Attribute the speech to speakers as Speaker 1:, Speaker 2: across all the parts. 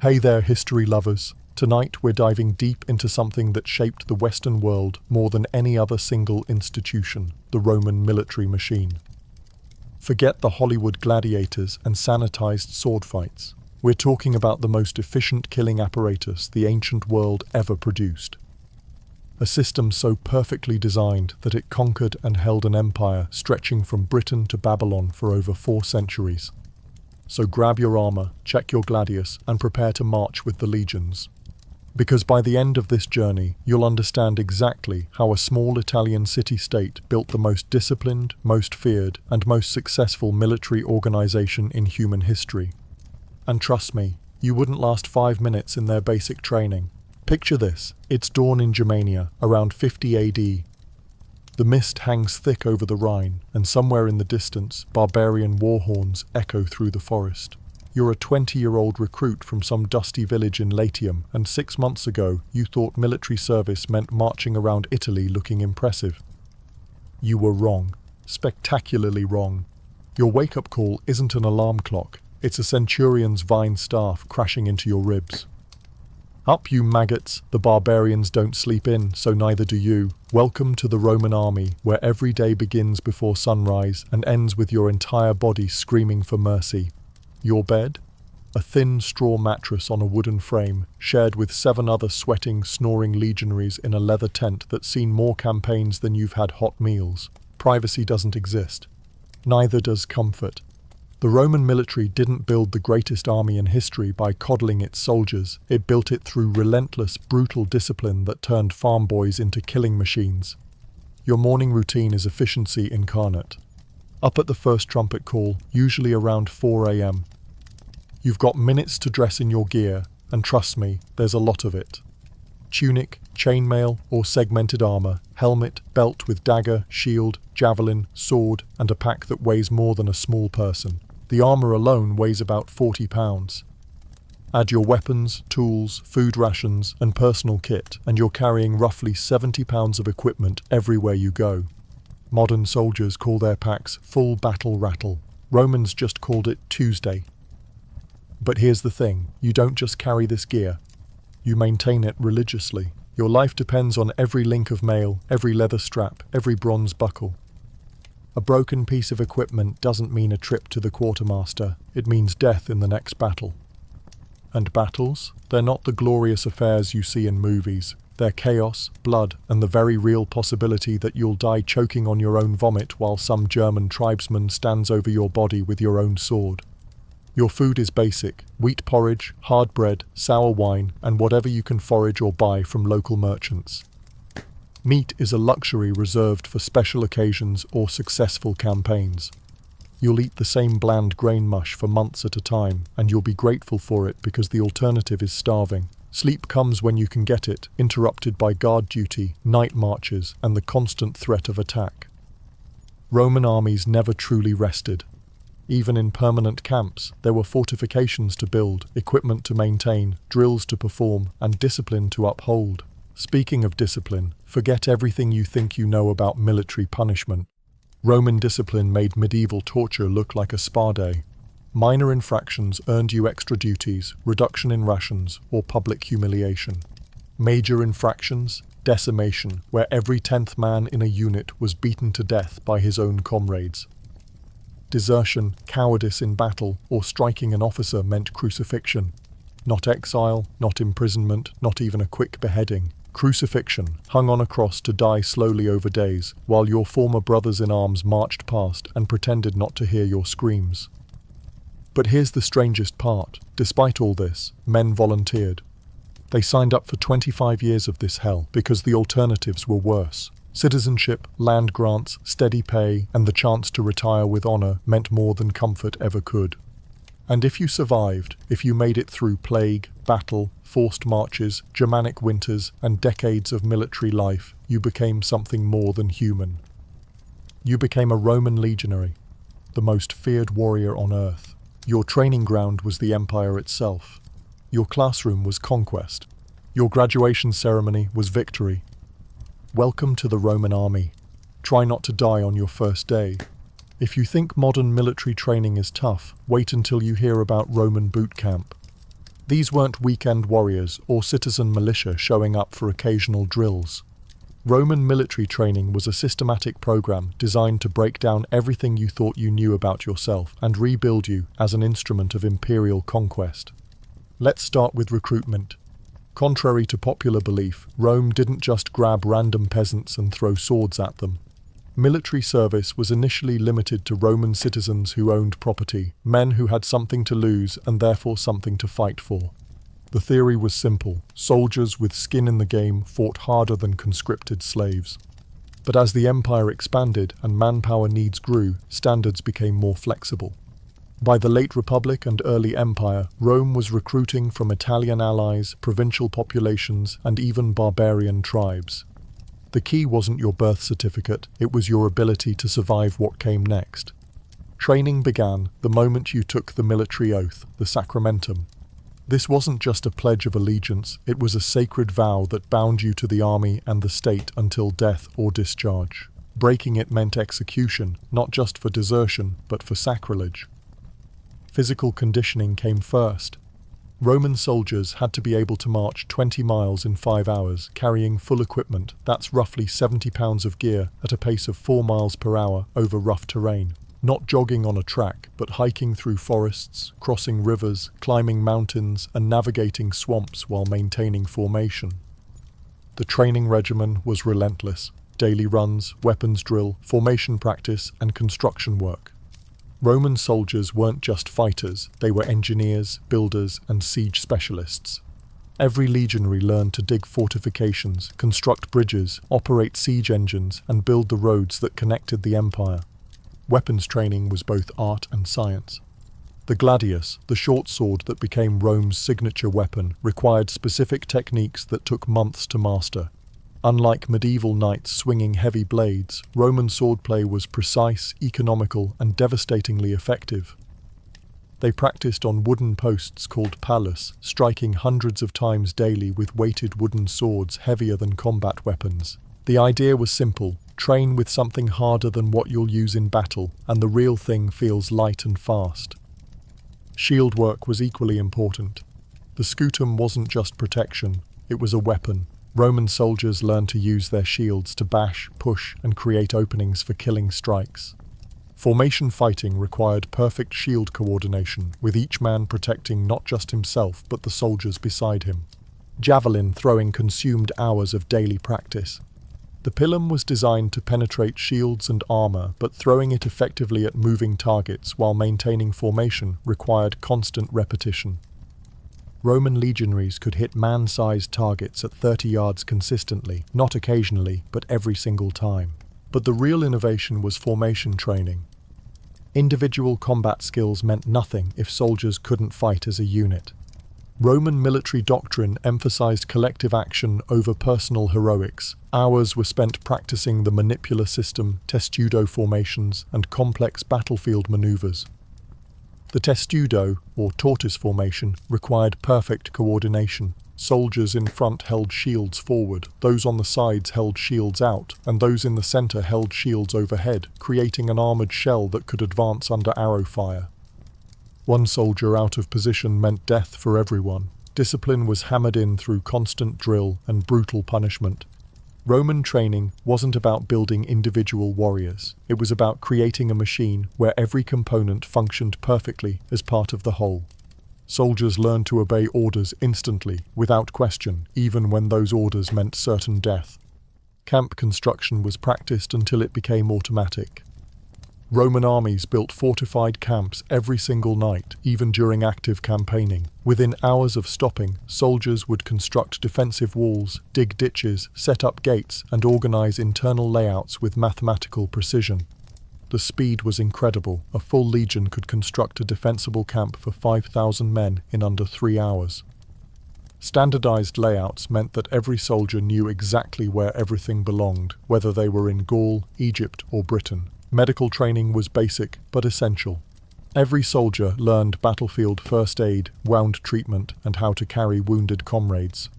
Speaker 1: Hey there, history lovers. Tonight we're diving deep into something that shaped the Western world more than any other single institution, the Roman military machine. Forget the Hollywood gladiators and sanitized sword fights. We're talking about the most efficient killing apparatus the ancient world ever produced. A system so perfectly designed that it conquered and held an empire stretching from Britain to Babylon for over 4 centuries. So grab your armor, check your gladius, and prepare to march with the legions. Because by the end of this journey, you'll understand exactly how a small Italian city-state built the most disciplined, most feared, and most successful military organization in human history. And trust me, you wouldn't last 5 minutes in their basic training. Picture this, it's dawn in Germania, around 50 AD. The mist hangs thick over the Rhine, and somewhere in the distance, barbarian war horns echo through the forest. You're a 20-year-old recruit from some dusty village in Latium, and 6 months ago, you thought military service meant marching around Italy looking impressive. You were wrong. Spectacularly wrong. Your wake-up call isn't an alarm clock. It's a Centurion's vine staff crashing into your ribs. Up, you maggots! The barbarians don't sleep in, so neither do you. Welcome to the Roman army, where every day begins before sunrise and ends with your entire body screaming for mercy. Your bed? A thin straw mattress on a wooden frame, shared with 7 other sweating, snoring legionaries in a leather tent that's seen more campaigns than you've had hot meals. Privacy doesn't exist. Neither does comfort. The Roman military didn't build the greatest army in history by coddling its soldiers. It built it through relentless, brutal discipline that turned farm boys into killing machines. Your morning routine is efficiency incarnate. Up at the first trumpet call, usually around 4 a.m. You've got minutes to dress in your gear, and trust me, there's a lot of it. Tunic, chainmail, or segmented armor, helmet, belt with dagger, shield, javelin, sword, and a pack that weighs more than a small person. The armor alone weighs about 40 pounds. Add your weapons, tools, food rations, and personal kit, and you're carrying roughly 70 pounds of equipment everywhere you go. Modern soldiers call their packs full battle rattle. Romans just called it Tuesday. But here's the thing, you don't just carry this gear. You maintain it religiously. Your life depends on every link of mail, every leather strap, every bronze buckle. A broken piece of equipment doesn't mean a trip to the quartermaster. It means death in the next battle. And battles? They're not the glorious affairs you see in movies. They're chaos, blood, and the very real possibility that you'll die choking on your own vomit while some German tribesman stands over your body with your own sword. Your food is basic: wheat porridge, hard bread, sour wine, and whatever you can forage or buy from local merchants. Meat is a luxury reserved for special occasions or successful campaigns. You'll eat the same bland grain mush for months at a time, and you'll be grateful for it because the alternative is starving. Sleep comes when you can get it, interrupted by guard duty, night marches, and the constant threat of attack. Roman armies never truly rested. Even in permanent camps, there were fortifications to build, equipment to maintain, drills to perform, and discipline to uphold. Speaking of discipline, forget everything you think you know about military punishment. Roman discipline made medieval torture look like a spa day. Minor infractions earned you extra duties, reduction in rations, or public humiliation. Major infractions, decimation, where every 10th man in a unit was beaten to death by his own comrades. Desertion, cowardice in battle, or striking an officer meant crucifixion. Not exile, not imprisonment, not even a quick beheading. Crucifixion, hung on a cross to die slowly over days, while your former brothers in arms marched past and pretended not to hear your screams. But here's the strangest part. Despite all this, men volunteered. They signed up for 25 years of this hell because the alternatives were worse. Citizenship, land grants, steady pay, and the chance to retire with honor meant more than comfort ever could. And if you survived, if you made it through plague, battle, forced marches, Germanic winters, and decades of military life, you became something more than human. You became a Roman legionary, the most feared warrior on earth. Your training ground was the empire itself. Your classroom was conquest. Your graduation ceremony was victory. Welcome to the Roman army. Try not to die on your first day. If you think modern military training is tough, wait until you hear about Roman boot camp. These weren't weekend warriors or citizen militia showing up for occasional drills. Roman military training was a systematic program designed to break down everything you thought you knew about yourself and rebuild you as an instrument of imperial conquest. Let's start with recruitment. Contrary to popular belief, Rome didn't just grab random peasants and throw swords at them. Military service was initially limited to Roman citizens who owned property, men who had something to lose and therefore something to fight for. The theory was simple: soldiers with skin in the game fought harder than conscripted slaves. But as the empire expanded and manpower needs grew, standards became more flexible. By the late Republic and early Empire, Rome was recruiting from Italian allies, provincial populations, and even barbarian tribes. The key wasn't your birth certificate, it was your ability to survive what came next. Training began the moment you took the military oath, the sacramentum. This wasn't just a pledge of allegiance, it was a sacred vow that bound you to the army and the state until death or discharge. Breaking it meant execution, not just for desertion, but for sacrilege. Physical conditioning came first. Roman soldiers had to be able to march 20 miles in 5 hours, carrying full equipment, that's roughly 70 pounds of gear, at a pace of 4 miles per hour over rough terrain. Not jogging on a track, but hiking through forests, crossing rivers, climbing mountains, and navigating swamps while maintaining formation. The training regimen was relentless: daily runs, weapons drill, formation practice, and construction work. Roman soldiers weren't just fighters, they were engineers, builders, and siege specialists. Every legionary learned to dig fortifications, construct bridges, operate siege engines, and build the roads that connected the empire. Weapons training was both art and science. The gladius, the short sword that became Rome's signature weapon, required specific techniques that took months to master. Unlike medieval knights swinging heavy blades, Roman swordplay was precise, economical, and devastatingly effective. They practiced on wooden posts called pallus, striking hundreds of times daily with weighted wooden swords heavier than combat weapons. The idea was simple: train with something harder than what you'll use in battle, and the real thing feels light and fast. Shield work was equally important. The scutum wasn't just protection, it was a weapon. Roman soldiers learned to use their shields to bash, push, and create openings for killing strikes. Formation fighting required perfect shield coordination, with each man protecting not just himself but the soldiers beside him. Javelin throwing consumed hours of daily practice. The pilum was designed to penetrate shields and armor, but throwing it effectively at moving targets while maintaining formation required constant repetition. Roman legionaries could hit man-sized targets at 30 yards consistently, not occasionally, but every single time. But the real innovation was formation training. Individual combat skills meant nothing if soldiers couldn't fight as a unit. Roman military doctrine emphasized collective action over personal heroics. Hours were spent practicing the manipula system, testudo formations, and complex battlefield maneuvers. The testudo, or tortoise formation, required perfect coordination. Soldiers in front held shields forward, those on the sides held shields out, and those in the center held shields overhead, creating an armored shell that could advance under arrow fire. One soldier out of position meant death for everyone. Discipline was hammered in through constant drill and brutal punishment. Roman training wasn't about building individual warriors. It was about creating a machine where every component functioned perfectly as part of the whole. Soldiers learned to obey orders instantly, without question, even when those orders meant certain death. Camp construction was practiced until it became automatic. Roman armies built fortified camps every single night, even during active campaigning. Within hours of stopping, soldiers would construct defensive walls, dig ditches, set up gates, and organize internal layouts with mathematical precision. The speed was incredible. A full legion could construct a defensible camp for 5,000 men in under 3 hours. Standardized layouts meant that every soldier knew exactly where everything belonged, whether they were in Gaul, Egypt, or Britain. Medical training was basic but essential. Every soldier learned battlefield first aid, wound treatment, and how to carry wounded comrades.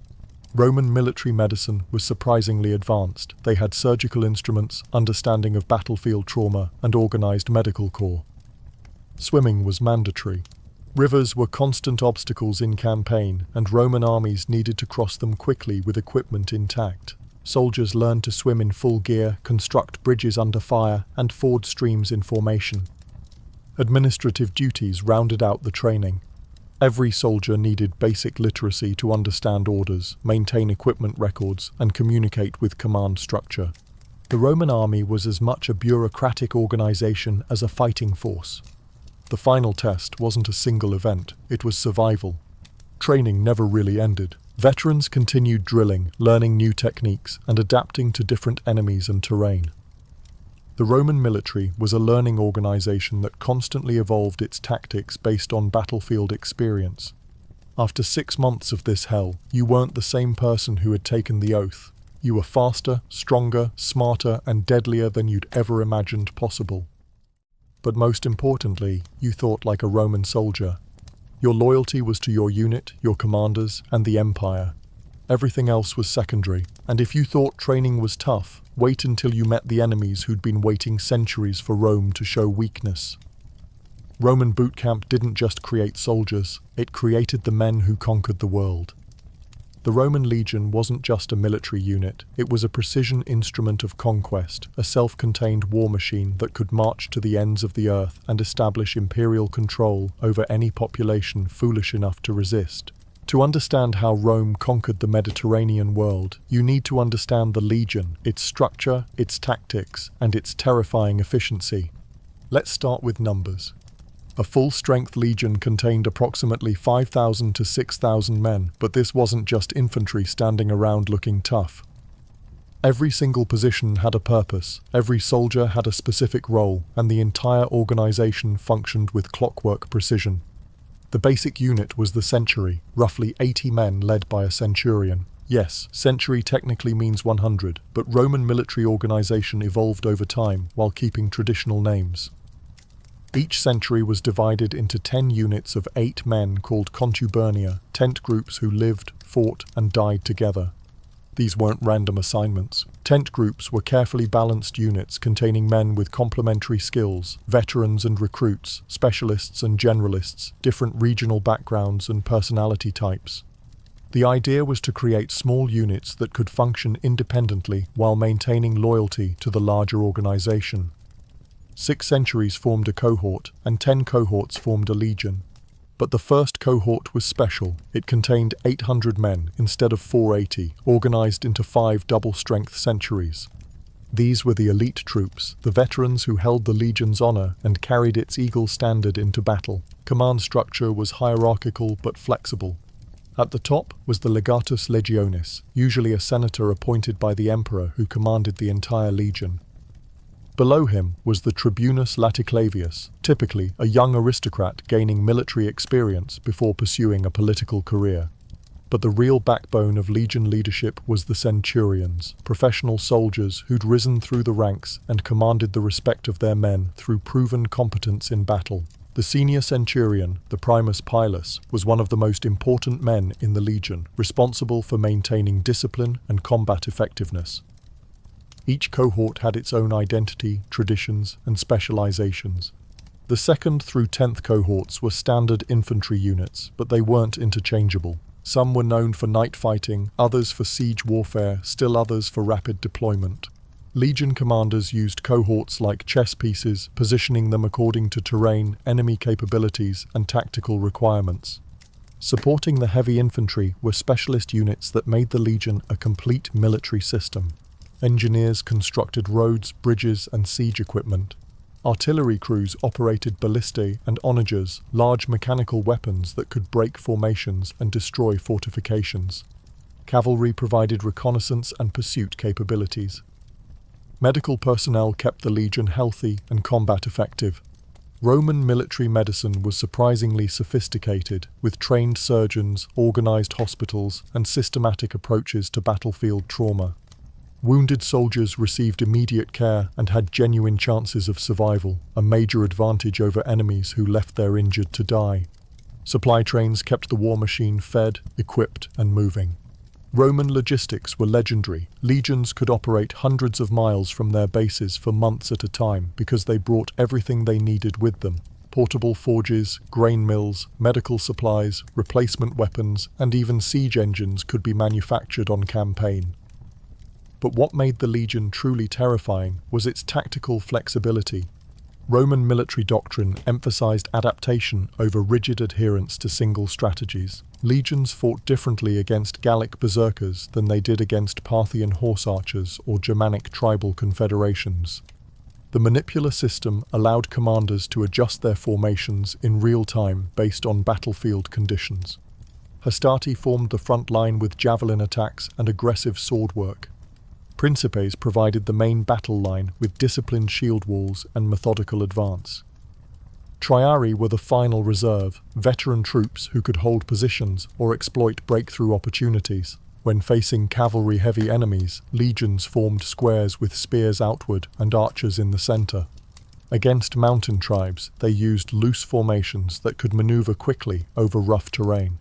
Speaker 1: Roman military medicine was surprisingly advanced. They had surgical instruments, understanding of battlefield trauma, and organized medical corps. Swimming was mandatory. Rivers were constant obstacles in campaign, and Roman armies needed to cross them quickly with equipment intact. Soldiers learned to swim in full gear, construct bridges under fire, and ford streams in formation. Administrative duties rounded out the training. Every soldier needed basic literacy to understand orders, maintain equipment records, and communicate with command structure. The Roman army was as much a bureaucratic organization as a fighting force. The final test wasn't a single event, it was survival. Training never really ended. Veterans continued drilling, learning new techniques, and adapting to different enemies and terrain. The Roman military was a learning organization that constantly evolved its tactics based on battlefield experience. After 6 months of this hell, you weren't the same person who had taken the oath. You were faster, stronger, smarter, and deadlier than you'd ever imagined possible. But most importantly, you thought like a Roman soldier. Your loyalty was to your unit, your commanders, and the empire. Everything else was secondary, and if you thought training was tough, wait until you met the enemies who'd been waiting centuries for Rome to show weakness. Roman boot camp didn't just create soldiers, it created the men who conquered the world. The Roman legion wasn't just a military unit, it was a precision instrument of conquest, a self-contained war machine that could march to the ends of the earth and establish imperial control over any population foolish enough to resist. To understand how Rome conquered the Mediterranean world, you need to understand the legion, its structure, its tactics, and its terrifying efficiency. Let's start with numbers. A full-strength legion contained approximately 5,000 to 6,000 men, but this wasn't just infantry standing around looking tough. Every single position had a purpose, every soldier had a specific role, and the entire organization functioned with clockwork precision. The basic unit was the century, roughly 80 men led by a centurion. Yes, century technically means 100, but Roman military organization evolved over time while keeping traditional names. Each century was divided into 10 units of 8 men called contubernia, tent groups who lived, fought, and died together. These weren't random assignments. Tent groups were carefully balanced units containing men with complementary skills, veterans and recruits, specialists and generalists, different regional backgrounds and personality types. The idea was to create small units that could function independently while maintaining loyalty to the larger organization. 6 centuries formed a cohort, and 10 cohorts formed a legion. But the first cohort was special. It contained 800 men instead of 480, organized into 5 double-strength centuries. These were the elite troops, the veterans who held the legion's honor and carried its eagle standard into battle. Command structure was hierarchical but flexible. At the top was the legatus legionis, usually a senator appointed by the emperor who commanded the entire legion. Below him was the tribunus laticlavius, typically a young aristocrat gaining military experience before pursuing a political career. But the real backbone of legion leadership was the centurions, professional soldiers who'd risen through the ranks and commanded the respect of their men through proven competence in battle. The senior centurion, the primus pilus, was one of the most important men in the legion, responsible for maintaining discipline and combat effectiveness. Each cohort had its own identity, traditions, and specializations. The 2nd through 10th cohorts were standard infantry units, but they weren't interchangeable. Some were known for night fighting, others for siege warfare, still others for rapid deployment. Legion commanders used cohorts like chess pieces, positioning them according to terrain, enemy capabilities, and tactical requirements. Supporting the heavy infantry were specialist units that made the legion a complete military system. Engineers constructed roads, bridges, and siege equipment. Artillery crews operated ballistae and onagers, large mechanical weapons that could break formations and destroy fortifications. Cavalry provided reconnaissance and pursuit capabilities. Medical personnel kept the legion healthy and combat effective. Roman military medicine was surprisingly sophisticated, with trained surgeons, organized hospitals, and systematic approaches to battlefield trauma. Wounded soldiers received immediate care and had genuine chances of survival, a major advantage over enemies who left their injured to die. Supply trains kept the war machine fed, equipped, and moving. Roman logistics were legendary. Legions could operate hundreds of miles from their bases for months at a time because they brought everything they needed with them. portable forges, grain mills, medical supplies, replacement weapons, and even siege engines could be manufactured on campaign. But what made the legion truly terrifying was its tactical flexibility. Roman military doctrine emphasized adaptation over rigid adherence to single strategies. Legions fought differently against Gallic berserkers than they did against Parthian horse archers or Germanic tribal confederations. The manipular system allowed commanders to adjust their formations in real time based on battlefield conditions. Hastati formed the front line with javelin attacks and aggressive sword work. Principes provided the main battle line with disciplined shield walls and methodical advance. Triarii were the final reserve, veteran troops who could hold positions or exploit breakthrough opportunities. When facing cavalry-heavy enemies, legions formed squares with spears outward and archers in the center. Against mountain tribes, they used loose formations that could maneuver quickly over rough terrain.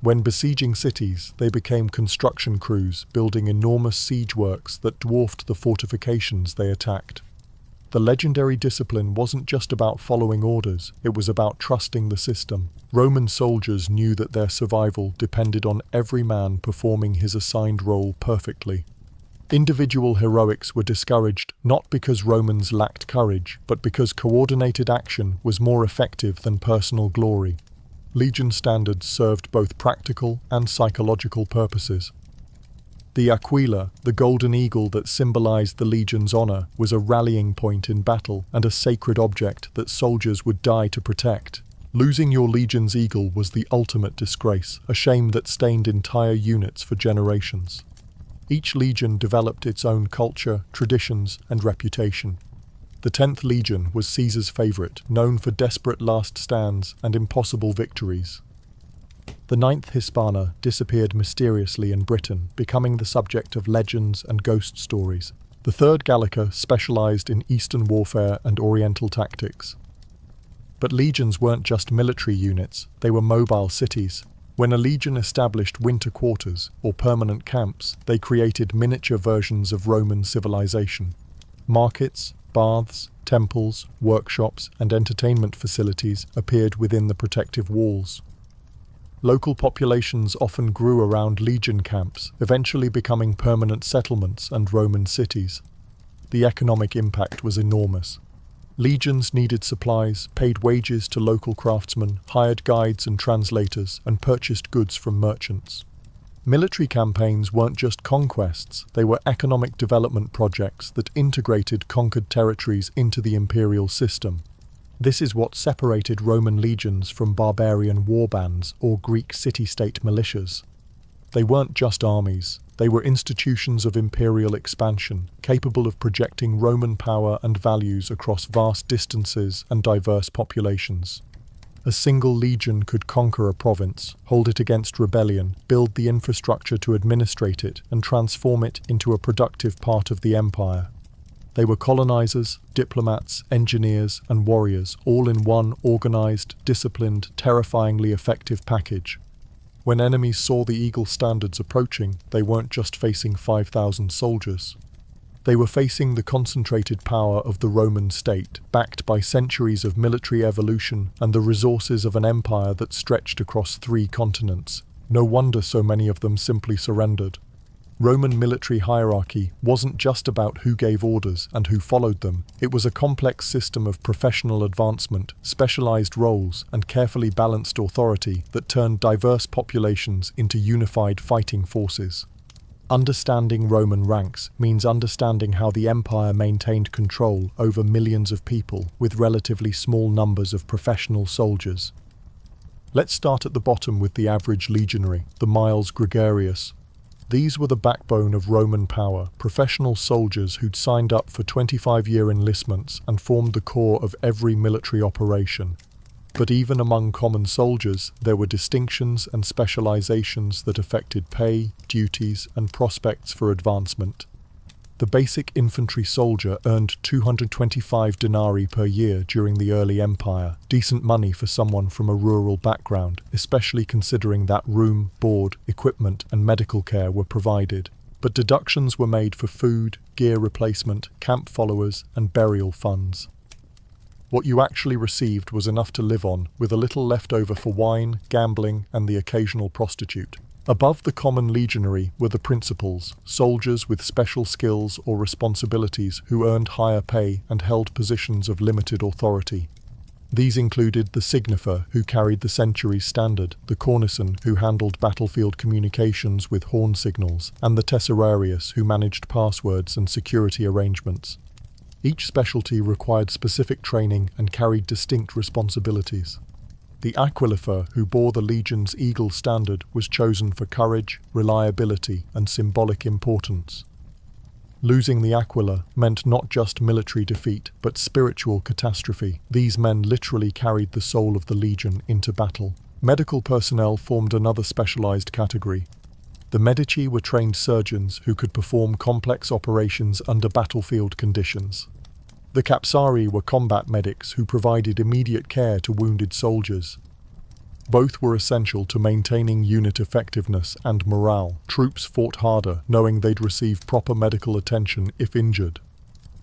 Speaker 1: When besieging cities, they became construction crews, building enormous siege works that dwarfed the fortifications they attacked. The legendary discipline wasn't just about following orders, it was about trusting the system. Roman soldiers knew that their survival depended on every man performing his assigned role perfectly. Individual heroics were discouraged not because Romans lacked courage, but because coordinated action was more effective than personal glory. Legion standards served both practical and psychological purposes. The aquila, the golden eagle that symbolized the legion's honor, was a rallying point in battle and a sacred object that soldiers would die to protect. Losing your legion's eagle was the ultimate disgrace, a shame that stained entire units for generations. Each legion developed its own culture, traditions, and reputation. The 10th Legion was Caesar's favorite, known for desperate last stands and impossible victories. The 9th Hispana disappeared mysteriously in Britain, becoming the subject of legends and ghost stories. The 3rd Gallica specialized in Eastern warfare and Oriental tactics. But legions weren't just military units, they were mobile cities. When a legion established winter quarters, or permanent camps, they created miniature versions of Roman civilization. Markets, baths, temples, workshops, and entertainment facilities appeared within the protective walls. Local populations often grew around legion camps, eventually becoming permanent settlements and Roman cities. The economic impact was enormous. Legions needed supplies, paid wages to local craftsmen, hired guides and translators, and purchased goods from merchants. Military campaigns weren't just conquests, they were economic development projects that integrated conquered territories into the imperial system. This is what separated Roman legions from barbarian warbands or Greek city-state militias. They weren't just armies, they were institutions of imperial expansion, capable of projecting Roman power and values across vast distances and diverse populations. A single legion could conquer a province, hold it against rebellion, build the infrastructure to administrate it, and transform it into a productive part of the empire. They were colonizers, diplomats, engineers, and warriors, all in one organized, disciplined, terrifyingly effective package. When enemies saw the Eagle standards approaching, they weren't just facing 5,000 soldiers. They were facing the concentrated power of the Roman state, backed by centuries of military evolution and the resources of an empire that stretched across 3 continents. No wonder so many of them simply surrendered. Roman military hierarchy wasn't just about who gave orders and who followed them. It was a complex system of professional advancement, specialized roles, and carefully balanced authority that turned diverse populations into unified fighting forces. Understanding Roman ranks means understanding how the empire maintained control over millions of people with relatively small numbers of professional soldiers. Let's start at the bottom with the average legionary, the miles gregarious. These were the backbone of Roman power, professional soldiers who'd signed up for 25-year enlistments and formed the core of every military operation. But even among common soldiers, there were distinctions and specializations that affected pay, duties, and prospects for advancement. The basic infantry soldier earned 225 denarii per year during the early empire, decent money for someone from a rural background, especially considering that room, board, equipment, and medical care were provided. But deductions were made for food, gear replacement, camp followers, and burial funds. What you actually received was enough to live on, with a little left over for wine, gambling, and the occasional prostitute. Above the common legionary were the principals, soldiers with special skills or responsibilities who earned higher pay and held positions of limited authority. These included the signifer, who carried the century's standard, the cornisan, who handled battlefield communications with horn signals, and the tesserarius, who managed passwords and security arrangements. Each specialty required specific training and carried distinct responsibilities. The aquilifer, who bore the legion's eagle standard, was chosen for courage, reliability, and symbolic importance. Losing the aquila meant not just military defeat, but spiritual catastrophe. These men literally carried the soul of the legion into battle. Medical personnel formed another specialized category. The medici were trained surgeons who could perform complex operations under battlefield conditions. The capsari were combat medics who provided immediate care to wounded soldiers. Both were essential to maintaining unit effectiveness and morale. Troops fought harder, knowing they'd receive proper medical attention if injured.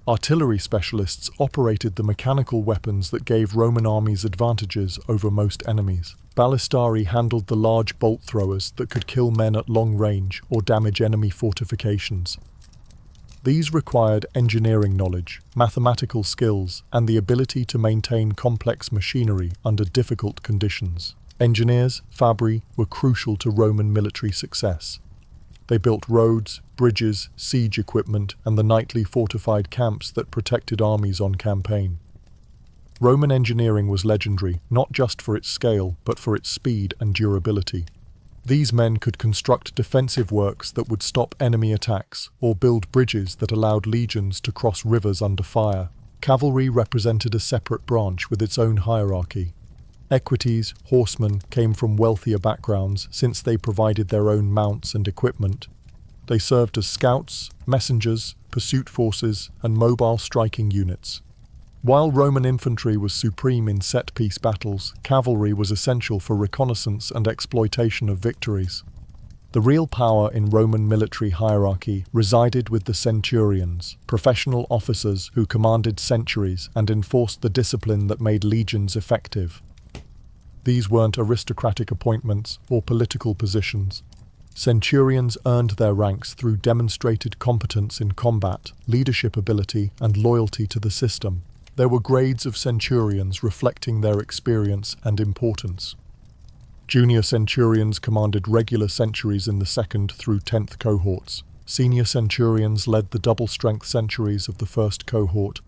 Speaker 1: Artillery specialists operated the mechanical weapons that gave Roman armies advantages over most enemies. Ballistari handled the large bolt throwers that could kill men at long range or damage enemy fortifications. These required engineering knowledge, mathematical skills, and the ability to maintain complex machinery under difficult conditions. Engineers, fabri, were crucial to Roman military success. They built roads, bridges, siege equipment, and the nightly fortified camps that protected armies on campaign. Roman engineering was legendary, not just for its scale, but for its speed and durability. These men could construct defensive works that would stop enemy attacks, or build bridges that allowed legions to cross rivers under fire. Cavalry represented a separate branch with its own hierarchy. Equites, horsemen, came from wealthier backgrounds since they provided their own mounts and equipment. They served as scouts, messengers, pursuit forces, and mobile striking units. While Roman infantry was supreme in set-piece battles, cavalry was essential for reconnaissance and exploitation of victories. The real power in Roman military hierarchy resided with the centurions, professional officers who commanded centuries and enforced the discipline that made legions effective. These weren't aristocratic appointments or political positions. Centurions earned their ranks through demonstrated competence in combat, leadership ability, and loyalty to the system. There were grades of centurions reflecting their experience and importance. Junior centurions commanded regular centuries in the 2nd through 10th cohorts. Senior centurions led the double-strength centuries of the 1st cohort.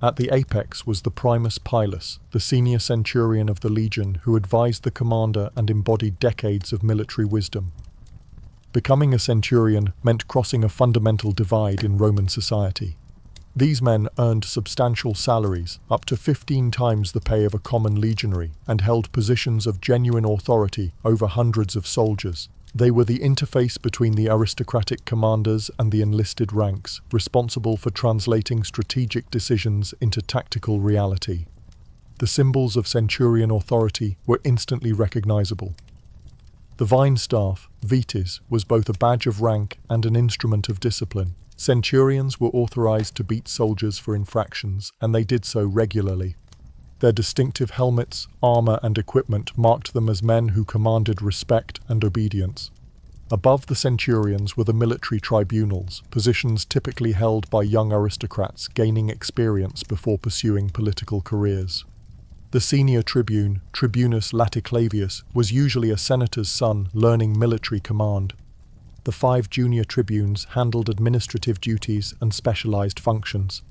Speaker 1: At the apex was the primus pilus, the senior centurion of the legion who advised the commander and embodied decades of military wisdom. Becoming a centurion meant crossing a fundamental divide in Roman society. These men earned substantial salaries, up to 15 times the pay of a common legionary, and held positions of genuine authority over hundreds of soldiers. They were the interface between the aristocratic commanders and the enlisted ranks, responsible for translating strategic decisions into tactical reality. The symbols of centurion authority were instantly recognizable. The vine staff, vitis, was both a badge of rank and an instrument of discipline. Centurions were authorized to beat soldiers for infractions, and they did so regularly. Their distinctive helmets, armor, and equipment marked them as men who commanded respect and obedience. Above the centurions were the military tribunals, positions typically held by young aristocrats gaining experience before pursuing political careers. The senior tribune, Tribunus Laticlavius, was usually a senator's son learning military command. The 5 junior tribunes handled administrative duties and specialized functions.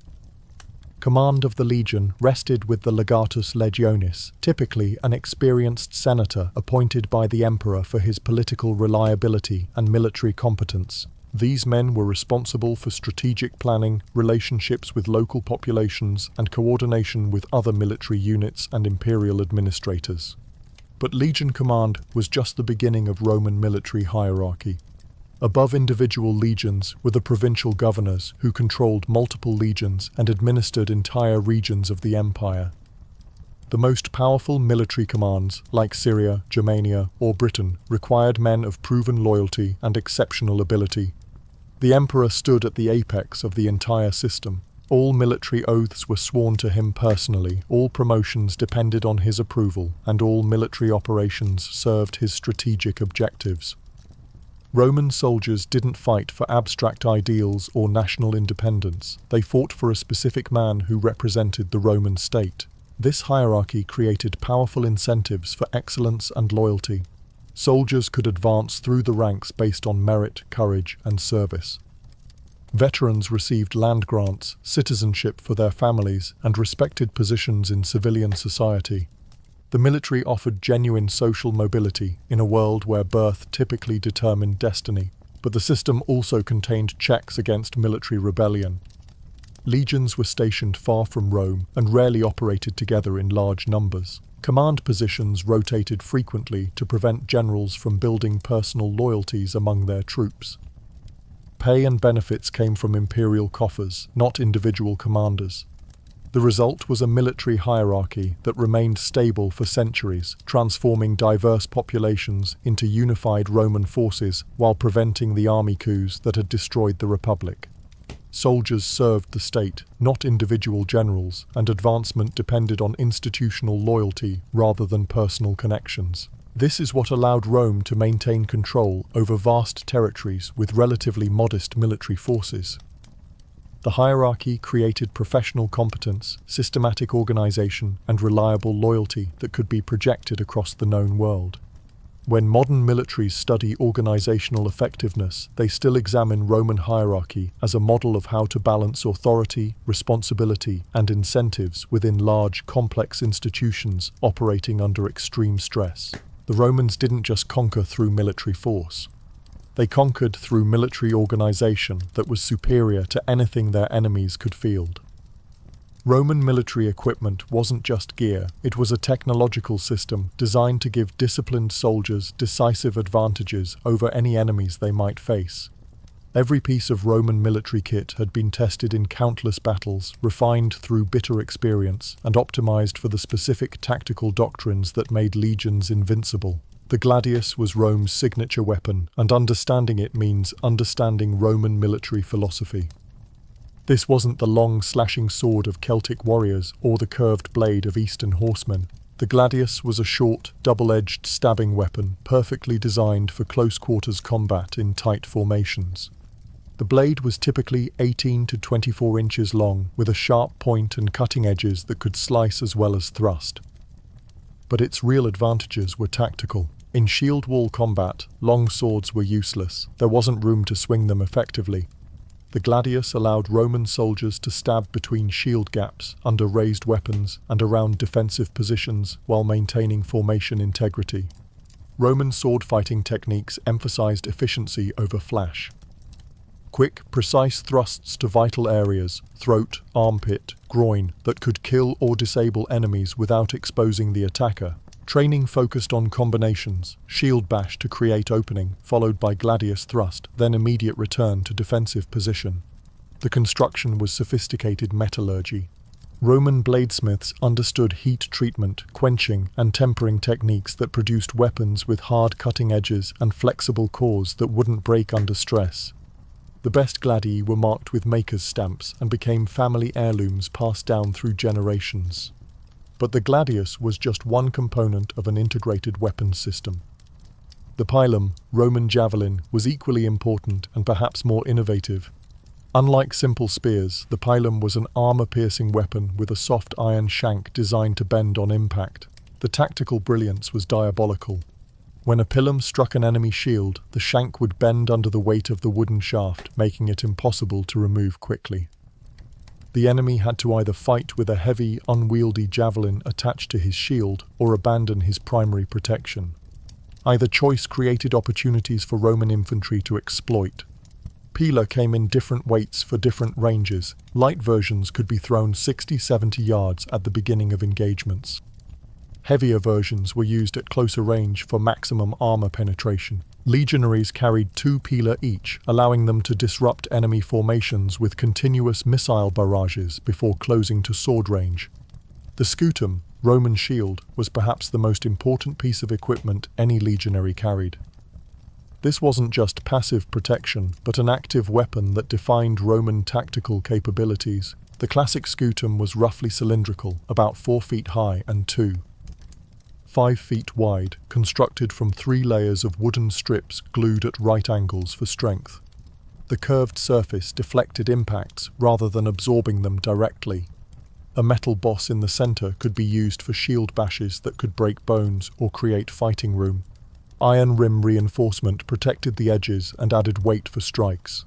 Speaker 1: Command of the legion rested with the legatus legionis, typically an experienced senator appointed by the emperor for his political reliability and military competence. These men were responsible for strategic planning, relationships with local populations, and coordination with other military units and imperial administrators. But legion command was just the beginning of Roman military hierarchy. Above individual legions were the provincial governors who controlled multiple legions and administered entire regions of the empire. The most powerful military commands, like Syria, Germania, or Britain, required men of proven loyalty and exceptional ability. The emperor stood at the apex of the entire system. All military oaths were sworn to him personally, all promotions depended on his approval, and all military operations served his strategic objectives. Roman soldiers didn't fight for abstract ideals or national independence. They fought for a specific man who represented the Roman state. This hierarchy created powerful incentives for excellence and loyalty. Soldiers could advance through the ranks based on merit, courage, and service. Veterans received land grants, citizenship for their families, and respected positions in civilian society. The military offered genuine social mobility in a world where birth typically determined destiny, but the system also contained checks against military rebellion. Legions were stationed far from Rome and rarely operated together in large numbers. Command positions rotated frequently to prevent generals from building personal loyalties among their troops. Pay and benefits came from imperial coffers, not individual commanders. The result was a military hierarchy that remained stable for centuries, transforming diverse populations into unified Roman forces while preventing the army coups that had destroyed the Republic. Soldiers served the state, not individual generals, and advancement depended on institutional loyalty rather than personal connections. This is what allowed Rome to maintain control over vast territories with relatively modest military forces. The hierarchy created professional competence, systematic organization, and reliable loyalty that could be projected across the known world. When modern militaries study organizational effectiveness, they still examine Roman hierarchy as a model of how to balance authority, responsibility, and incentives within large, complex institutions operating under extreme stress. The Romans didn't just conquer through military force. They conquered through military organization that was superior to anything their enemies could field. Roman military equipment wasn't just gear, it was a technological system designed to give disciplined soldiers decisive advantages over any enemies they might face. Every piece of Roman military kit had been tested in countless battles, refined through bitter experience, and optimized for the specific tactical doctrines that made legions invincible. The gladius was Rome's signature weapon, and understanding it means understanding Roman military philosophy. This wasn't the long, slashing sword of Celtic warriors or the curved blade of Eastern horsemen. The gladius was a short, double-edged stabbing weapon, perfectly designed for close-quarters combat in tight formations. The blade was typically 18 to 24 inches long, with a sharp point and cutting edges that could slice as well as thrust. But its real advantages were tactical. In shield wall combat, long swords were useless. There wasn't room to swing them effectively. The gladius allowed Roman soldiers to stab between shield gaps, under raised weapons, and around defensive positions while maintaining formation integrity. Roman sword-fighting techniques emphasized efficiency over flash. Quick, precise thrusts to vital areas, throat, armpit, groin, that could kill or disable enemies without exposing the attacker. Training focused on combinations, shield bash to create opening, followed by gladius thrust, then immediate return to defensive position. The construction was sophisticated metallurgy. Roman bladesmiths understood heat treatment, quenching, and tempering techniques that produced weapons with hard cutting edges and flexible cores that wouldn't break under stress. The best gladii were marked with maker's stamps and became family heirlooms passed down through generations. But the gladius was just one component of an integrated weapons system. The pilum, Roman javelin, was equally important and perhaps more innovative. Unlike simple spears, the pilum was an armor-piercing weapon with a soft iron shank designed to bend on impact. The tactical brilliance was diabolical. When a pilum struck an enemy shield, the shank would bend under the weight of the wooden shaft, making it impossible to remove quickly. The enemy had to either fight with a heavy, unwieldy javelin attached to his shield or abandon his primary protection. Either choice created opportunities for Roman infantry to exploit. Pila came in different weights for different ranges. Light versions could be thrown 60-70 yards at the beginning of engagements. Heavier versions were used at closer range for maximum armor penetration. Legionaries carried 2 pila each, allowing them to disrupt enemy formations with continuous missile barrages before closing to sword range. The scutum, Roman shield, was perhaps the most important piece of equipment any legionary carried. This wasn't just passive protection, but an active weapon that defined Roman tactical capabilities. The classic scutum was roughly cylindrical, about 4 feet high and 5 feet wide, constructed from 3 layers of wooden strips glued at right angles for strength. The curved surface deflected impacts rather than absorbing them directly. A metal boss in the center could be used for shield bashes that could break bones or create fighting room. Iron rim reinforcement protected the edges and added weight for strikes.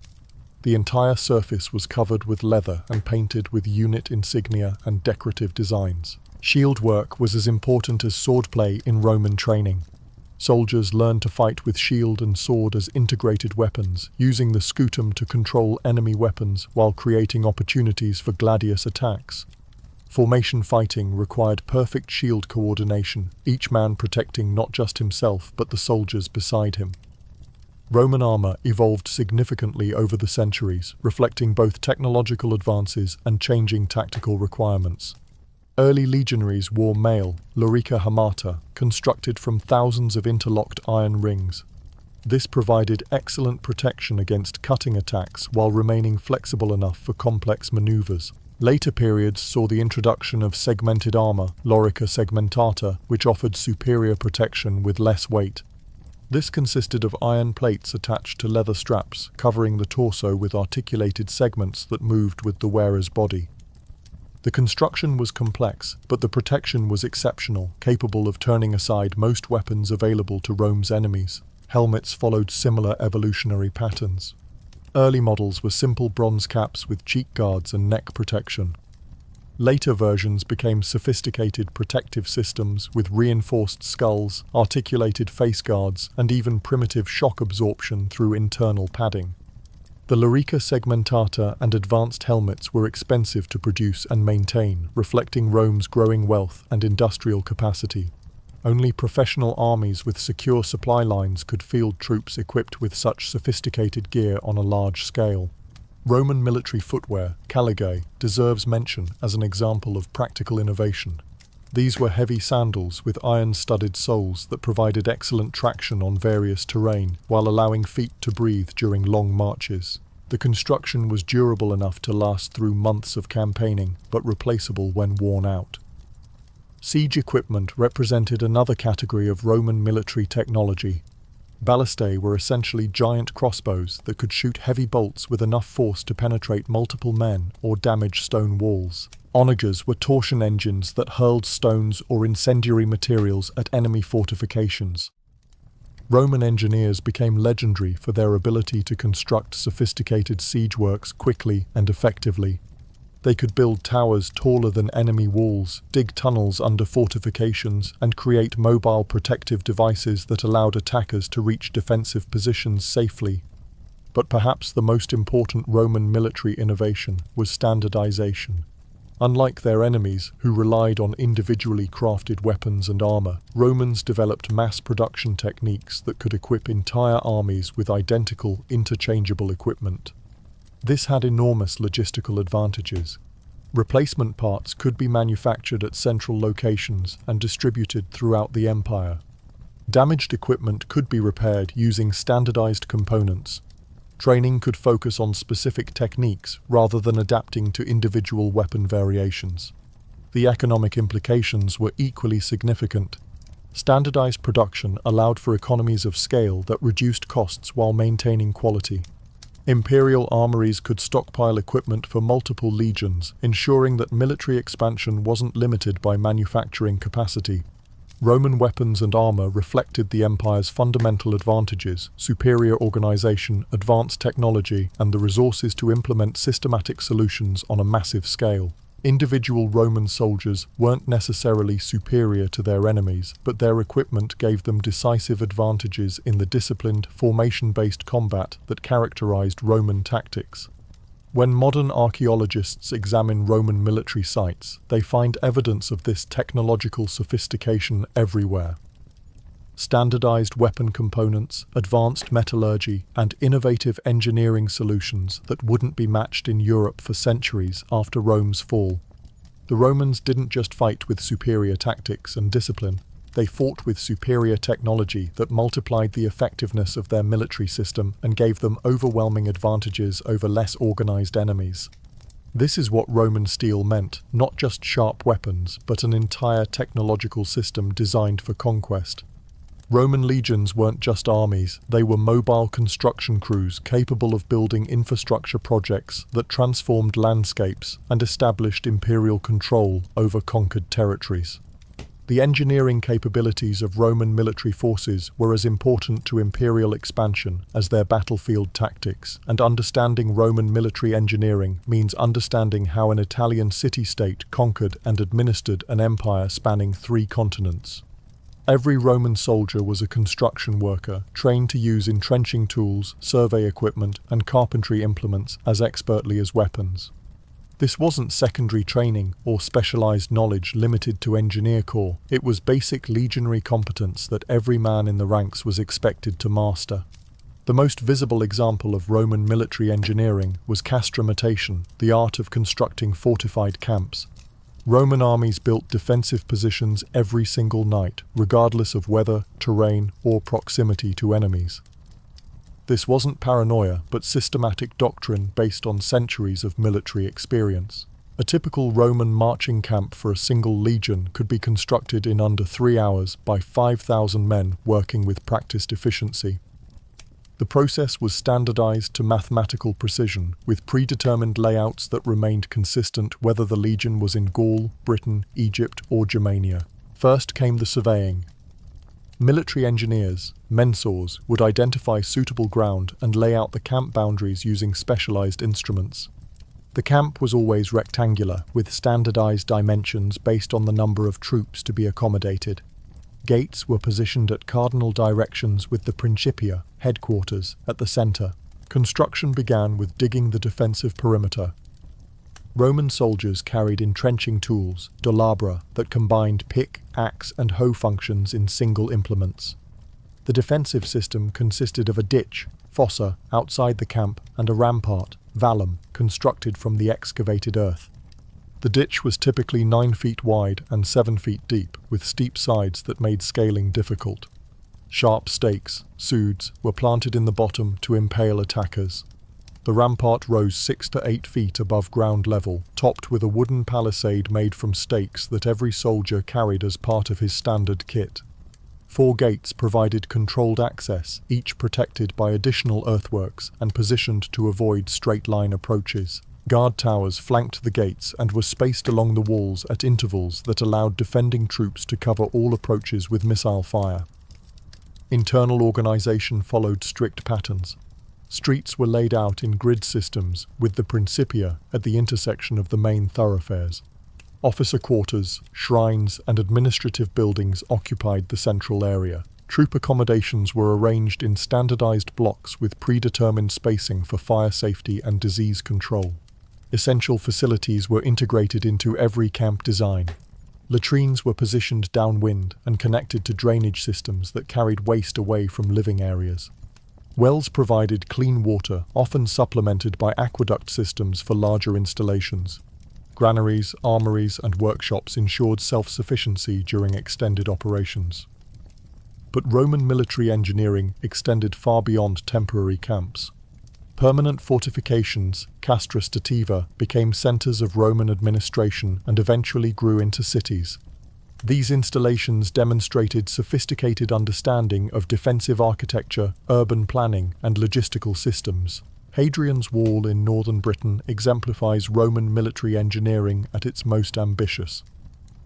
Speaker 1: The entire surface was covered with leather and painted with unit insignia and decorative designs. Shield work was as important as swordplay in Roman training. Soldiers learned to fight with shield and sword as integrated weapons, using the scutum to control enemy weapons while creating opportunities for gladius attacks. Formation fighting required perfect shield coordination, each man protecting not just himself but the soldiers beside him. Roman armor evolved significantly over the centuries, reflecting both technological advances and changing tactical requirements. Early legionaries wore mail, lorica hamata, constructed from thousands of interlocked iron rings. This provided excellent protection against cutting attacks while remaining flexible enough for complex maneuvers. Later periods saw the introduction of segmented armor, lorica segmentata, which offered superior protection with less weight. This consisted of iron plates attached to leather straps, covering the torso with articulated segments that moved with the wearer's body. The construction was complex, but the protection was exceptional, capable of turning aside most weapons available to Rome's enemies. Helmets followed similar evolutionary patterns. Early models were simple bronze caps with cheek guards and neck protection. Later versions became sophisticated protective systems with reinforced skulls, articulated face guards, and even primitive shock absorption through internal padding. The lorica segmentata and advanced helmets were expensive to produce and maintain, reflecting Rome's growing wealth and industrial capacity. Only professional armies with secure supply lines could field troops equipped with such sophisticated gear on a large scale. Roman military footwear, caligae, deserves mention as an example of practical innovation. These were heavy sandals with iron-studded soles that provided excellent traction on various terrain, while allowing feet to breathe during long marches. The construction was durable enough to last through months of campaigning, but replaceable when worn out. Siege equipment represented another category of Roman military technology. Ballistae were essentially giant crossbows that could shoot heavy bolts with enough force to penetrate multiple men or damage stone walls. Onagers were torsion engines that hurled stones or incendiary materials at enemy fortifications. Roman engineers became legendary for their ability to construct sophisticated siege works quickly and effectively. They could build towers taller than enemy walls, dig tunnels under fortifications, and create mobile protective devices that allowed attackers to reach defensive positions safely. But perhaps the most important Roman military innovation was standardization. Unlike their enemies, who relied on individually crafted weapons and armor, Romans developed mass production techniques that could equip entire armies with identical, interchangeable equipment. This had enormous logistical advantages. Replacement parts could be manufactured at central locations and distributed throughout the empire. Damaged equipment could be repaired using standardized components. Training could focus on specific techniques rather than adapting to individual weapon variations. The economic implications were equally significant. Standardized production allowed for economies of scale that reduced costs while maintaining quality. Imperial armories could stockpile equipment for multiple legions, ensuring that military expansion wasn't limited by manufacturing capacity. Roman weapons and armor reflected the empire's fundamental advantages: superior organization, advanced technology, and the resources to implement systematic solutions on a massive scale. Individual Roman soldiers weren't necessarily superior to their enemies, but their equipment gave them decisive advantages in the disciplined, formation-based combat that characterized Roman tactics. When modern archaeologists examine Roman military sites, they find evidence of this technological sophistication everywhere. Standardized weapon components, advanced metallurgy, and innovative engineering solutions that wouldn't be matched in Europe for centuries after Rome's fall. The Romans didn't just fight with superior tactics and discipline, they fought with superior technology that multiplied the effectiveness of their military system and gave them overwhelming advantages over less organized enemies. This is what Roman steel meant, not just sharp weapons, but an entire technological system designed for conquest. Roman legions weren't just armies, they were mobile construction crews capable of building infrastructure projects that transformed landscapes and established imperial control over conquered territories. The engineering capabilities of Roman military forces were as important to imperial expansion as their battlefield tactics, and understanding Roman military engineering means understanding how an Italian city-state conquered and administered an empire spanning 3 continents. Every Roman soldier was a construction worker, trained to use entrenching tools, survey equipment, and carpentry implements as expertly as weapons. This wasn't secondary training or specialized knowledge limited to engineer corps. It was basic legionary competence that every man in the ranks was expected to master. The most visible example of Roman military engineering was castrametation, the art of constructing fortified camps. Roman armies built defensive positions every single night, regardless of weather, terrain, or proximity to enemies. This wasn't paranoia, but systematic doctrine based on centuries of military experience. A typical Roman marching camp for a single legion could be constructed in under 3 hours by 5,000 men working with practiced efficiency. The process was standardized to mathematical precision, with predetermined layouts that remained consistent whether the legion was in Gaul, Britain, Egypt, or Germania. First came the surveying. Military engineers, mensors, would identify suitable ground and lay out the camp boundaries using specialized instruments. The camp was always rectangular, with standardized dimensions based on the number of troops to be accommodated. Gates were positioned at cardinal directions with the Principia, headquarters, at the center. Construction began with digging the defensive perimeter. Roman soldiers carried entrenching tools, dolabra, that combined pick, axe, and hoe functions in single implements. The defensive system consisted of a ditch, fossa, outside the camp, and a rampart, vallum, constructed from the excavated earth. The ditch was typically 9 feet wide and 7 feet deep, with steep sides that made scaling difficult. Sharp stakes, sudes, were planted in the bottom to impale attackers. The rampart rose 6 to 8 feet above ground level, topped with a wooden palisade made from stakes that every soldier carried as part of his standard kit. 4 gates provided controlled access, each protected by additional earthworks and positioned to avoid straight-line approaches. Guard towers flanked the gates and were spaced along the walls at intervals that allowed defending troops to cover all approaches with missile fire. Internal organization followed strict patterns. Streets were laid out in grid systems, with the Principia at the intersection of the main thoroughfares. Officer quarters, shrines, and administrative buildings occupied the central area. Troop accommodations were arranged in standardized blocks with predetermined spacing for fire safety and disease control. Essential facilities were integrated into every camp design. Latrines were positioned downwind and connected to drainage systems that carried waste away from living areas. Wells provided clean water, often supplemented by aqueduct systems for larger installations. Granaries, armories, and workshops ensured self-sufficiency during extended operations. But Roman military engineering extended far beyond temporary camps. Permanent fortifications, castra stativa, became centers of Roman administration and eventually grew into cities. These installations demonstrated sophisticated understanding of defensive architecture, urban planning, and logistical systems. Hadrian's Wall in northern Britain exemplifies Roman military engineering at its most ambitious.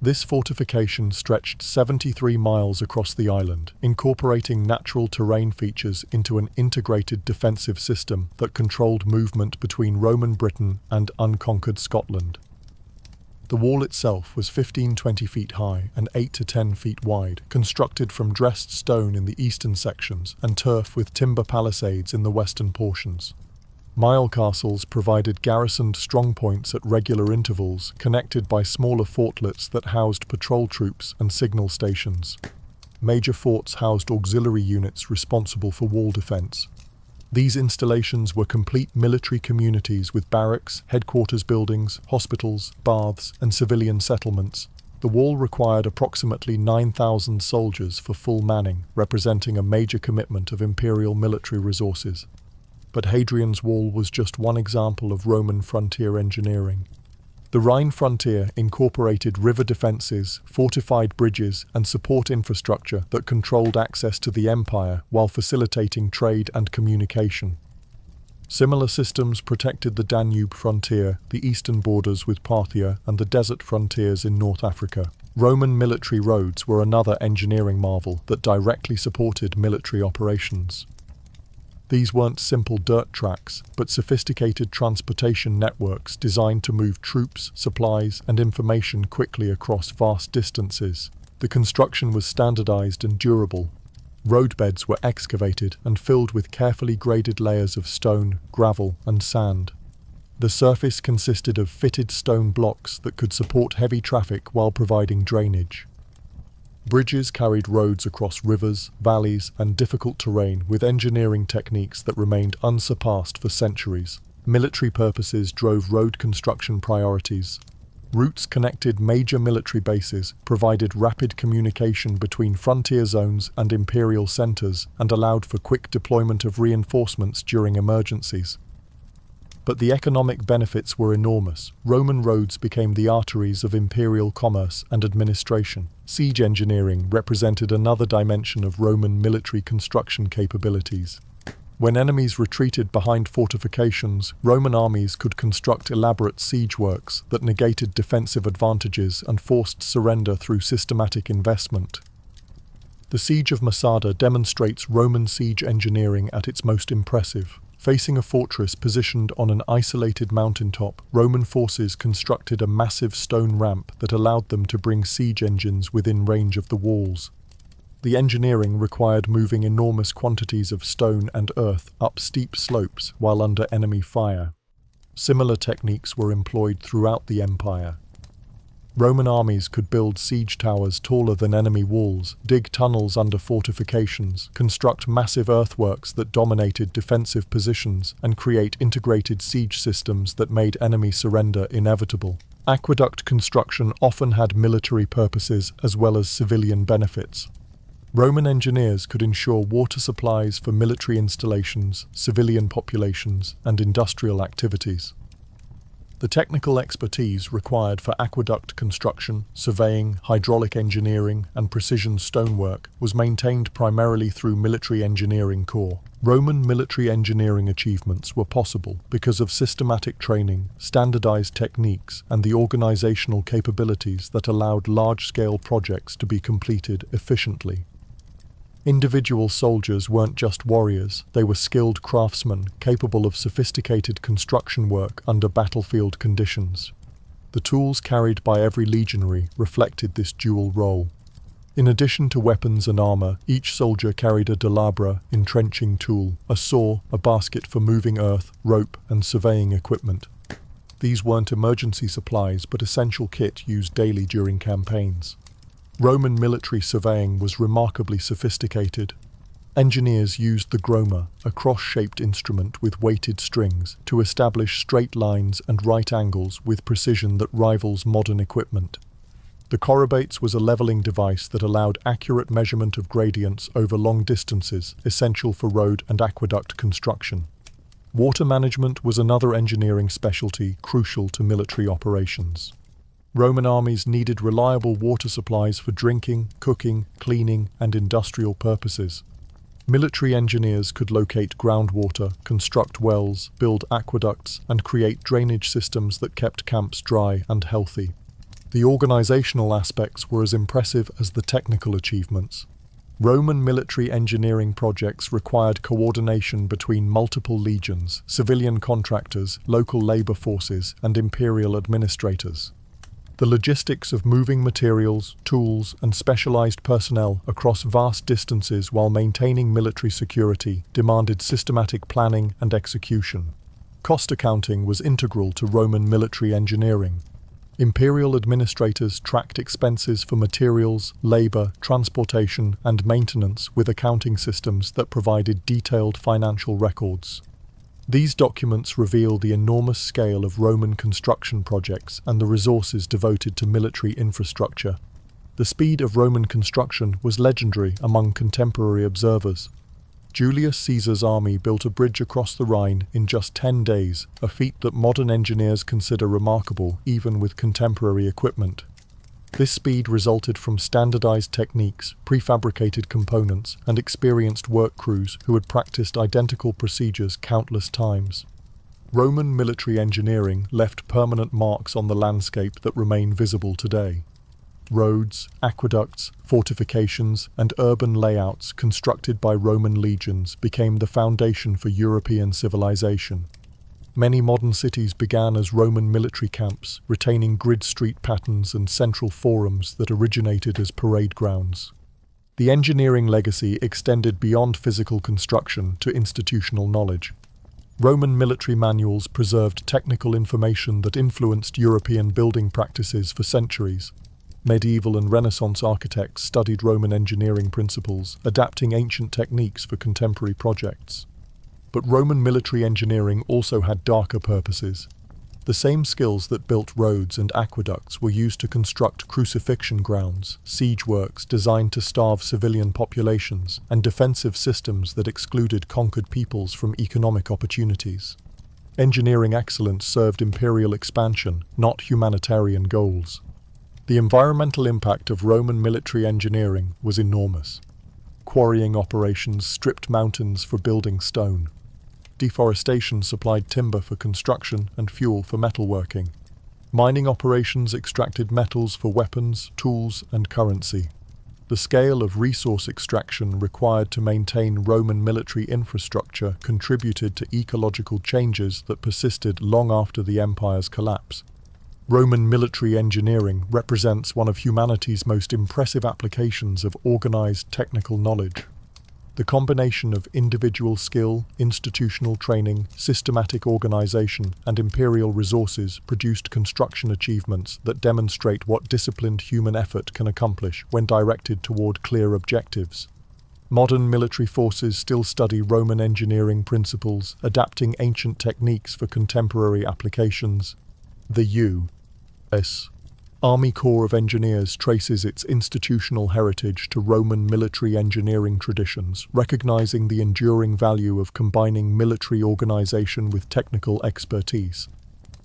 Speaker 1: This fortification stretched 73 miles across the island, incorporating natural terrain features into an integrated defensive system that controlled movement between Roman Britain and unconquered Scotland. The wall itself was 15-20 feet high and 8 to 10 feet wide, constructed from dressed stone in the eastern sections and turf with timber palisades in the western portions. Mile castles provided garrisoned strongpoints at regular intervals, connected by smaller fortlets that housed patrol troops and signal stations. Major forts housed auxiliary units responsible for wall defense. These installations were complete military communities with barracks, headquarters buildings, hospitals, baths, and civilian settlements. The wall required approximately 9,000 soldiers for full manning, representing a major commitment of imperial military resources. but Hadrian's Wall was just one example of Roman frontier engineering. The Rhine frontier incorporated river defences, fortified bridges, and support infrastructure that controlled access to the empire while facilitating trade and communication. Similar systems protected the Danube frontier, the eastern borders with Parthia, and the desert frontiers in North Africa. Roman military roads were another engineering marvel that directly supported military operations. These weren't simple dirt tracks, but sophisticated transportation networks designed to move troops, supplies, and information quickly across vast distances. The construction was standardized and durable. Roadbeds were excavated and filled with carefully graded layers of stone, gravel, and sand. The surface consisted of fitted stone blocks that could support heavy traffic while providing drainage. Bridges carried roads across rivers, valleys, and difficult terrain with engineering techniques that remained unsurpassed for centuries. Military purposes drove road construction priorities. Routes connected major military bases, provided rapid communication between frontier zones and imperial centers, and allowed for quick deployment of reinforcements during emergencies. But the economic benefits were enormous. Roman roads became the arteries of imperial commerce and administration. Siege engineering represented another dimension of Roman military construction capabilities. When enemies retreated behind fortifications, Roman armies could construct elaborate siege works that negated defensive advantages and forced surrender through systematic investment. The Siege of Masada demonstrates Roman siege engineering at its most impressive. Facing a fortress positioned on an isolated mountaintop, Roman forces constructed a massive stone ramp that allowed them to bring siege engines within range of the walls. The engineering required moving enormous quantities of stone and earth up steep slopes while under enemy fire. Similar techniques were employed throughout the empire. Roman armies could build siege towers taller than enemy walls, dig tunnels under fortifications, construct massive earthworks that dominated defensive positions, and create integrated siege systems that made enemy surrender inevitable. Aqueduct construction often had military purposes as well as civilian benefits. Roman engineers could ensure water supplies for military installations, civilian populations, and industrial activities. The technical expertise required for aqueduct construction, surveying, hydraulic engineering, and precision stonework was maintained primarily through military engineering corps. Roman military engineering achievements were possible because of systematic training, standardized techniques, and the organizational capabilities that allowed large-scale projects to be completed efficiently. Individual soldiers weren't just warriors, they were skilled craftsmen capable of sophisticated construction work under battlefield conditions. The tools carried by every legionary reflected this dual role. In addition to weapons and armor, each soldier carried a delabra, entrenching tool, a saw, a basket for moving earth, rope, and surveying equipment. These weren't emergency supplies but essential kit used daily during campaigns. Roman military surveying was remarkably sophisticated. Engineers used the groma, a cross-shaped instrument with weighted strings, to establish straight lines and right angles with precision that rivals modern equipment. The chorobates was a leveling device that allowed accurate measurement of gradients over long distances, essential for road and aqueduct construction. Water management was another engineering specialty crucial to military operations. Roman armies needed reliable water supplies for drinking, cooking, cleaning, and industrial purposes. Military engineers could locate groundwater, construct wells, build aqueducts, and create drainage systems that kept camps dry and healthy. The organizational aspects were as impressive as the technical achievements. Roman military engineering projects required coordination between multiple legions, civilian contractors, local labor forces, and imperial administrators. The logistics of moving materials, tools, and specialized personnel across vast distances while maintaining military security demanded systematic planning and execution. Cost accounting was integral to Roman military engineering. Imperial administrators tracked expenses for materials, labor, transportation, and maintenance with accounting systems that provided detailed financial records. These documents reveal the enormous scale of Roman construction projects and the resources devoted to military infrastructure. The speed of Roman construction was legendary among contemporary observers. Julius Caesar's army built a bridge across the Rhine in just 10 days, a feat that modern engineers consider remarkable even with contemporary equipment. This speed resulted from standardized techniques, prefabricated components, and experienced work crews who had practiced identical procedures countless times. Roman military engineering left permanent marks on the landscape that remain visible today. Roads, aqueducts, fortifications, and urban layouts constructed by Roman legions became the foundation for European civilization. Many modern cities began as Roman military camps, retaining grid street patterns and central forums that originated as parade grounds. The engineering legacy extended beyond physical construction to institutional knowledge. Roman military manuals preserved technical information that influenced European building practices for centuries. Medieval and Renaissance architects studied Roman engineering principles, adapting ancient techniques for contemporary projects. But Roman military engineering also had darker purposes. The same skills that built roads and aqueducts were used to construct crucifixion grounds, siege works designed to starve civilian populations, and defensive systems that excluded conquered peoples from economic opportunities. Engineering excellence served imperial expansion, not humanitarian goals. The environmental impact of Roman military engineering was enormous. Quarrying operations stripped mountains for building stone. Deforestation supplied timber for construction and fuel for metalworking. Mining operations extracted metals for weapons, tools, and currency. The scale of resource extraction required to maintain Roman military infrastructure contributed to ecological changes that persisted long after the empire's collapse. Roman military engineering represents one of humanity's most impressive applications of organized technical knowledge. The combination of individual skill, institutional training, systematic organization, and imperial resources produced construction achievements that demonstrate what disciplined human effort can accomplish when directed toward clear objectives. Modern military forces still study Roman engineering principles, adapting ancient techniques for contemporary applications. The U.S. Army Corps of Engineers traces its institutional heritage to Roman military engineering traditions, recognizing the enduring value of combining military organization with technical expertise.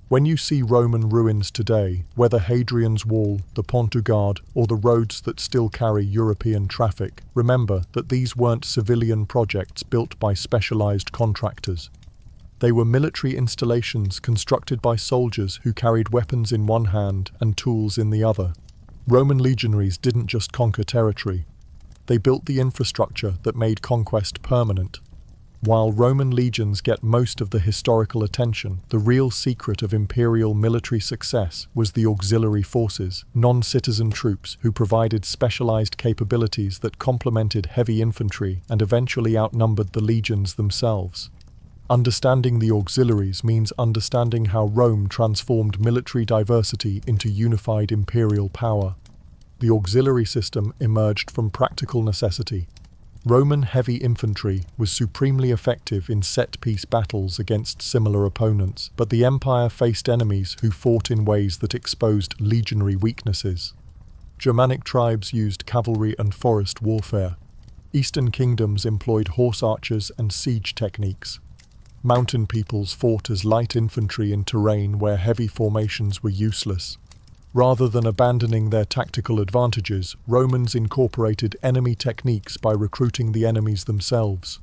Speaker 1: When you see Roman ruins today, whether Hadrian's Wall, the Pont du Gard, or the roads that still carry European traffic, remember that these weren't civilian projects built by specialized contractors. They were military installations constructed by soldiers who carried weapons in one hand and tools in the other. Roman legionaries didn't just conquer territory. They built the infrastructure that made conquest permanent. While Roman legions get most of the historical attention, the real secret of imperial military success was the auxiliary forces, non-citizen troops who provided specialized capabilities that complemented heavy infantry and eventually outnumbered the legions themselves. Understanding the auxiliaries means understanding how Rome transformed military diversity into unified imperial power. The auxiliary system emerged from practical necessity. Roman heavy infantry was supremely effective in set-piece battles against similar opponents, but the empire faced enemies who fought in ways that exposed legionary weaknesses. Germanic tribes used cavalry and forest warfare. Eastern kingdoms employed horse archers and siege techniques. Mountain peoples fought as light infantry in terrain where heavy formations were useless. Rather than abandoning their tactical advantages, Romans incorporated enemy techniques by recruiting the enemies themselves.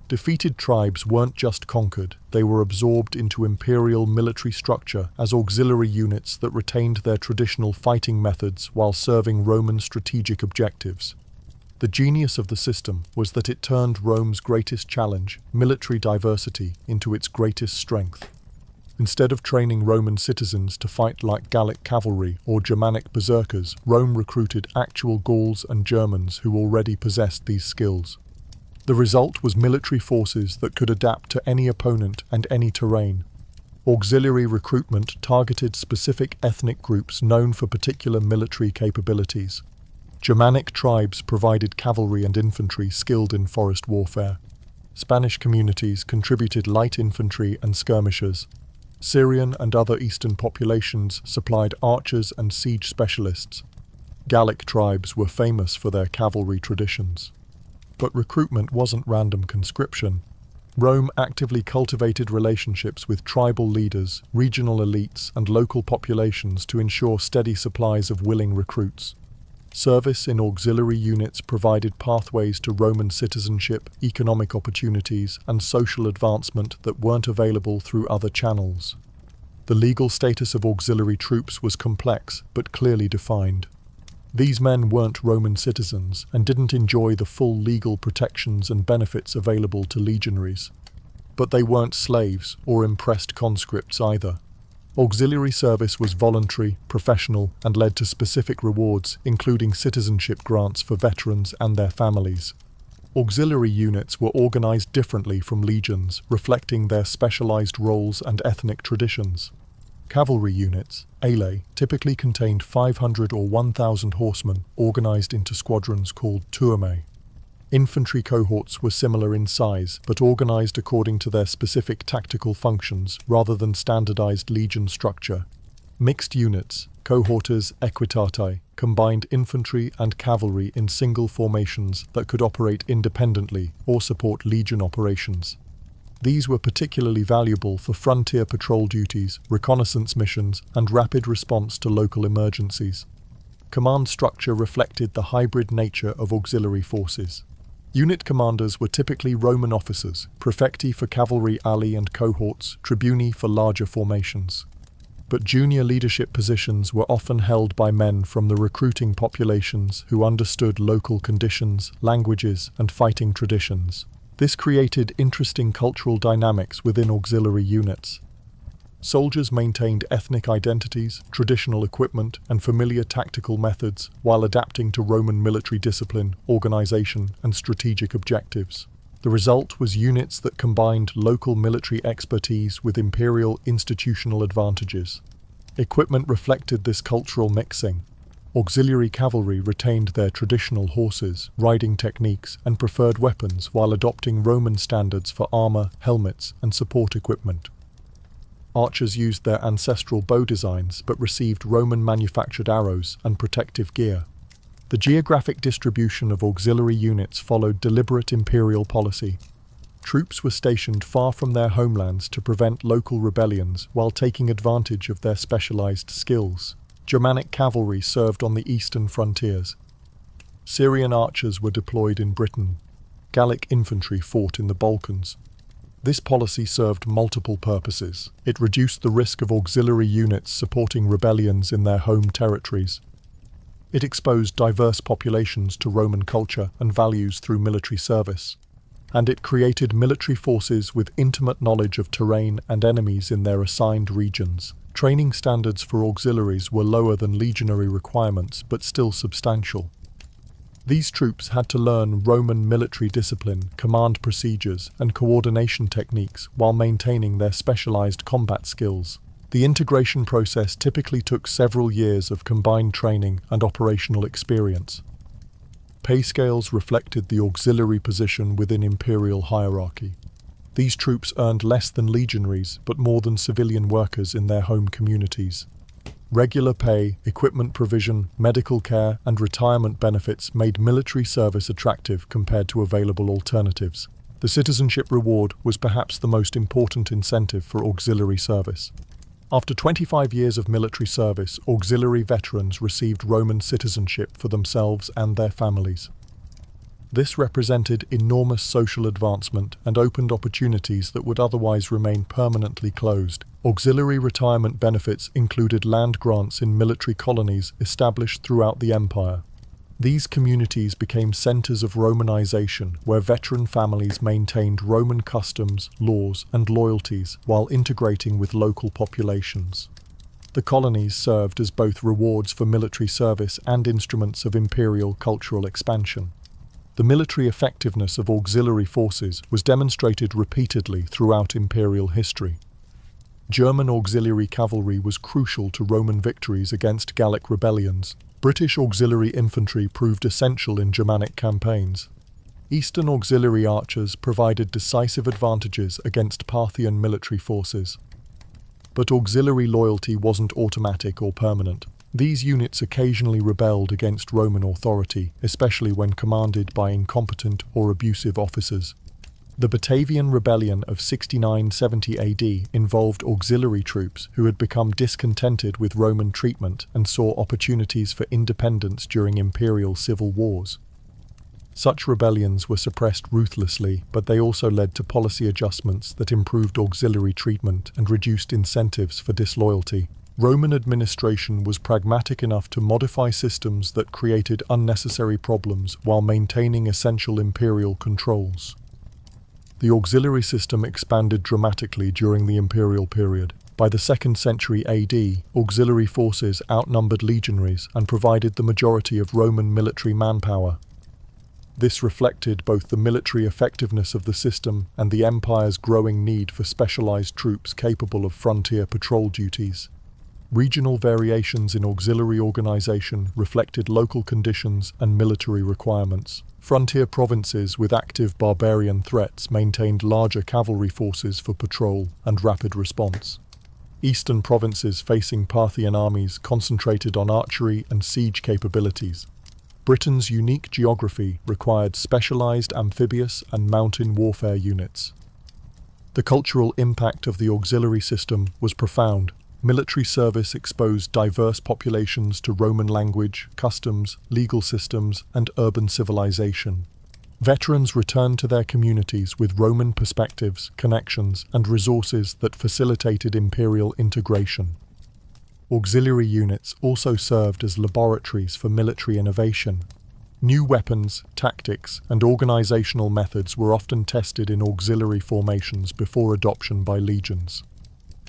Speaker 1: Defeated tribes weren't just conquered, they were absorbed into imperial military structure as auxiliary units that retained their traditional fighting methods while serving Roman strategic objectives. The genius of the system was that it turned Rome's greatest challenge, military diversity, into its greatest strength. Instead of training Roman citizens to fight like Gallic cavalry or Germanic berserkers, Rome recruited actual Gauls and Germans who already possessed these skills. The result was military forces that could adapt to any opponent and any terrain. Auxiliary recruitment targeted specific ethnic groups known for particular military capabilities. Germanic tribes provided cavalry and infantry skilled in forest warfare. Spanish communities contributed light infantry and skirmishers. Syrian and other eastern populations supplied archers and siege specialists. Gallic tribes were famous for their cavalry traditions. But recruitment wasn't random conscription. Rome actively cultivated relationships with tribal leaders, regional elites, and local populations to ensure steady supplies of willing recruits. Service in auxiliary units provided pathways to Roman citizenship, economic opportunities, and social advancement that weren't available through other channels. The legal status of auxiliary troops was complex but clearly defined. These men weren't Roman citizens and didn't enjoy the full legal protections and benefits available to legionaries. But they weren't slaves or impressed conscripts either. Auxiliary service was voluntary, professional, and led to specific rewards, including citizenship grants for veterans and their families. Auxiliary units were organized differently from legions, reflecting their specialized roles and ethnic traditions. Cavalry units, alae, typically contained 500 or 1,000 horsemen organized into squadrons called turmae. Infantry cohorts were similar in size, but organized according to their specific tactical functions rather than standardized legion structure. Mixed units, cohortes equitatae, combined infantry and cavalry in single formations that could operate independently or support legion operations. These were particularly valuable for frontier patrol duties, reconnaissance missions, and rapid response to local emergencies. Command structure reflected the hybrid nature of auxiliary forces. Unit commanders were typically Roman officers, praefecti for cavalry alae and cohorts, tribuni for larger formations. But junior leadership positions were often held by men from the recruiting populations who understood local conditions, languages, and fighting traditions. This created interesting cultural dynamics within auxiliary units. Soldiers maintained ethnic identities, traditional equipment, and familiar tactical methods while adapting to Roman military discipline, organization, and strategic objectives. The result was units that combined local military expertise with imperial institutional advantages. Equipment reflected this cultural mixing. Auxiliary cavalry retained their traditional horses, riding techniques, and preferred weapons while adopting Roman standards for armor, helmets, and support equipment. Archers used their ancestral bow designs but received Roman-manufactured arrows and protective gear. The geographic distribution of auxiliary units followed deliberate imperial policy. Troops were stationed far from their homelands to prevent local rebellions while taking advantage of their specialized skills. Germanic cavalry served on the eastern frontiers. Syrian archers were deployed in Britain. Gallic infantry fought in the Balkans. This policy served multiple purposes. It reduced the risk of auxiliary units supporting rebellions in their home territories. It exposed diverse populations to Roman culture and values through military service. And it created military forces with intimate knowledge of terrain and enemies in their assigned regions. Training standards for auxiliaries were lower than legionary requirements, but still substantial. These troops had to learn Roman military discipline, command procedures, and coordination techniques while maintaining their specialized combat skills. The integration process typically took several years of combined training and operational experience. Pay scales reflected the auxiliary position within imperial hierarchy. These troops earned less than legionaries, but more than civilian workers in their home communities. Regular pay, equipment provision, medical care, and retirement benefits made military service attractive compared to available alternatives. The citizenship reward was perhaps the most important incentive for auxiliary service. After 25 years of military service, auxiliary veterans received Roman citizenship for themselves and their families. This represented enormous social advancement and opened opportunities that would otherwise remain permanently closed. Auxiliary retirement benefits included land grants in military colonies established throughout the empire. These communities became centers of Romanization, where veteran families maintained Roman customs, laws, and loyalties while integrating with local populations. The colonies served as both rewards for military service and instruments of imperial cultural expansion. The military effectiveness of auxiliary forces was demonstrated repeatedly throughout imperial history. German auxiliary cavalry was crucial to Roman victories against Gallic rebellions. British auxiliary infantry proved essential in Germanic campaigns. Eastern auxiliary archers provided decisive advantages against Parthian military forces. But auxiliary loyalty wasn't automatic or permanent. These units occasionally rebelled against Roman authority, especially when commanded by incompetent or abusive officers. The Batavian Rebellion of 69–70 AD involved auxiliary troops who had become discontented with Roman treatment and saw opportunities for independence during imperial civil wars. Such rebellions were suppressed ruthlessly, but they also led to policy adjustments that improved auxiliary treatment and reduced incentives for disloyalty. Roman administration was pragmatic enough to modify systems that created unnecessary problems while maintaining essential imperial controls. The auxiliary system expanded dramatically during the imperial period. By the 2nd century AD, auxiliary forces outnumbered legionaries and provided the majority of Roman military manpower. This reflected both the military effectiveness of the system and the empire's growing need for specialized troops capable of frontier patrol duties. Regional variations in auxiliary organization reflected local conditions and military requirements. Frontier provinces with active barbarian threats maintained larger cavalry forces for patrol and rapid response. Eastern provinces facing Parthian armies concentrated on archery and siege capabilities. Britain's unique geography required specialized amphibious and mountain warfare units. The cultural impact of the auxiliary system was profound. Military service exposed diverse populations to Roman language, customs, legal systems, and urban civilization. Veterans returned to their communities with Roman perspectives, connections, and resources that facilitated imperial integration. Auxiliary units also served as laboratories for military innovation. New weapons, tactics, and organizational methods were often tested in auxiliary formations before adoption by legions.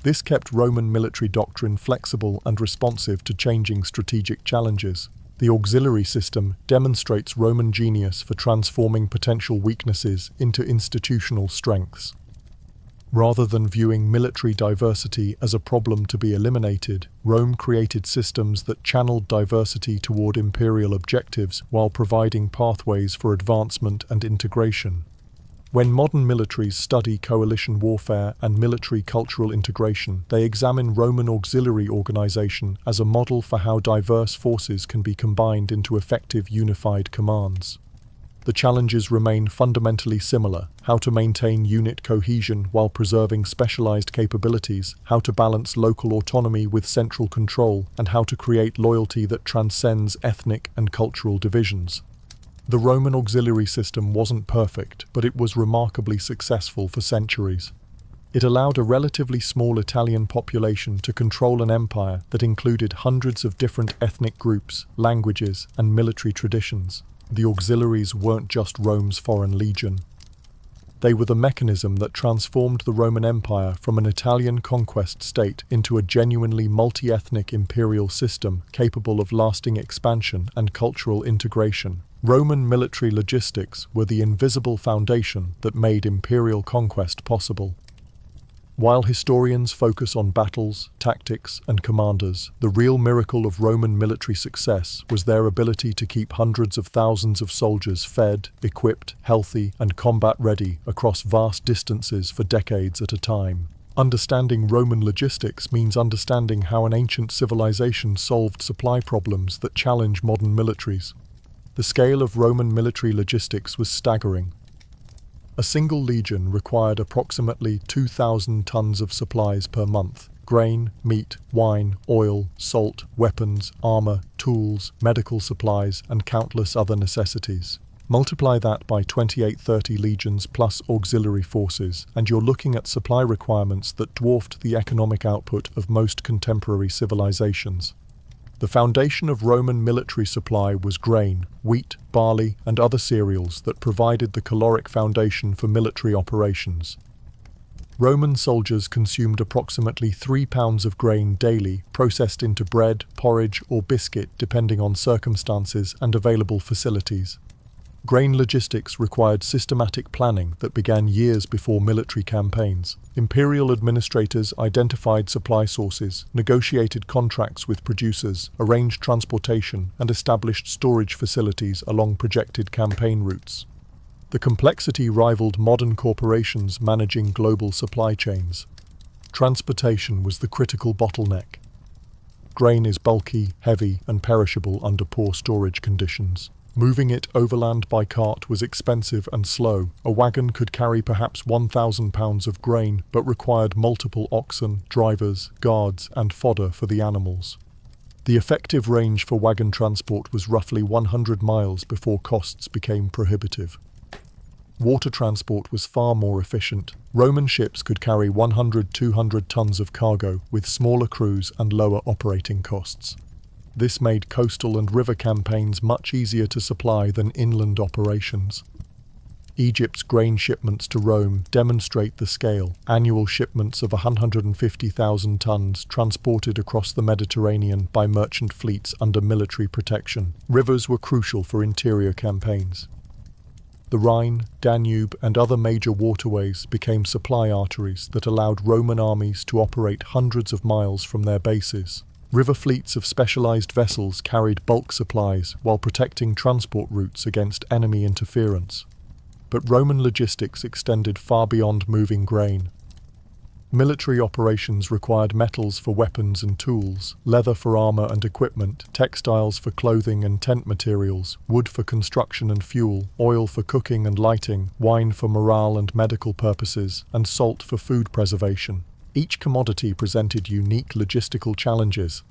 Speaker 1: This kept Roman military doctrine flexible and responsive to changing strategic challenges. The auxiliary system demonstrates Roman genius for transforming potential weaknesses into institutional strengths. Rather than viewing military diversity as a problem to be eliminated, Rome created systems that channeled diversity toward imperial objectives while providing pathways for advancement and integration. When modern militaries study coalition warfare and military cultural integration, they examine Roman auxiliary organization as a model for how diverse forces can be combined into effective unified commands. The challenges remain fundamentally similar: how to maintain unit cohesion while preserving specialized capabilities, how to balance local autonomy with central control, and how to create loyalty that transcends ethnic and cultural divisions. The Roman auxiliary system wasn't perfect, but it was remarkably successful for centuries. It allowed a relatively small Italian population to control an empire that included hundreds of different ethnic groups, languages, and military traditions. The auxiliaries weren't just Rome's foreign legion. They were the mechanism that transformed the Roman Empire from an Italian conquest state into a genuinely multi-ethnic imperial system capable of lasting expansion and cultural integration. Roman military logistics were the invisible foundation that made imperial conquest possible. While historians focus on battles, tactics, and commanders, the real miracle of Roman military success was their ability to keep hundreds of thousands of soldiers fed, equipped, healthy, and combat-ready across vast distances for decades at a time. Understanding Roman logistics means understanding how an ancient civilization solved supply problems that challenge modern militaries. The scale of Roman military logistics was staggering. A single legion required approximately 2,000 tons of supplies per month: grain, meat, wine, oil, salt, weapons, armor, tools, medical supplies, and countless other necessities. Multiply that by 28–30 legions plus auxiliary forces, and you're looking at supply requirements that dwarfed the economic output of most contemporary civilizations. The foundation of Roman military supply was grain, wheat, barley, and other cereals that provided the caloric foundation for military operations. Roman soldiers consumed approximately 3 pounds of grain daily, processed into bread, porridge, or biscuit depending on circumstances and available facilities. Grain logistics required systematic planning that began years before military campaigns. Imperial administrators identified supply sources, negotiated contracts with producers, arranged transportation, and established storage facilities along projected campaign routes. The complexity rivaled modern corporations managing global supply chains. Transportation was the critical bottleneck. Grain is bulky, heavy, and perishable under poor storage conditions. Moving it overland by cart was expensive and slow. A wagon could carry perhaps 1,000 pounds of grain, but required multiple oxen, drivers, guards, and fodder for the animals. The effective range for wagon transport was roughly 100 miles before costs became prohibitive. Water transport was far more efficient. Roman ships could carry 100–200 tons of cargo, with smaller crews and lower operating costs. This made coastal and river campaigns much easier to supply than inland operations. Egypt's grain shipments to Rome demonstrate the scale. Annual shipments of 150,000 tons transported across the Mediterranean by merchant fleets under military protection. Rivers were crucial for interior campaigns. The Rhine, Danube, and other major waterways became supply arteries that allowed Roman armies to operate hundreds of miles from their bases. River fleets of specialized vessels carried bulk supplies while protecting transport routes against enemy interference. But Roman logistics extended far beyond moving grain. Military operations required metals for weapons and tools, leather for armor and equipment, textiles for clothing and tent materials, wood for construction and fuel, oil for cooking and lighting, wine for morale and medical purposes, and salt for food preservation. Each commodity presented unique logistical challenges.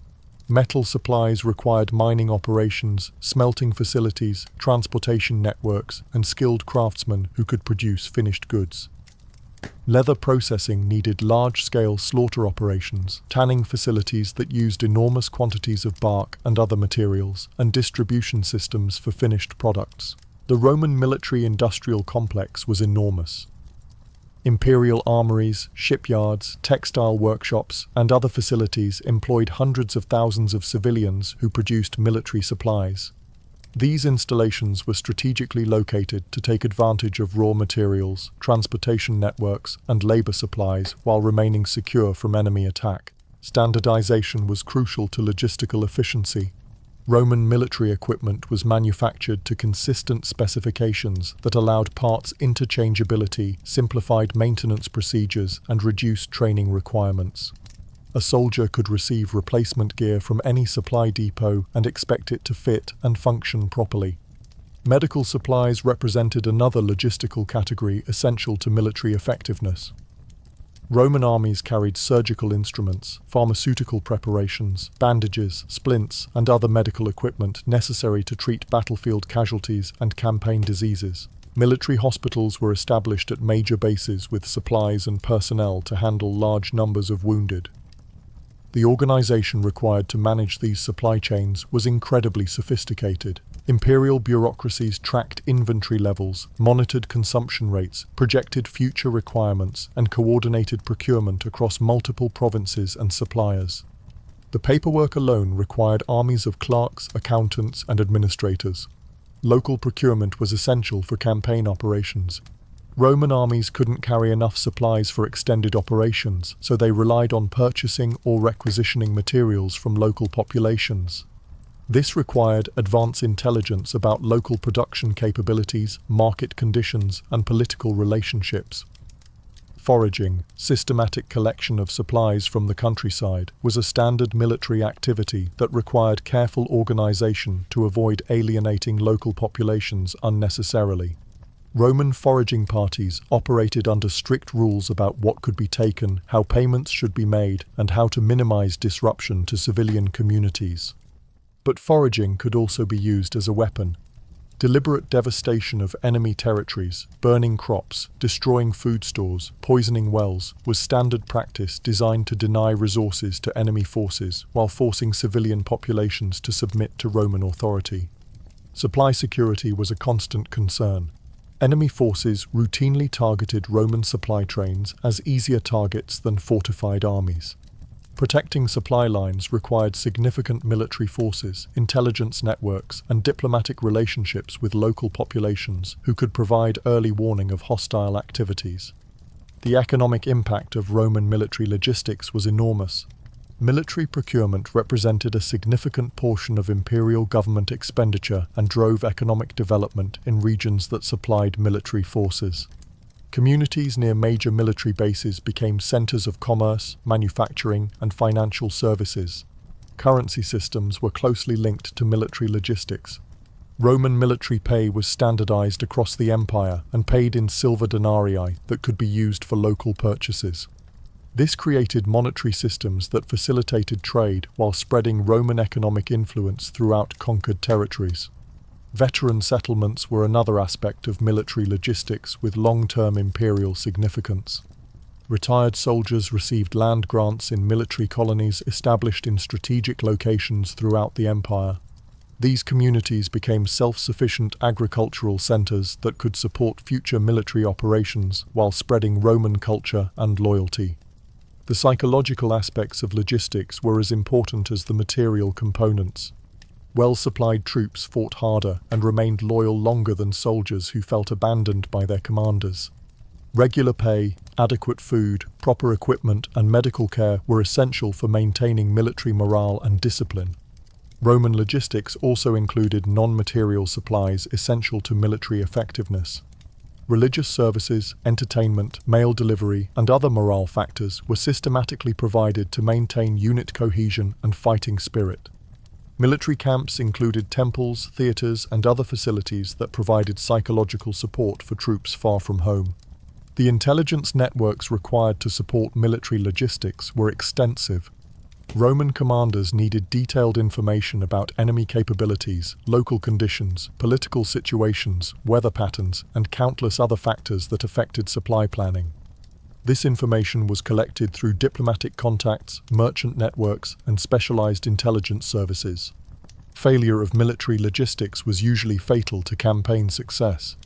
Speaker 1: Metal supplies required mining operations, smelting facilities, transportation networks, and skilled craftsmen who could produce finished goods. Leather processing needed large-scale slaughter operations, tanning facilities that used enormous quantities of bark and other materials, and distribution systems for finished products. The Roman military-industrial complex was enormous. Imperial armories, shipyards, textile workshops, and other facilities employed hundreds of thousands of civilians who produced military supplies. These installations were strategically located to take advantage of raw materials, transportation networks, and labor supplies while remaining secure from enemy attack. Standardization was crucial to logistical efficiency. Roman military equipment was manufactured to consistent specifications that allowed parts interchangeability, simplified maintenance procedures, and reduced training requirements. A soldier could receive replacement gear from any supply depot and expect it to fit and function properly. Medical supplies represented another logistical category essential to military effectiveness. Roman armies carried surgical instruments, pharmaceutical preparations, bandages, splints, and other medical equipment necessary to treat battlefield casualties and campaign diseases. Military hospitals were established at major bases with supplies and personnel to handle large numbers of wounded. The organization required to manage these supply chains was incredibly sophisticated. Imperial bureaucracies tracked inventory levels, monitored consumption rates, projected future requirements, and coordinated procurement across multiple provinces and suppliers. The paperwork alone required armies of clerks, accountants, and administrators. Local procurement was essential for campaign operations. Roman armies couldn't carry enough supplies for extended operations, so they relied on purchasing or requisitioning materials from local populations. This required advanced intelligence about local production capabilities, market conditions, and political relationships. Foraging, systematic collection of supplies from the countryside, was a standard military activity that required careful organization to avoid alienating local populations unnecessarily. Roman foraging parties operated under strict rules about what could be taken, how payments should be made, and how to minimize disruption to civilian communities. But foraging could also be used as a weapon. Deliberate devastation of enemy territories, burning crops, destroying food stores, poisoning wells, was standard practice designed to deny resources to enemy forces while forcing civilian populations to submit to Roman authority. Supply security was a constant concern. Enemy forces routinely targeted Roman supply trains as easier targets than fortified armies. Protecting supply lines required significant military forces, intelligence networks, and diplomatic relationships with local populations who could provide early warning of hostile activities. The economic impact of Roman military logistics was enormous. Military procurement represented a significant portion of imperial government expenditure and drove economic development in regions that supplied military forces. Communities near major military bases became centers of commerce, manufacturing, and financial services. currency systems were closely linked to military logistics. Roman military pay was standardized across the empire and paid in silver denarii that could be used for local purchases. This created monetary systems that facilitated trade while spreading Roman economic influence throughout conquered territories. Veteran settlements were another aspect of military logistics with long-term imperial significance. Retired soldiers received land grants in military colonies established in strategic locations throughout the empire. These communities became self-sufficient agricultural centers that could support future military operations while spreading Roman culture and loyalty. The psychological aspects of logistics were as important as the material components. Well-supplied troops fought harder and remained loyal longer than soldiers who felt abandoned by their commanders. Regular pay, adequate food, proper equipment, and medical care were essential for maintaining military morale and discipline. Roman logistics also included non-material supplies essential to military effectiveness. Religious services, entertainment, mail delivery, and other morale factors were systematically provided to maintain unit cohesion and fighting spirit. Military camps included temples, theaters, and other facilities that provided psychological support for troops far from home. The intelligence networks required to support military logistics were extensive. Roman commanders needed detailed information about enemy capabilities, local conditions, political situations, weather patterns, and countless other factors that affected supply planning. This information was collected through diplomatic contacts, merchant networks, and specialized intelligence services. Failure of military logistics was usually fatal to campaign success.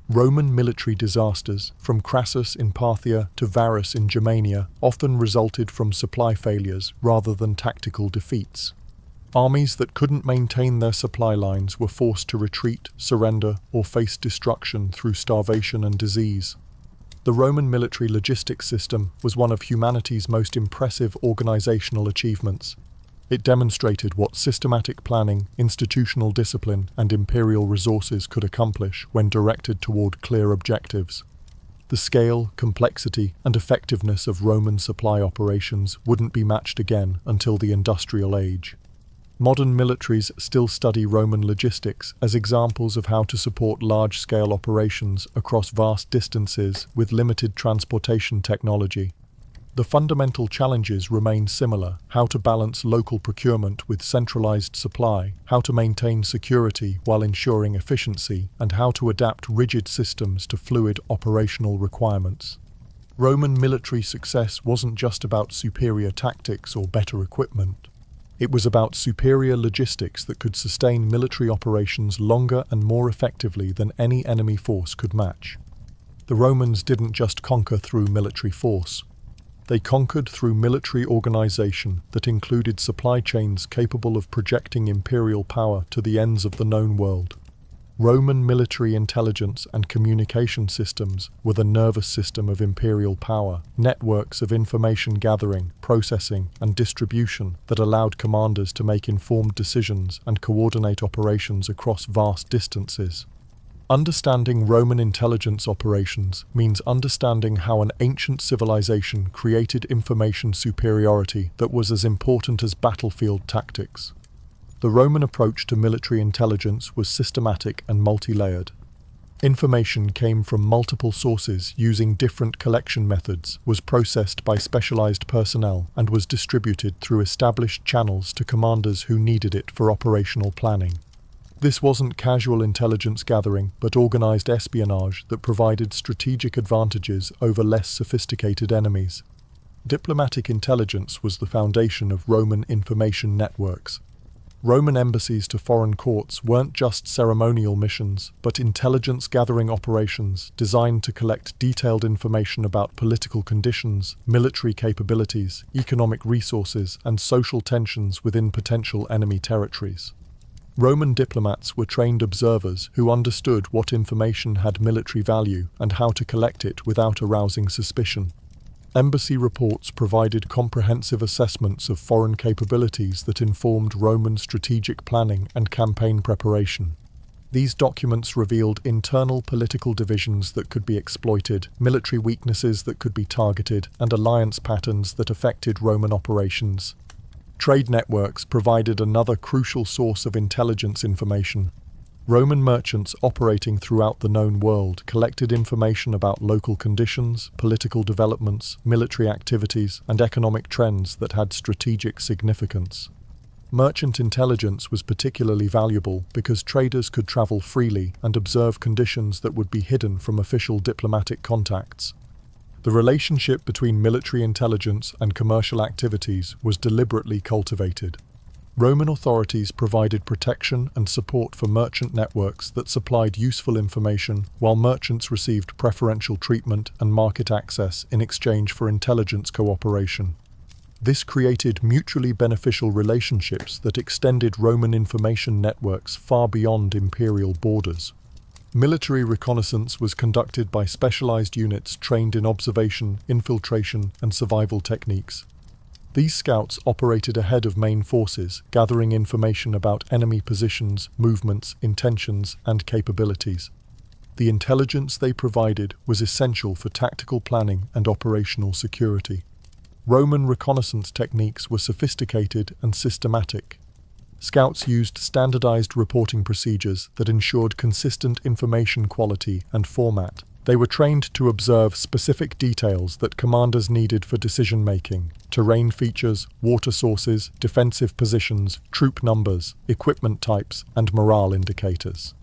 Speaker 1: Roman military disasters, from Crassus in Parthia to Varus in Germania, often resulted from supply failures rather than tactical defeats. Armies that couldn't maintain their supply lines were forced to retreat, surrender, or face destruction through starvation and disease. The Roman military logistics system was one of humanity's most impressive organizational achievements. It demonstrated what systematic planning, institutional discipline, and imperial resources could accomplish when directed toward clear objectives. The scale, complexity, and effectiveness of Roman supply operations wouldn't be matched again until the industrial age. Modern militaries still study Roman logistics as examples of how to support large-scale operations across vast distances with limited transportation technology. The fundamental challenges remain similar: how to balance local procurement with centralized supply, how to maintain security while ensuring efficiency, and how to adapt rigid systems to fluid operational requirements. Roman military success wasn't just about superior tactics or better equipment. It was about superior logistics that could sustain military operations longer and more effectively than any enemy force could match. The Romans didn't just conquer through military force. They conquered through military organization that included supply chains capable of projecting imperial power to the ends of the known world. Roman military intelligence and communication systems were the nervous system of imperial power, networks of information gathering, processing, and distribution that allowed commanders to make informed decisions and coordinate operations across vast distances. Understanding Roman intelligence operations means understanding how an ancient civilization created information superiority that was as important as battlefield tactics. The Roman approach to military intelligence was systematic and multi-layered. Information came from multiple sources using different collection methods, was processed by specialized personnel, and was distributed through established channels to commanders who needed it for operational planning. This wasn't casual intelligence gathering, but organized espionage that provided strategic advantages over less sophisticated enemies. Diplomatic intelligence was the foundation of Roman information networks. Roman embassies to foreign courts weren't just ceremonial missions, but intelligence-gathering operations designed to collect detailed information about political conditions, military capabilities, economic resources, and social tensions within potential enemy territories. Roman diplomats were trained observers who understood what information had military value and how to collect it without arousing suspicion. Embassy reports provided comprehensive assessments of foreign capabilities that informed Roman strategic planning and campaign preparation. These documents revealed internal political divisions that could be exploited, military weaknesses that could be targeted, and alliance patterns that affected Roman operations. Trade networks provided another crucial source of intelligence information. Roman merchants operating throughout the known world collected information about local conditions, political developments, military activities, and economic trends that had strategic significance. Merchant intelligence was particularly valuable because traders could travel freely and observe conditions that would be hidden from official diplomatic contacts. The relationship between military intelligence and commercial activities was deliberately cultivated. Roman authorities provided protection and support for merchant networks that supplied useful information, while merchants received preferential treatment and market access in exchange for intelligence cooperation. This created mutually beneficial relationships that extended Roman information networks far beyond imperial borders. Military reconnaissance was conducted by specialized units trained in observation, infiltration, and survival techniques. These scouts operated ahead of main forces, gathering information about enemy positions, movements, intentions, and capabilities. The intelligence they provided was essential for tactical planning and operational security. Roman reconnaissance techniques were sophisticated and systematic. Scouts used standardized reporting procedures that ensured consistent information quality and format. They were trained to observe specific details that commanders needed for decision-making: terrain features, water sources, defensive positions, troop numbers, equipment types, and morale indicators.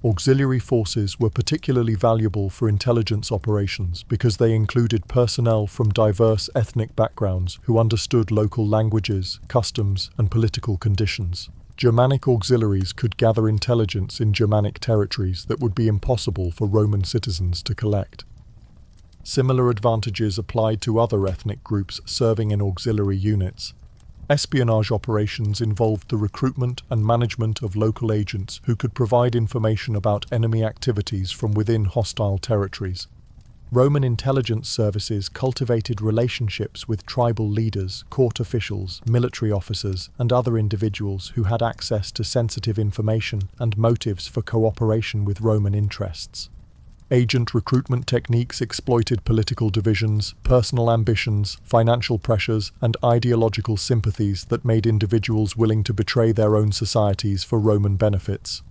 Speaker 1: Auxiliary forces were particularly valuable for intelligence operations because they included personnel from diverse ethnic backgrounds who understood local languages, customs, and political conditions. Germanic auxiliaries could gather intelligence in Germanic territories that would be impossible for Roman citizens to collect. Similar advantages applied to other ethnic groups serving in auxiliary units. Espionage operations involved the recruitment and management of local agents who could provide information about enemy activities from within hostile territories. Roman intelligence services cultivated relationships with tribal leaders, court officials, military officers, and other individuals who had access to sensitive information and motives for cooperation with Roman interests. Agent recruitment techniques exploited political divisions, personal ambitions, financial pressures, and ideological sympathies that made individuals willing to betray their own societies for Roman benefits.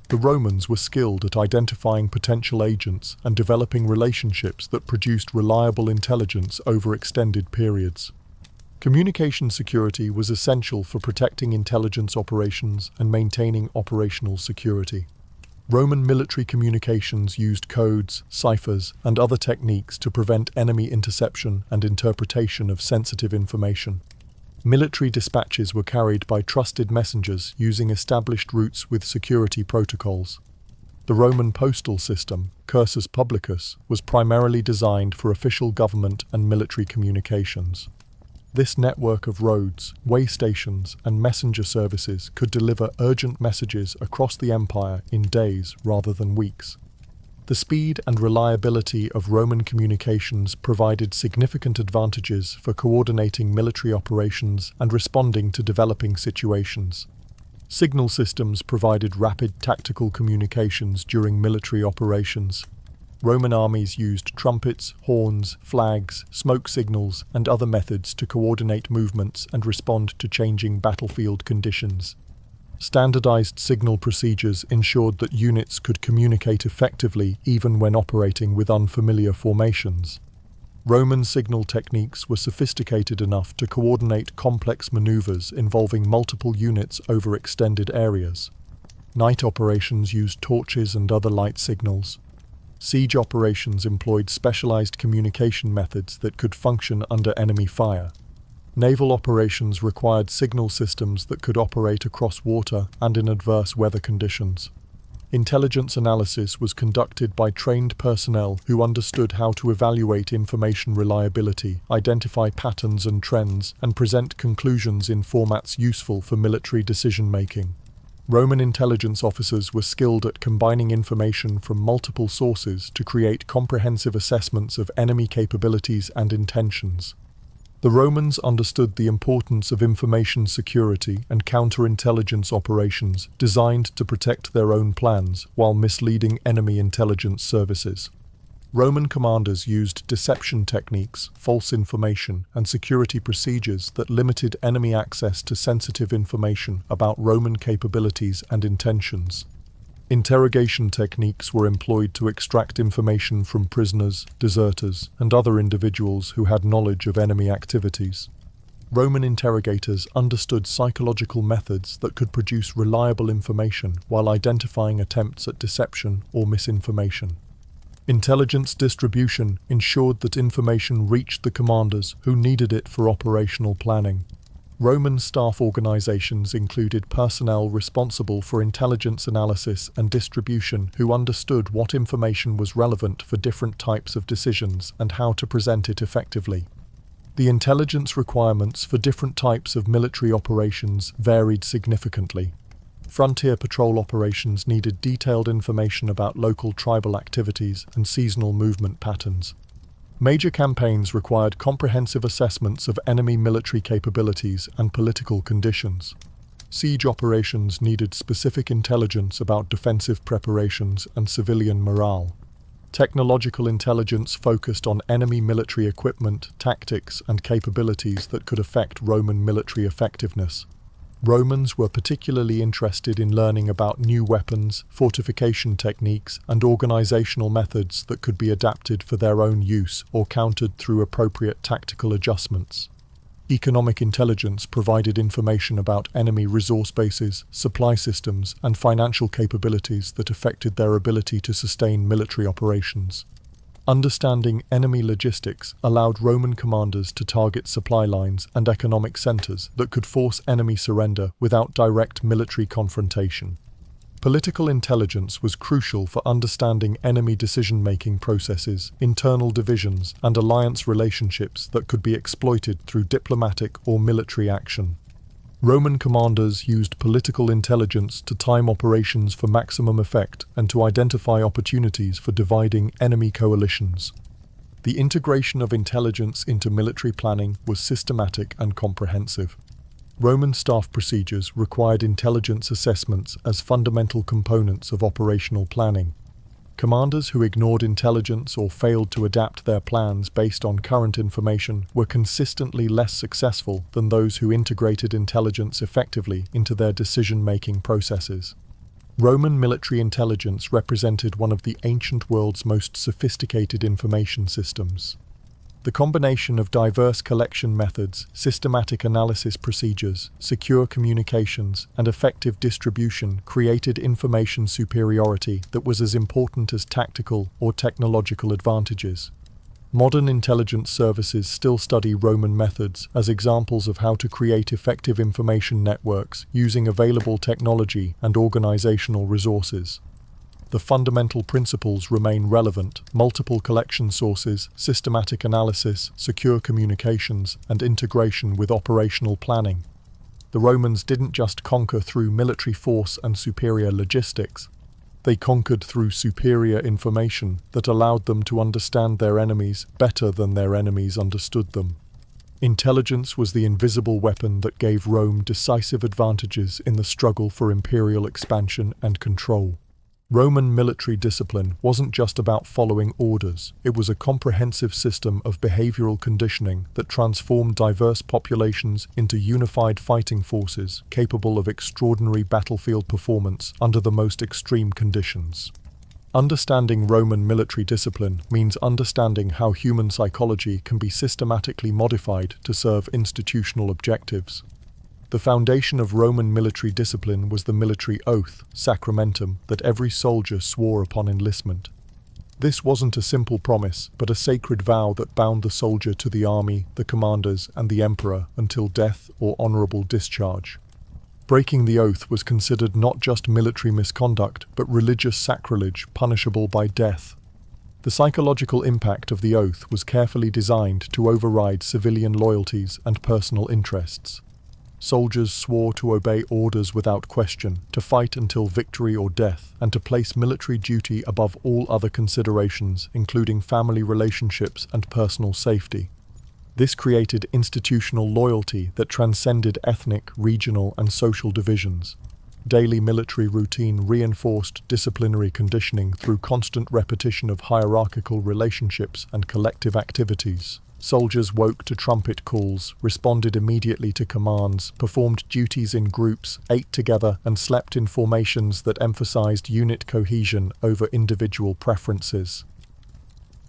Speaker 1: The Romans were skilled at identifying potential agents and developing relationships that produced reliable intelligence over extended periods. Communication security was essential for protecting intelligence operations and maintaining operational security. Roman military communications used codes, ciphers, and other techniques to prevent enemy interception and interpretation of sensitive information. Military dispatches were carried by trusted messengers using established routes with security protocols. The Roman postal system, cursus publicus, was primarily designed for official government and military communications. This network of roads, way stations, and messenger services could deliver urgent messages across the empire in days rather than weeks. The speed and reliability of Roman communications provided significant advantages for coordinating military operations and responding to developing situations. Signal systems provided rapid tactical communications during military operations. Roman armies used trumpets, horns, flags, smoke signals, and other methods to coordinate movements and respond to changing battlefield conditions. Standardized signal procedures ensured that units could communicate effectively even when operating with unfamiliar formations. Roman signal techniques were sophisticated enough to coordinate complex maneuvers involving multiple units over extended areas. Night operations used torches and other light signals. Siege operations employed specialized communication methods that could function under enemy fire. Naval operations required signal systems that could operate across water and in adverse weather conditions. Intelligence analysis was conducted by trained personnel who understood how to evaluate information reliability, identify patterns and trends, and present conclusions in formats useful for military decision-making. Roman intelligence officers were skilled at combining information from multiple sources to create comprehensive assessments of enemy capabilities and intentions. The Romans understood the importance of information security and counterintelligence operations designed to protect their own plans while misleading enemy intelligence services. Roman commanders used deception techniques, false information, and security procedures that limited enemy access to sensitive information about Roman capabilities and intentions. Interrogation techniques were employed to extract information from prisoners, deserters, and other individuals who had knowledge of enemy activities. Roman interrogators understood psychological methods that could produce reliable information while identifying attempts at deception or misinformation. Intelligence distribution ensured that information reached the commanders who needed it for operational planning. Roman staff organizations included personnel responsible for intelligence analysis and distribution who understood what information was relevant for different types of decisions and how to present it effectively. The intelligence requirements for different types of military operations varied significantly. Frontier patrol operations needed detailed information about local tribal activities and seasonal movement patterns. Major campaigns required comprehensive assessments of enemy military capabilities and political conditions. Siege operations needed specific intelligence about defensive preparations and civilian morale. Technological intelligence focused on enemy military equipment, tactics, and capabilities that could affect Roman military effectiveness. Romans were particularly interested in learning about new weapons, fortification techniques, and organizational methods that could be adapted for their own use or countered through appropriate tactical adjustments. Economic intelligence provided information about enemy resource bases, supply systems, and financial capabilities that affected their ability to sustain military operations. Understanding enemy logistics allowed Roman commanders to target supply lines and economic centers that could force enemy surrender without direct military confrontation. Political intelligence was crucial for understanding enemy decision-making processes, internal divisions, and alliance relationships that could be exploited through diplomatic or military action. Roman commanders used political intelligence to time operations for maximum effect and to identify opportunities for dividing enemy coalitions. The integration of intelligence into military planning was systematic and comprehensive. Roman staff procedures required intelligence assessments as fundamental components of operational planning. Commanders who ignored intelligence or failed to adapt their plans based on current information were consistently less successful than those who integrated intelligence effectively into their decision-making processes. Roman military intelligence represented one of the ancient world's most sophisticated information systems. The combination of diverse collection methods, systematic analysis procedures, secure communications, and effective distribution created information superiority that was as important as tactical or technological advantages. Modern intelligence services still study Roman methods as examples of how to create effective information networks using available technology and organizational resources. The fundamental principles remain relevant: multiple collection sources, systematic analysis, secure communications, and integration with operational planning. The Romans didn't just conquer through military force and superior logistics. They conquered through superior information that allowed them to understand their enemies better than their enemies understood them. Intelligence was the invisible weapon that gave Rome decisive advantages in the struggle for imperial expansion and control. Roman military discipline wasn't just about following orders, it was a comprehensive system of behavioral conditioning that transformed diverse populations into unified fighting forces capable of extraordinary battlefield performance under the most extreme conditions. Understanding Roman military discipline means understanding how human psychology can be systematically modified to serve institutional objectives. The foundation of Roman military discipline was the military oath, sacramentum, that every soldier swore upon enlistment. This wasn't a simple promise, but a sacred vow that bound the soldier to the army, the commanders, and the emperor until death or honorable discharge. Breaking the oath was considered not just military misconduct, but religious sacrilege punishable by death. The psychological impact of the oath was carefully designed to override civilian loyalties and personal interests. Soldiers swore to obey orders without question, to fight until victory or death, and to place military duty above all other considerations, including family relationships and personal safety. This created institutional loyalty that transcended ethnic, regional, and social divisions. Daily military routine reinforced disciplinary conditioning through constant repetition of hierarchical relationships and collective activities. Soldiers woke to trumpet calls, responded immediately to commands, performed duties in groups, ate together, and slept in formations that emphasized unit cohesion over individual preferences.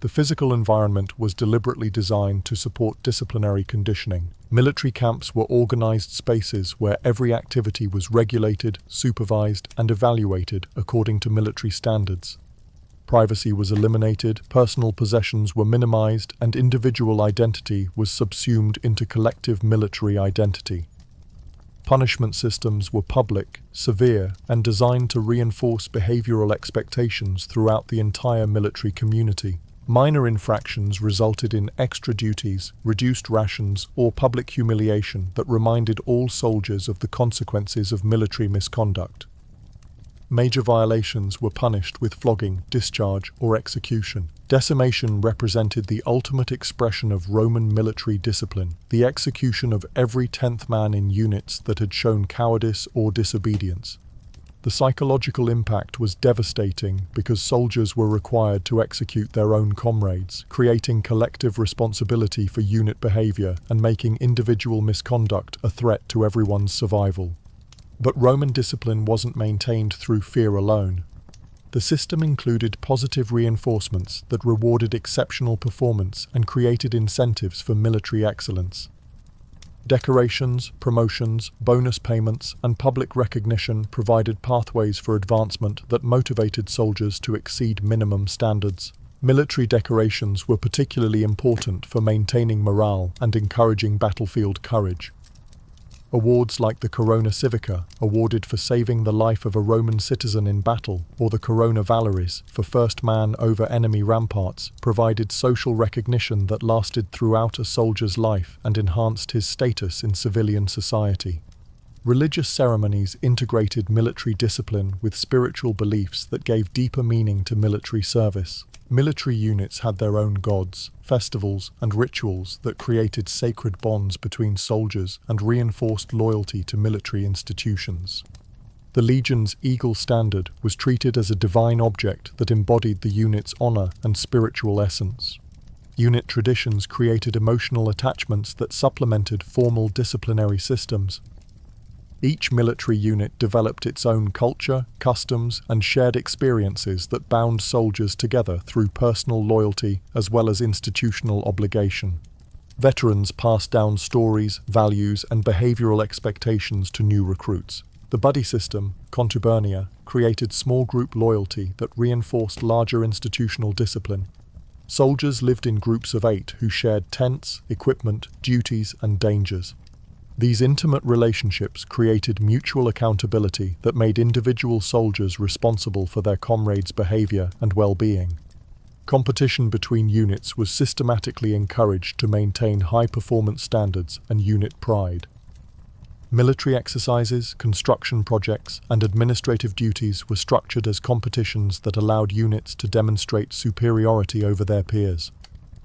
Speaker 1: The physical environment was deliberately designed to support disciplinary conditioning. Military camps were organized spaces where every activity was regulated, supervised, and evaluated according to military standards. Privacy was eliminated, personal possessions were minimized, and individual identity was subsumed into collective military identity. Punishment systems were public, severe, and designed to reinforce behavioral expectations throughout the entire military community. Minor infractions resulted in extra duties, reduced rations, or public humiliation that reminded all soldiers of the consequences of military misconduct. Major violations were punished with flogging, discharge, or execution. Decimation represented the ultimate expression of Roman military discipline, the execution of every 10th man in units that had shown cowardice or disobedience. The psychological impact was devastating because soldiers were required to execute their own comrades, creating collective responsibility for unit behavior and making individual misconduct a threat to everyone's survival. But Roman discipline wasn't maintained through fear alone. The system included positive reinforcements that rewarded exceptional performance and created incentives for military excellence. Decorations, promotions, bonus payments, and public recognition provided pathways for advancement that motivated soldiers to exceed minimum standards. Military decorations were particularly important for maintaining morale and encouraging battlefield courage. Awards like the Corona Civica, awarded for saving the life of a Roman citizen in battle, or the Corona Valoris, for first man over enemy ramparts, provided social recognition that lasted throughout a soldier's life and enhanced his status in civilian society. Religious ceremonies integrated military discipline with spiritual beliefs that gave deeper meaning to military service. Military units had their own gods, festivals, and rituals that created sacred bonds between soldiers and reinforced loyalty to military institutions. The Legion's Eagle Standard was treated as a divine object that embodied the unit's honor and spiritual essence. Unit traditions created emotional attachments that supplemented formal disciplinary systems. Each military unit developed its own culture, customs, and shared experiences that bound soldiers together through personal loyalty as well as institutional obligation. Veterans passed down stories, values, and behavioral expectations to new recruits. The buddy system, contubernia, created small group loyalty that reinforced larger institutional discipline. Soldiers lived in groups of 8 who shared tents, equipment, duties, and dangers. These intimate relationships created mutual accountability that made individual soldiers responsible for their comrades' behavior and well-being. Competition between units was systematically encouraged to maintain high-performance standards and unit pride. Military exercises, construction projects, and administrative duties were structured as competitions that allowed units to demonstrate superiority over their peers.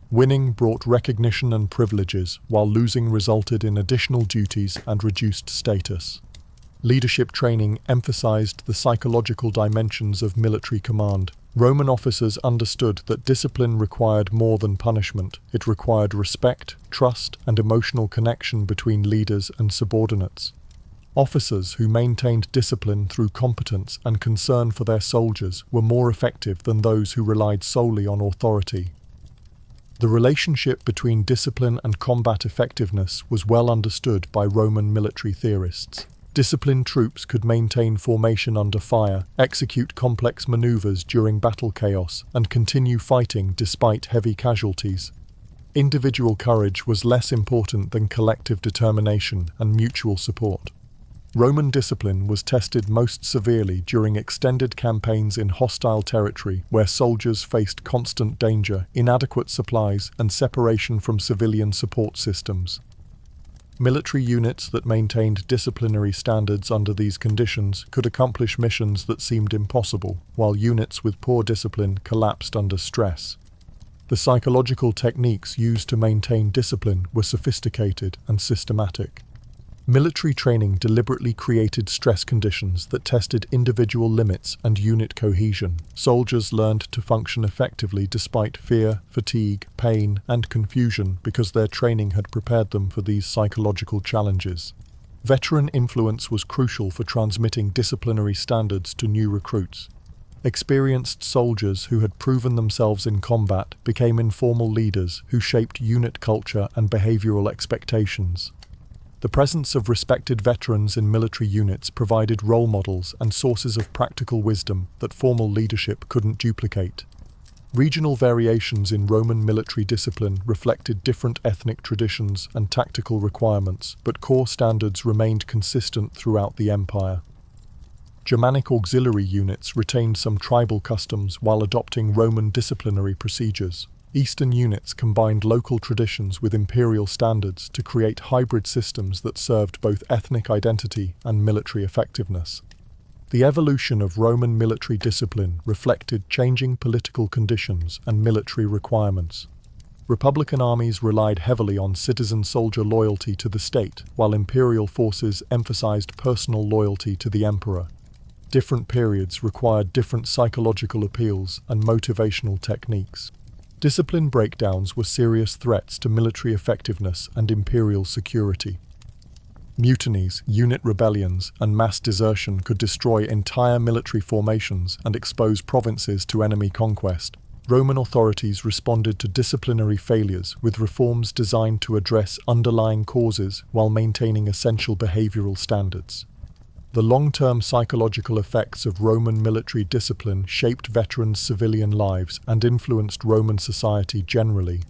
Speaker 1: Winning brought recognition and privileges, while losing resulted in additional duties and reduced status. Leadership training emphasized the psychological dimensions of military command. Roman officers understood that discipline required more than punishment. It required respect, trust, and emotional connection between leaders and subordinates. Officers who maintained discipline through competence and concern for their soldiers were more effective than those who relied solely on authority. The relationship between discipline and combat effectiveness was well understood by Roman military theorists. Disciplined troops could maintain formation under fire, execute complex maneuvers during battle chaos, and continue fighting despite heavy casualties. Individual courage was less important than collective determination and mutual support. Roman discipline was tested most severely during extended campaigns in hostile territory where soldiers faced constant danger, inadequate supplies, and separation from civilian support systems. Military units that maintained disciplinary standards under these conditions could accomplish missions that seemed impossible, while units with poor discipline collapsed under stress. The psychological techniques used to maintain discipline were sophisticated and systematic. Military training deliberately created stress conditions that tested individual limits and unit cohesion. Soldiers learned to function effectively despite fear, fatigue, pain, and confusion because their training had prepared them for these psychological challenges. Veteran influence was crucial for transmitting disciplinary standards to new recruits. Experienced soldiers who had proven themselves in combat became informal leaders who shaped unit culture and behavioral expectations. The presence of respected veterans in military units provided role models and sources of practical wisdom that formal leadership couldn't duplicate. Regional variations in Roman military discipline reflected different ethnic traditions and tactical requirements, but core standards remained consistent throughout the empire. Germanic auxiliary units retained some tribal customs while adopting Roman disciplinary procedures. Eastern units combined local traditions with imperial standards to create hybrid systems that served both ethnic identity and military effectiveness. The evolution of Roman military discipline reflected changing political conditions and military requirements. Republican armies relied heavily on citizen-soldier loyalty to the state, while imperial forces emphasized personal loyalty to the emperor. Different periods required different psychological appeals and motivational techniques. Discipline breakdowns were serious threats to military effectiveness and imperial security. Mutinies, unit rebellions, and mass desertion could destroy entire military formations and expose provinces to enemy conquest. Roman authorities responded to disciplinary failures with reforms designed to address underlying causes while maintaining essential behavioral standards. The long-term psychological effects of Roman military discipline shaped veterans' civilian lives and influenced Roman society generally.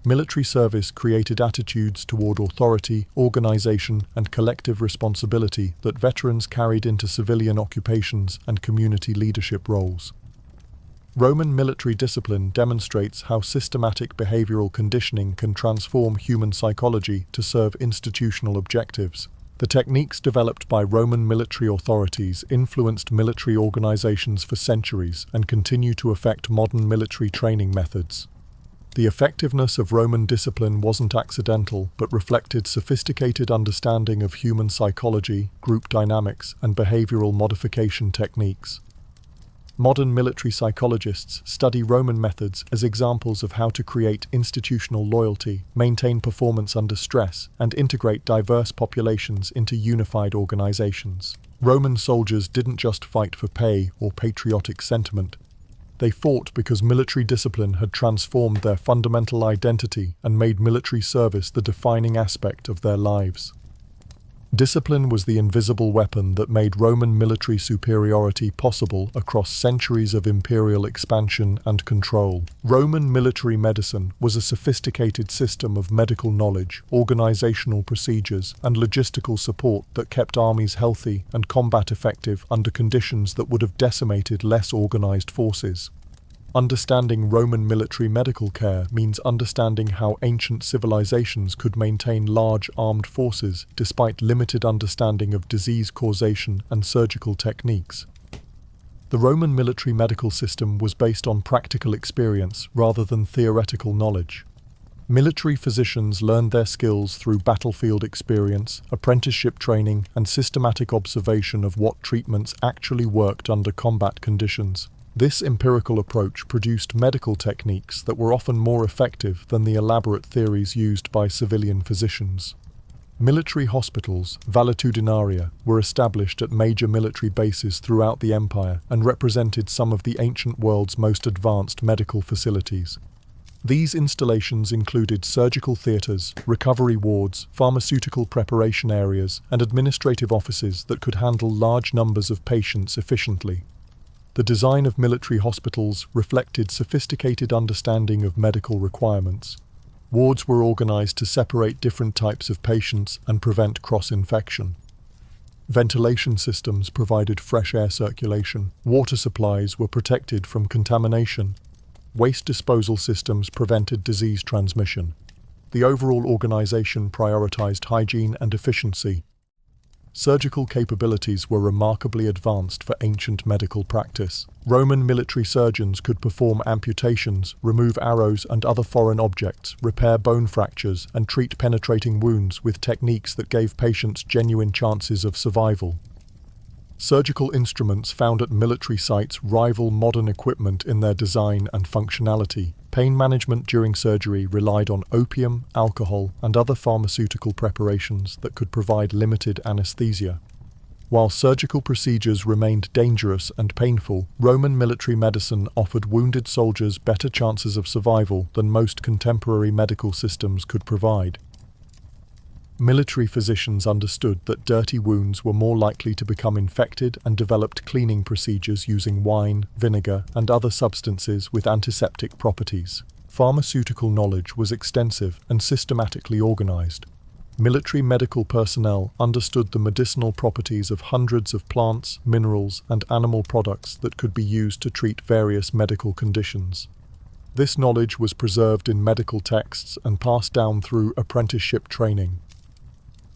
Speaker 1: Military service created attitudes toward authority, organization, and collective responsibility that veterans carried into civilian occupations and community leadership roles. Roman military discipline demonstrates how systematic behavioral conditioning can transform human psychology to serve institutional objectives. The techniques developed by Roman military authorities influenced military organizations for centuries and continue to affect modern military training methods. The effectiveness of Roman discipline wasn't accidental, but reflected sophisticated understanding of human psychology, group dynamics, and behavioral modification techniques. Modern military psychologists study Roman methods as examples of how to create institutional loyalty, maintain performance under stress, and integrate diverse populations into unified organizations. Roman soldiers didn't just fight for pay or patriotic sentiment. They fought because military discipline had transformed their fundamental identity and made military service the defining aspect of their lives. Discipline was the invisible weapon that made Roman military superiority possible across centuries of imperial expansion and control. Roman military medicine was a sophisticated system of medical knowledge, organizational procedures, and logistical support that kept armies healthy and combat effective under conditions that would have decimated less organized forces. Understanding Roman military medical care means understanding how ancient civilizations could maintain large armed forces despite limited understanding of disease causation and surgical techniques. The Roman military medical system was based on practical experience rather than theoretical knowledge. Military physicians learned their skills through battlefield experience, apprenticeship training, and systematic observation of what treatments actually worked under combat conditions. This empirical approach produced medical techniques that were often more effective than the elaborate theories used by civilian physicians. Military hospitals, valetudinaria, were established at major military bases throughout the empire and represented some of the ancient world's most advanced medical facilities. These installations included surgical theatres, recovery wards, pharmaceutical preparation areas, and administrative offices that could handle large numbers of patients efficiently. The design of military hospitals reflected sophisticated understanding of medical requirements. Wards were organized to separate different types of patients and prevent cross-infection. Ventilation systems provided fresh air circulation. Water supplies were protected from contamination. Waste disposal systems prevented disease transmission. The overall organization prioritized hygiene and efficiency. Surgical capabilities were remarkably advanced for ancient medical practice. Roman military surgeons could perform amputations, remove arrows and other foreign objects, repair bone fractures, and treat penetrating wounds with techniques that gave patients genuine chances of survival. Surgical instruments found at military sites rival modern equipment in their design and functionality. Pain management during surgery relied on opium, alcohol, and other pharmaceutical preparations that could provide limited anesthesia. While surgical procedures remained dangerous and painful, Roman military medicine offered wounded soldiers better chances of survival than most contemporary medical systems could provide. Military physicians understood that dirty wounds were more likely to become infected and developed cleaning procedures using wine, vinegar, and other substances with antiseptic properties. Pharmaceutical knowledge was extensive and systematically organized. Military medical personnel understood the medicinal properties of hundreds of plants, minerals, and animal products that could be used to treat various medical conditions. This knowledge was preserved in medical texts and passed down through apprenticeship training.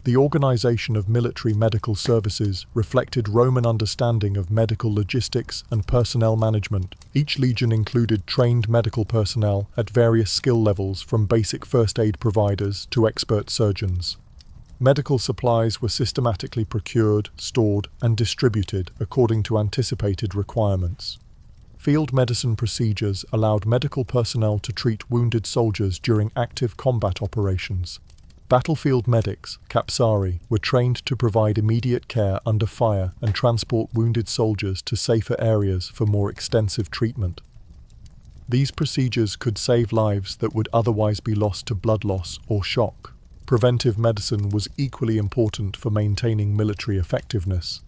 Speaker 1: The organization of military medical services reflected Roman understanding of medical logistics and personnel management. Each legion included trained medical personnel at various skill levels, from basic first aid providers to expert surgeons. Medical supplies were systematically procured, stored, and distributed according to anticipated requirements. Field medicine procedures allowed medical personnel to treat wounded soldiers during active combat operations. Battlefield medics, capsari, were trained to provide immediate care under fire and transport wounded soldiers to safer areas for more extensive treatment. These procedures could save lives that would otherwise be lost to blood loss or shock. Preventive medicine was equally important for maintaining military effectiveness.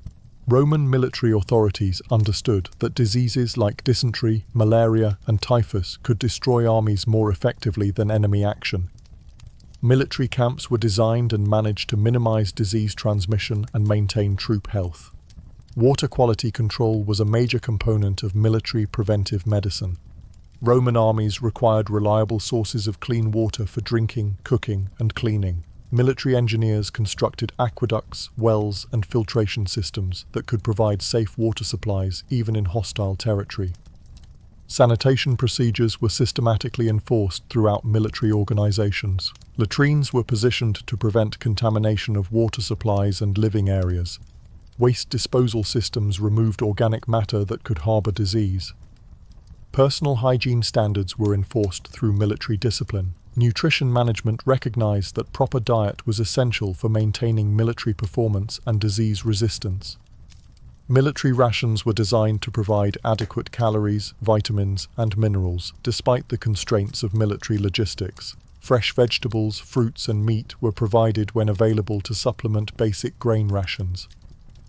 Speaker 1: Roman military authorities understood that diseases like dysentery, malaria, and typhus could destroy armies more effectively than enemy action. Military camps were designed and managed to minimize disease transmission and maintain troop health. Water quality control was a major component of military preventive medicine. Roman armies required reliable sources of clean water for drinking, cooking, and cleaning. Military engineers constructed aqueducts, wells, and filtration systems that could provide safe water supplies even in hostile territory. Sanitation procedures were systematically enforced throughout military organizations. Latrines were positioned to prevent contamination of water supplies and living areas. Waste disposal systems removed organic matter that could harbor disease. Personal hygiene standards were enforced through military discipline. Nutrition management recognized that proper diet was essential for maintaining military performance and disease resistance. Military rations were designed to provide adequate calories, vitamins, and minerals, despite the constraints of military logistics. Fresh vegetables, fruits, and meat were provided when available to supplement basic grain rations.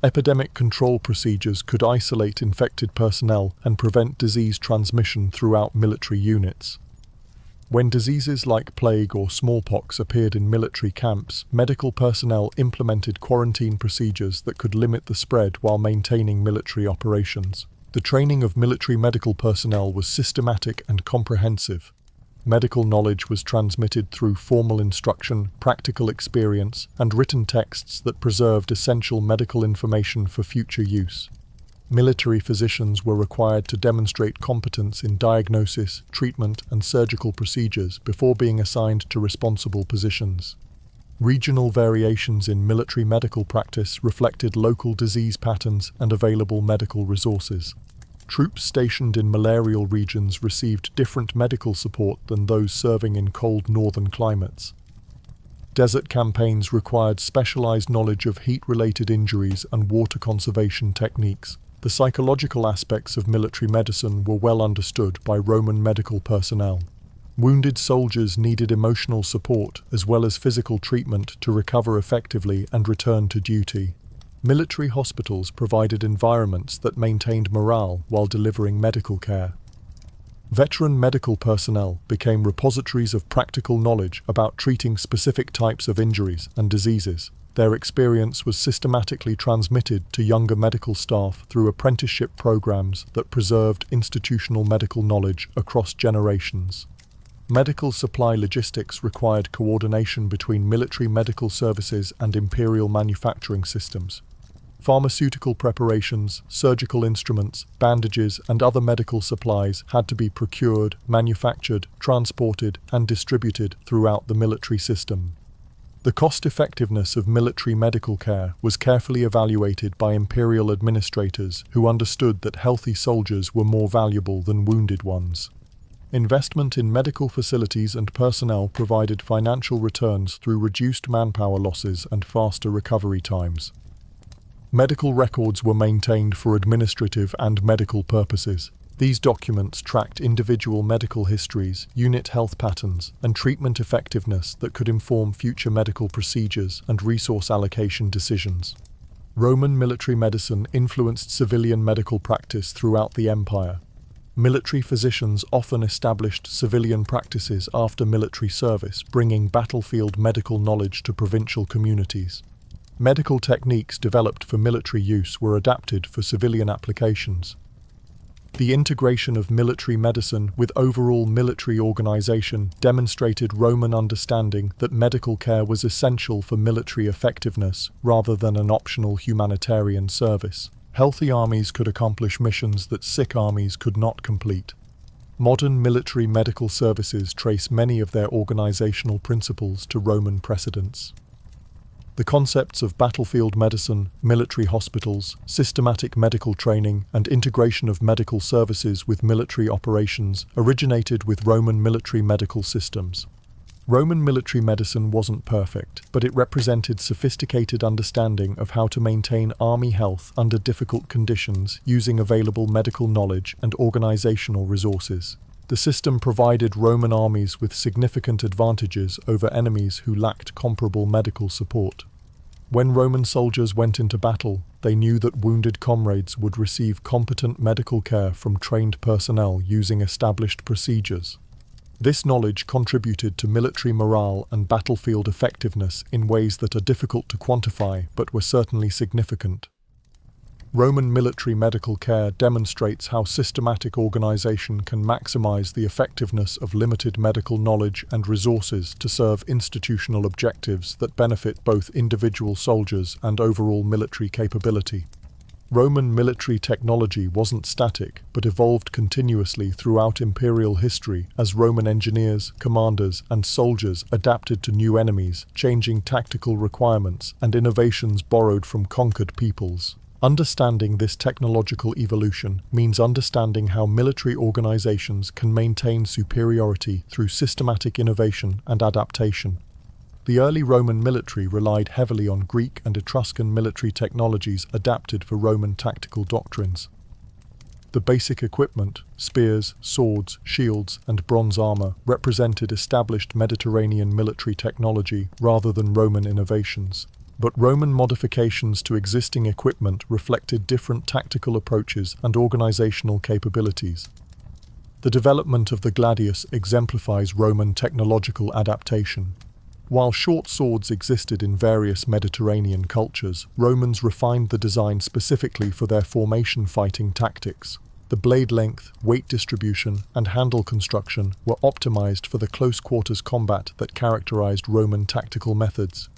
Speaker 1: Epidemic control procedures could isolate infected personnel and prevent disease transmission throughout military units. When diseases like plague or smallpox appeared in military camps, medical personnel implemented quarantine procedures that could limit the spread while maintaining military operations. The training of military medical personnel was systematic and comprehensive. Medical knowledge was transmitted through formal instruction, practical experience, and written texts that preserved essential medical information for future use. Military physicians were required to demonstrate competence in diagnosis, treatment, and surgical procedures before being assigned to responsible positions. Regional variations in military medical practice reflected local disease patterns and available medical resources. Troops stationed in malarial regions received different medical support than those serving in cold northern climates. Desert campaigns required specialized knowledge of heat-related injuries and water conservation techniques. The psychological aspects of military medicine were well understood by Roman medical personnel. Wounded soldiers needed emotional support as well as physical treatment to recover effectively and return to duty. Military hospitals provided environments that maintained morale while delivering medical care. Veteran medical personnel became repositories of practical knowledge about treating specific types of injuries and diseases. Their experience was systematically transmitted to younger medical staff through apprenticeship programs that preserved institutional medical knowledge across generations. Medical supply logistics required coordination between military medical services and imperial manufacturing systems. Pharmaceutical preparations, surgical instruments, bandages, and other medical supplies had to be procured, manufactured, transported, and distributed throughout the military system. The cost-effectiveness of military medical care was carefully evaluated by imperial administrators who understood that healthy soldiers were more valuable than wounded ones. Investment in medical facilities and personnel provided financial returns through reduced manpower losses and faster recovery times. Medical records were maintained for administrative and medical purposes. These documents tracked individual medical histories, unit health patterns, and treatment effectiveness that could inform future medical procedures and resource allocation decisions. Roman military medicine influenced civilian medical practice throughout the empire. Military physicians often established civilian practices after military service, bringing battlefield medical knowledge to provincial communities. Medical techniques developed for military use were adapted for civilian applications. The integration of military medicine with overall military organization demonstrated Roman understanding that medical care was essential for military effectiveness rather than an optional humanitarian service. Healthy armies could accomplish missions that sick armies could not complete. Modern military medical services trace many of their organizational principles to Roman precedents. The concepts of battlefield medicine, military hospitals, systematic medical training, and integration of medical services with military operations originated with Roman military medical systems. Roman military medicine wasn't perfect, but it represented sophisticated understanding of how to maintain army health under difficult conditions using available medical knowledge and organizational resources. The system provided Roman armies with significant advantages over enemies who lacked comparable medical support. When Roman soldiers went into battle, they knew that wounded comrades would receive competent medical care from trained personnel using established procedures. This knowledge contributed to military morale and battlefield effectiveness in ways that are difficult to quantify but were certainly significant. Roman military medical care demonstrates how systematic organization can maximize the effectiveness of limited medical knowledge and resources to serve institutional objectives that benefit both individual soldiers and overall military capability. Roman military technology wasn't static, but evolved continuously throughout imperial history as Roman engineers, commanders, and soldiers adapted to new enemies, changing tactical requirements and innovations borrowed from conquered peoples. Understanding this technological evolution means understanding how military organizations can maintain superiority through systematic innovation and adaptation. The early Roman military relied heavily on Greek and Etruscan military technologies adapted for Roman tactical doctrines. The basic equipment, spears, swords, shields, and bronze armor, represented established Mediterranean military technology rather than Roman innovations. But Roman modifications to existing equipment reflected different tactical approaches and organizational capabilities. The development of the gladius exemplifies Roman technological adaptation. While short swords existed in various Mediterranean cultures, Romans refined the design specifically for their formation fighting tactics. The blade length, weight distribution, and handle construction were optimized for the close quarters combat that characterized Roman tactical methods.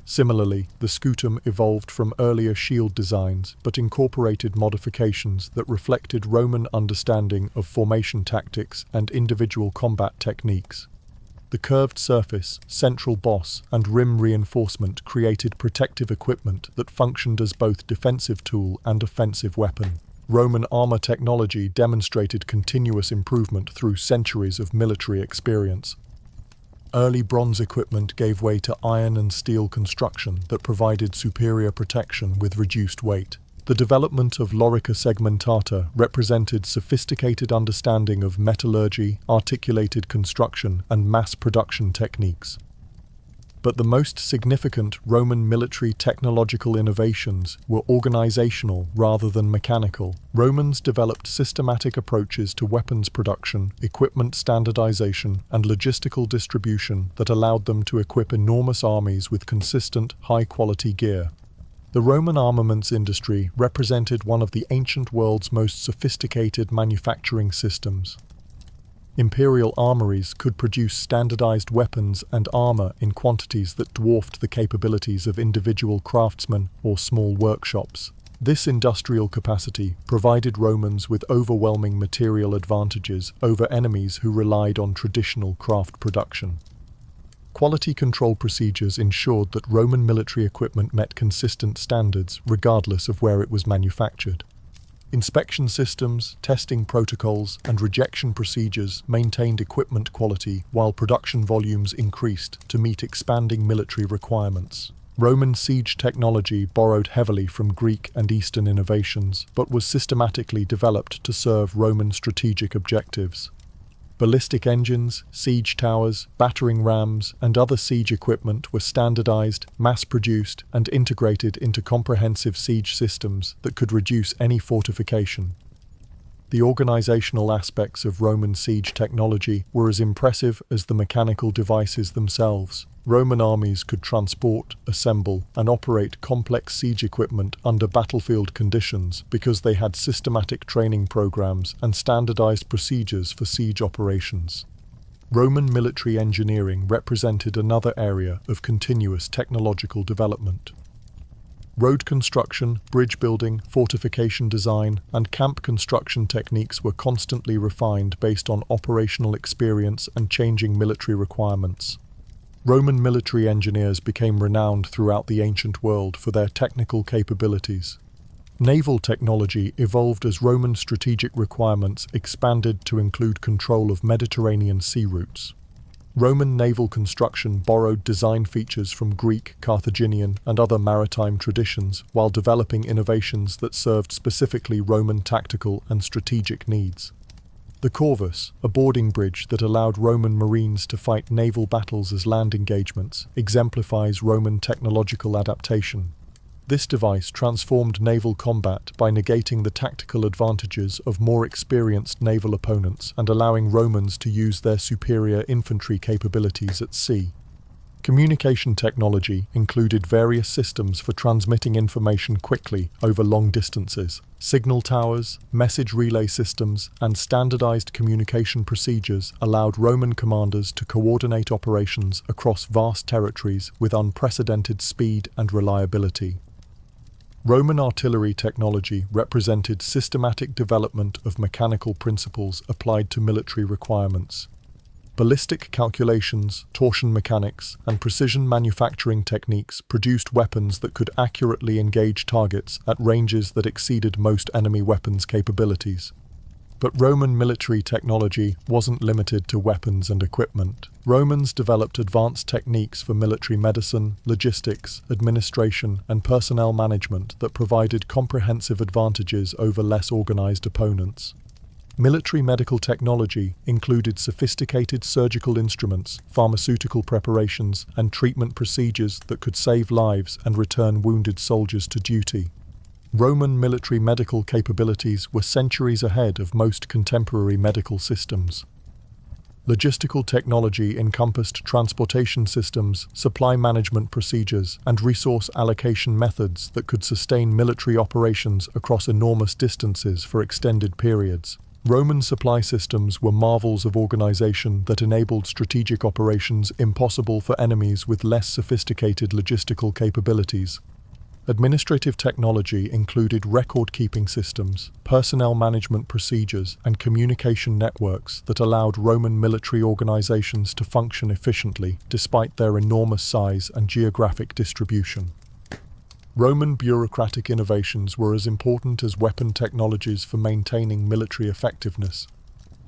Speaker 1: Similarly, the scutum evolved from earlier shield designs but incorporated modifications that reflected Roman understanding of formation tactics and individual combat techniques. The curved surface, central boss, and rim reinforcement created protective equipment that functioned as both defensive tool and offensive weapon. Roman armor technology demonstrated continuous improvement through centuries of military experience. Early bronze equipment gave way to iron and steel construction that provided superior protection with reduced weight. The development of lorica segmentata represented sophisticated understanding of metallurgy, articulated construction, and mass production techniques. But the most significant Roman military technological innovations were organizational rather than mechanical. Romans developed systematic approaches to weapons production, equipment standardization, and logistical distribution that allowed them to equip enormous armies with consistent, high-quality gear. The Roman armaments industry represented one of the ancient world's most sophisticated manufacturing systems. Imperial armories could produce standardized weapons and armor in quantities that dwarfed the capabilities of individual craftsmen or small workshops. This industrial capacity provided Romans with overwhelming material advantages over enemies who relied on traditional craft production. Quality control procedures ensured that Roman military equipment met consistent standards regardless of where it was manufactured. Inspection systems, testing protocols, and rejection procedures maintained equipment quality while production volumes increased to meet expanding military requirements. Roman siege technology borrowed heavily from Greek and Eastern innovations, but was systematically developed to serve Roman strategic objectives. Ballistic engines, siege towers, battering rams, and other siege equipment were standardized, mass-produced, and integrated into comprehensive siege systems that could reduce any fortification. The organizational aspects of Roman siege technology were as impressive as the mechanical devices themselves. Roman armies could transport, assemble, and operate complex siege equipment under battlefield conditions because they had systematic training programs and standardized procedures for siege operations. Roman military engineering represented another area of continuous technological development. Road construction, bridge building, fortification design, and camp construction techniques were constantly refined based on operational experience and changing military requirements. Roman military engineers became renowned throughout the ancient world for their technical capabilities. Naval technology evolved as Roman strategic requirements expanded to include control of Mediterranean sea routes. Roman naval construction borrowed design features from Greek, Carthaginian, and other maritime traditions while developing innovations that served specifically Roman tactical and strategic needs. The corvus, a boarding bridge that allowed Roman marines to fight naval battles as land engagements, exemplifies Roman technological adaptation. This device transformed naval combat by negating the tactical advantages of more experienced naval opponents and allowing Romans to use their superior infantry capabilities at sea. Communication technology included various systems for transmitting information quickly over long distances. Signal towers, message relay systems, and standardized communication procedures allowed Roman commanders to coordinate operations across vast territories with unprecedented speed and reliability. Roman artillery technology represented systematic development of mechanical principles applied to military requirements. Ballistic calculations, torsion mechanics, and precision manufacturing techniques produced weapons that could accurately engage targets at ranges that exceeded most enemy weapons' capabilities. But Roman military technology wasn't limited to weapons and equipment. Romans developed advanced techniques for military medicine, logistics, administration, and personnel management that provided comprehensive advantages over less organized opponents. Military medical technology included sophisticated surgical instruments, pharmaceutical preparations, and treatment procedures that could save lives and return wounded soldiers to duty. Roman military medical capabilities were centuries ahead of most contemporary medical systems. Logistical technology encompassed transportation systems, supply management procedures, and resource allocation methods that could sustain military operations across enormous distances for extended periods. Roman supply systems were marvels of organization that enabled strategic operations impossible for enemies with less sophisticated logistical capabilities. Administrative technology included record-keeping systems, personnel management procedures, and communication networks that allowed Roman military organizations to function efficiently despite their enormous size and geographic distribution. Roman bureaucratic innovations were as important as weapon technologies for maintaining military effectiveness.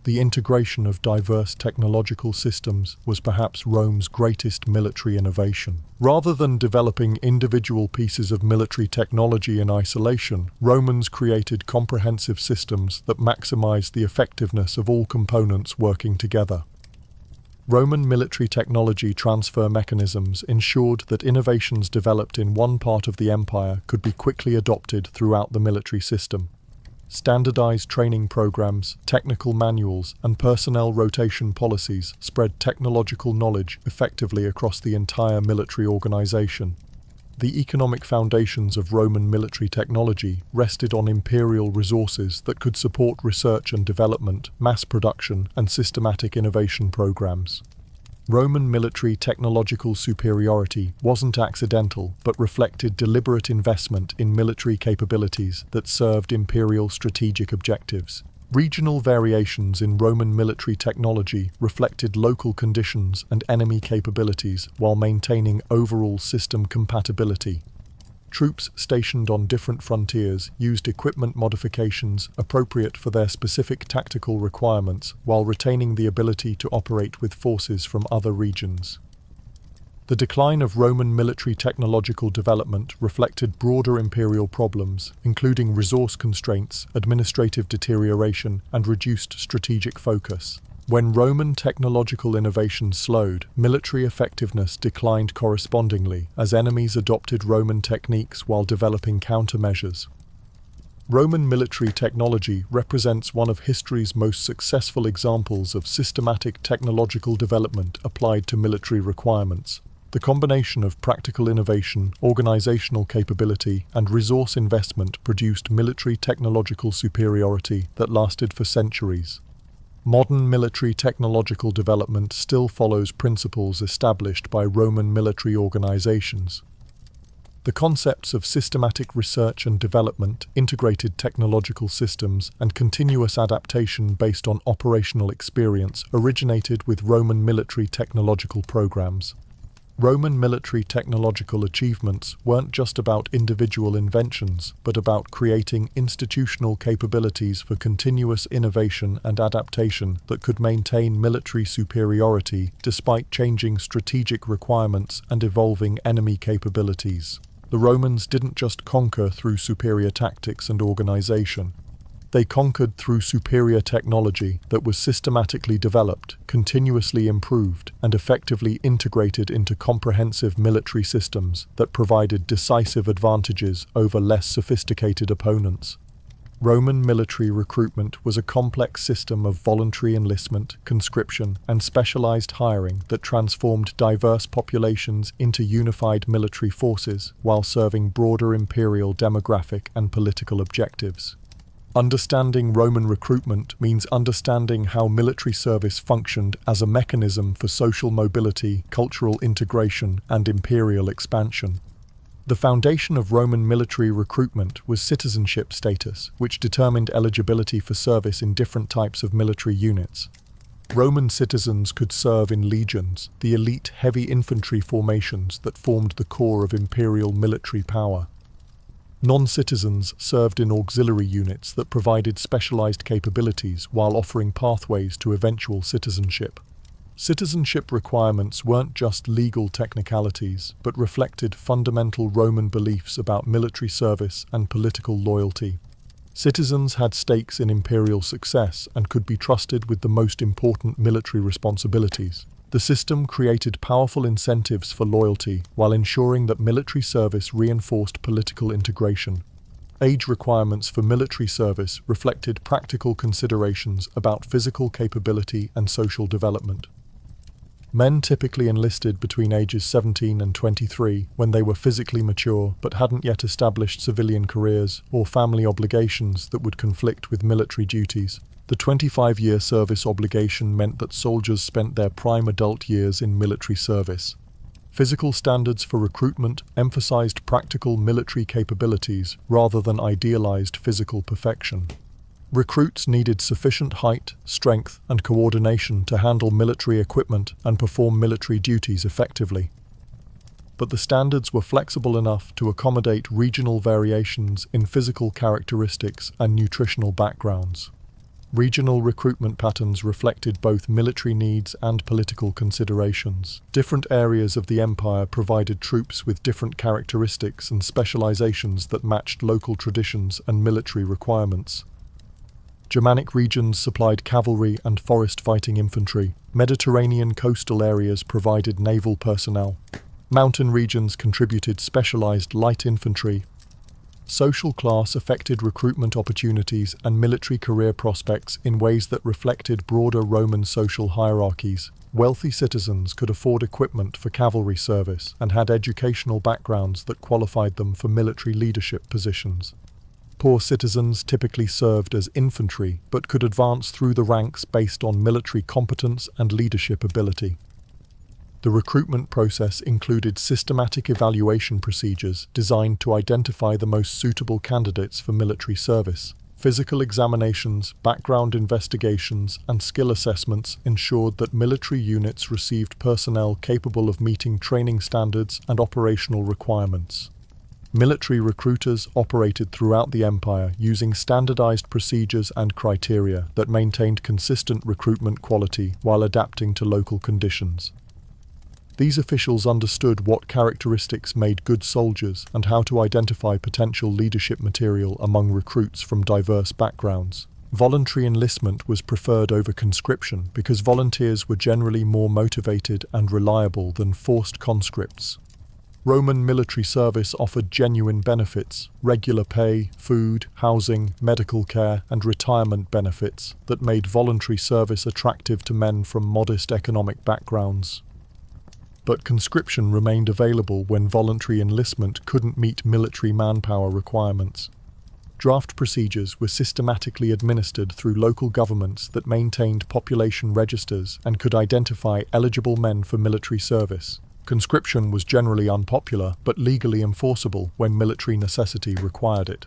Speaker 1: The integration of diverse technological systems was perhaps Rome's greatest military innovation. Rather than developing individual pieces of military technology in isolation, Romans created comprehensive systems that maximized the effectiveness of all components working together. Roman military technology transfer mechanisms ensured that innovations developed in one part of the empire could be quickly adopted throughout the military system. Standardized training programs, technical manuals, and personnel rotation policies spread technological knowledge effectively across the entire military organization. The economic foundations of Roman military technology rested on imperial resources that could support research and development, mass production, and systematic innovation programs. Roman military technological superiority wasn't accidental, but reflected deliberate investment in military capabilities that served imperial strategic objectives. Regional variations in Roman military technology reflected local conditions and enemy capabilities while maintaining overall system compatibility. Troops stationed on different frontiers used equipment modifications appropriate for their specific tactical requirements while retaining the ability to operate with forces from other regions. The decline of Roman military technological development reflected broader imperial problems, including resource constraints, administrative deterioration, and reduced strategic focus. When Roman technological innovation slowed, military effectiveness declined correspondingly as enemies adopted Roman techniques while developing countermeasures. Roman military technology represents one of history's most successful examples of systematic technological development applied to military requirements. The combination of practical innovation, organizational capability, and resource investment produced military technological superiority that lasted for centuries. Modern military technological development still follows principles established by Roman military organizations. The concepts of systematic research and development, integrated technological systems, and continuous adaptation based on operational experience originated with Roman military technological programs. Roman military technological achievements weren't just about individual inventions, but about creating institutional capabilities for continuous innovation and adaptation that could maintain military superiority despite changing strategic requirements and evolving enemy capabilities. The Romans didn't just conquer through superior tactics and organization. They conquered through superior technology that was systematically developed, continuously improved, and effectively integrated into comprehensive military systems that provided decisive advantages over less sophisticated opponents. Roman military recruitment was a complex system of voluntary enlistment, conscription, and specialized hiring that transformed diverse populations into unified military forces while serving broader imperial demographic and political objectives. Understanding Roman recruitment means understanding how military service functioned as a mechanism for social mobility, cultural integration, and imperial expansion. The foundation of Roman military recruitment was citizenship status, which determined eligibility for service in different types of military units. Roman citizens could serve in legions, the elite heavy infantry formations that formed the core of imperial military power. Non-citizens served in auxiliary units that provided specialized capabilities while offering pathways to eventual citizenship. Citizenship requirements weren't just legal technicalities, but reflected fundamental Roman beliefs about military service and political loyalty. Citizens had stakes in imperial success and could be trusted with the most important military responsibilities. The system created powerful incentives for loyalty while ensuring that military service reinforced political integration. Age requirements for military service reflected practical considerations about physical capability and social development. Men typically enlisted between ages 17 and 23 when they were physically mature but hadn't yet established civilian careers or family obligations that would conflict with military duties. The 25-year service obligation meant that soldiers spent their prime adult years in military service. Physical standards for recruitment emphasized practical military capabilities rather than idealized physical perfection. Recruits needed sufficient height, strength, and coordination to handle military equipment and perform military duties effectively. But the standards were flexible enough to accommodate regional variations in physical characteristics and nutritional backgrounds. Regional recruitment patterns reflected both military needs and political considerations. Different areas of the empire provided troops with different characteristics and specializations that matched local traditions and military requirements. Germanic regions supplied cavalry and forest-fighting infantry. Mediterranean coastal areas provided naval personnel. Mountain regions contributed specialized light infantry. Social class affected recruitment opportunities and military career prospects in ways that reflected broader Roman social hierarchies. Wealthy citizens could afford equipment for cavalry service and had educational backgrounds that qualified them for military leadership positions. Poor citizens typically served as infantry but could advance through the ranks based on military competence and leadership ability. The recruitment process included systematic evaluation procedures designed to identify the most suitable candidates for military service. Physical examinations, background investigations, and skill assessments ensured that military units received personnel capable of meeting training standards and operational requirements. Military recruiters operated throughout the empire using standardized procedures and criteria that maintained consistent recruitment quality while adapting to local conditions. These officials understood what characteristics made good soldiers and how to identify potential leadership material among recruits from diverse backgrounds. Voluntary enlistment was preferred over conscription because volunteers were generally more motivated and reliable than forced conscripts. Roman military service offered genuine benefits, regular pay, food, housing, medical care, and retirement benefits that made voluntary service attractive to men from modest economic backgrounds. But conscription remained available when voluntary enlistment couldn't meet military manpower requirements. Draft procedures were systematically administered through local governments that maintained population registers and could identify eligible men for military service. Conscription was generally unpopular but legally enforceable when military necessity required it.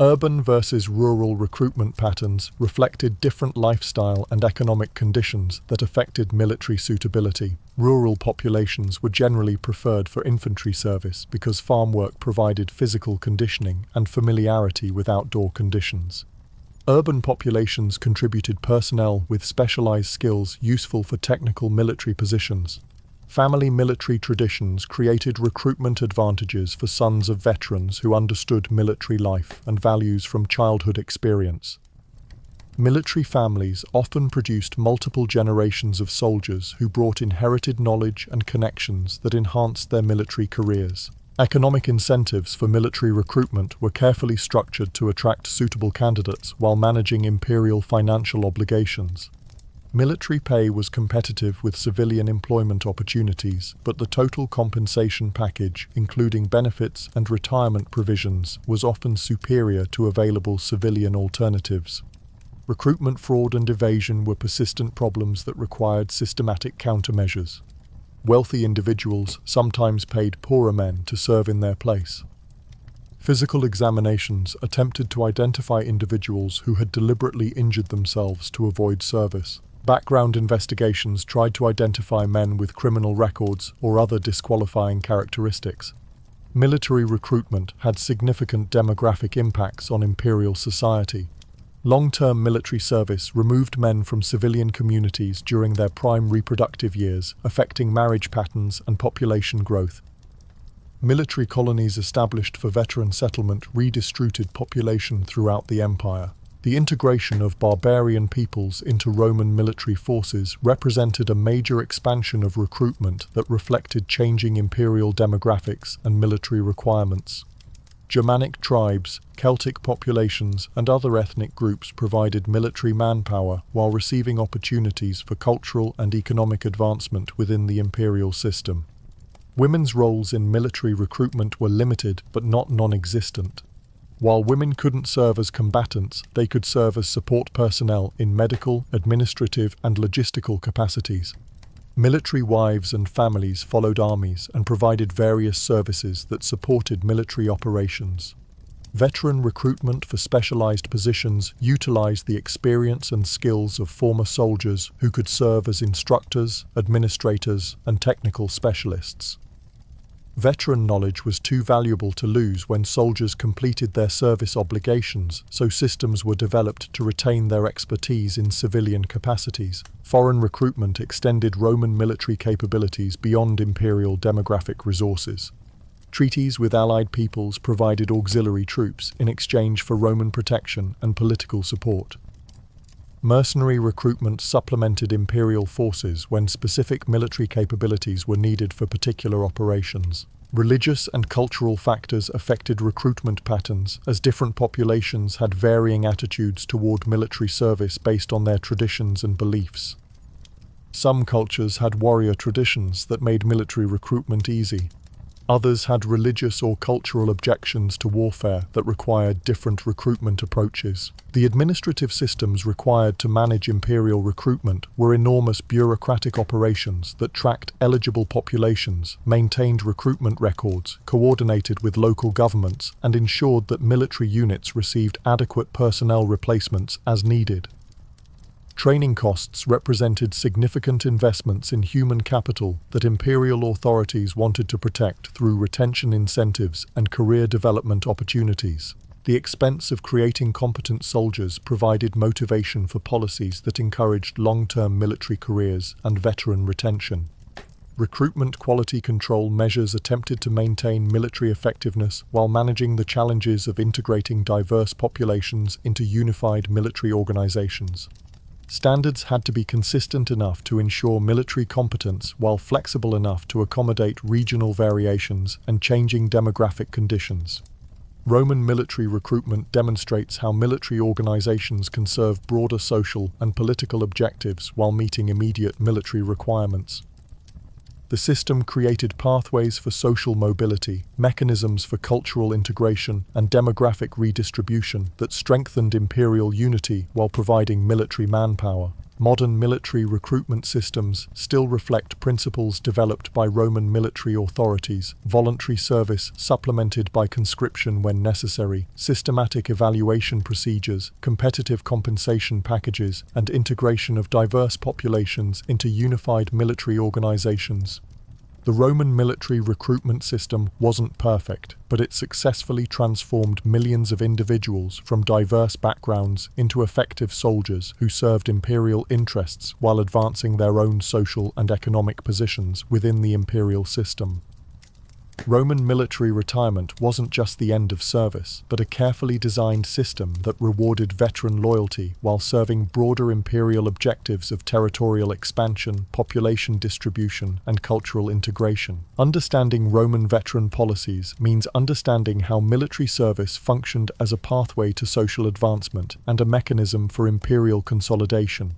Speaker 1: Urban versus rural recruitment patterns reflected different lifestyle and economic conditions that affected military suitability. Rural populations were generally preferred for infantry service because farm work provided physical conditioning and familiarity with outdoor conditions. Urban populations contributed personnel with specialized skills useful for technical military positions. Family military traditions created recruitment advantages for sons of veterans who understood military life and values from childhood experience. Military families often produced multiple generations of soldiers who brought inherited knowledge and connections that enhanced their military careers. Economic incentives for military recruitment were carefully structured to attract suitable candidates while managing imperial financial obligations. Military pay was competitive with civilian employment opportunities, but the total compensation package, including benefits and retirement provisions, was often superior to available civilian alternatives. Recruitment fraud and evasion were persistent problems that required systematic countermeasures. Wealthy individuals sometimes paid poorer men to serve in their place. Physical examinations attempted to identify individuals who had deliberately injured themselves to avoid service. Background investigations tried to identify men with criminal records or other disqualifying characteristics. Military recruitment had significant demographic impacts on imperial society. Long-term military service removed men from civilian communities during their prime reproductive years, affecting marriage patterns and population growth. Military colonies established for veteran settlement redistributed population throughout the empire. The integration of barbarian peoples into Roman military forces represented a major expansion of recruitment that reflected changing imperial demographics and military requirements. Germanic tribes, Celtic populations, and other ethnic groups provided military manpower while receiving opportunities for cultural and economic advancement within the imperial system. Women's roles in military recruitment were limited but not non-existent. While women couldn't serve as combatants, they could serve as support personnel in medical, administrative, and logistical capacities. Military wives and families followed armies and provided various services that supported military operations. Veteran recruitment for specialized positions utilized the experience and skills of former soldiers who could serve as instructors, administrators, and technical specialists. Veteran knowledge was too valuable to lose when soldiers completed their service obligations, so systems were developed to retain their expertise in civilian capacities. Foreign recruitment extended Roman military capabilities beyond imperial demographic resources. Treaties with allied peoples provided auxiliary troops in exchange for Roman protection and political support. Mercenary recruitment supplemented imperial forces when specific military capabilities were needed for particular operations. Religious and cultural factors affected recruitment patterns, as different populations had varying attitudes toward military service based on their traditions and beliefs. Some cultures had warrior traditions that made military recruitment easy. Others had religious or cultural objections to warfare that required different recruitment approaches. The administrative systems required to manage imperial recruitment were enormous bureaucratic operations that tracked eligible populations, maintained recruitment records, coordinated with local governments, and ensured that military units received adequate personnel replacements as needed. Training costs represented significant investments in human capital that imperial authorities wanted to protect through retention incentives and career development opportunities. The expense of creating competent soldiers provided motivation for policies that encouraged long-term military careers and veteran retention. Recruitment quality control measures attempted to maintain military effectiveness while managing the challenges of integrating diverse populations into unified military organizations. Standards had to be consistent enough to ensure military competence while flexible enough to accommodate regional variations and changing demographic conditions. Roman military recruitment demonstrates how military organizations can serve broader social and political objectives while meeting immediate military requirements. The system created pathways for social mobility, mechanisms for cultural integration, and demographic redistribution that strengthened imperial unity while providing military manpower. Modern military recruitment systems still reflect principles developed by Roman military authorities: voluntary service supplemented by conscription when necessary, systematic evaluation procedures, competitive compensation packages, and integration of diverse populations into unified military organizations. The Roman military recruitment system wasn't perfect, but it successfully transformed millions of individuals from diverse backgrounds into effective soldiers who served imperial interests while advancing their own social and economic positions within the imperial system. Roman military retirement wasn't just the end of service, but a carefully designed system that rewarded veteran loyalty while serving broader imperial objectives of territorial expansion, population distribution, and cultural integration. Understanding Roman veteran policies means understanding how military service functioned as a pathway to social advancement and a mechanism for imperial consolidation.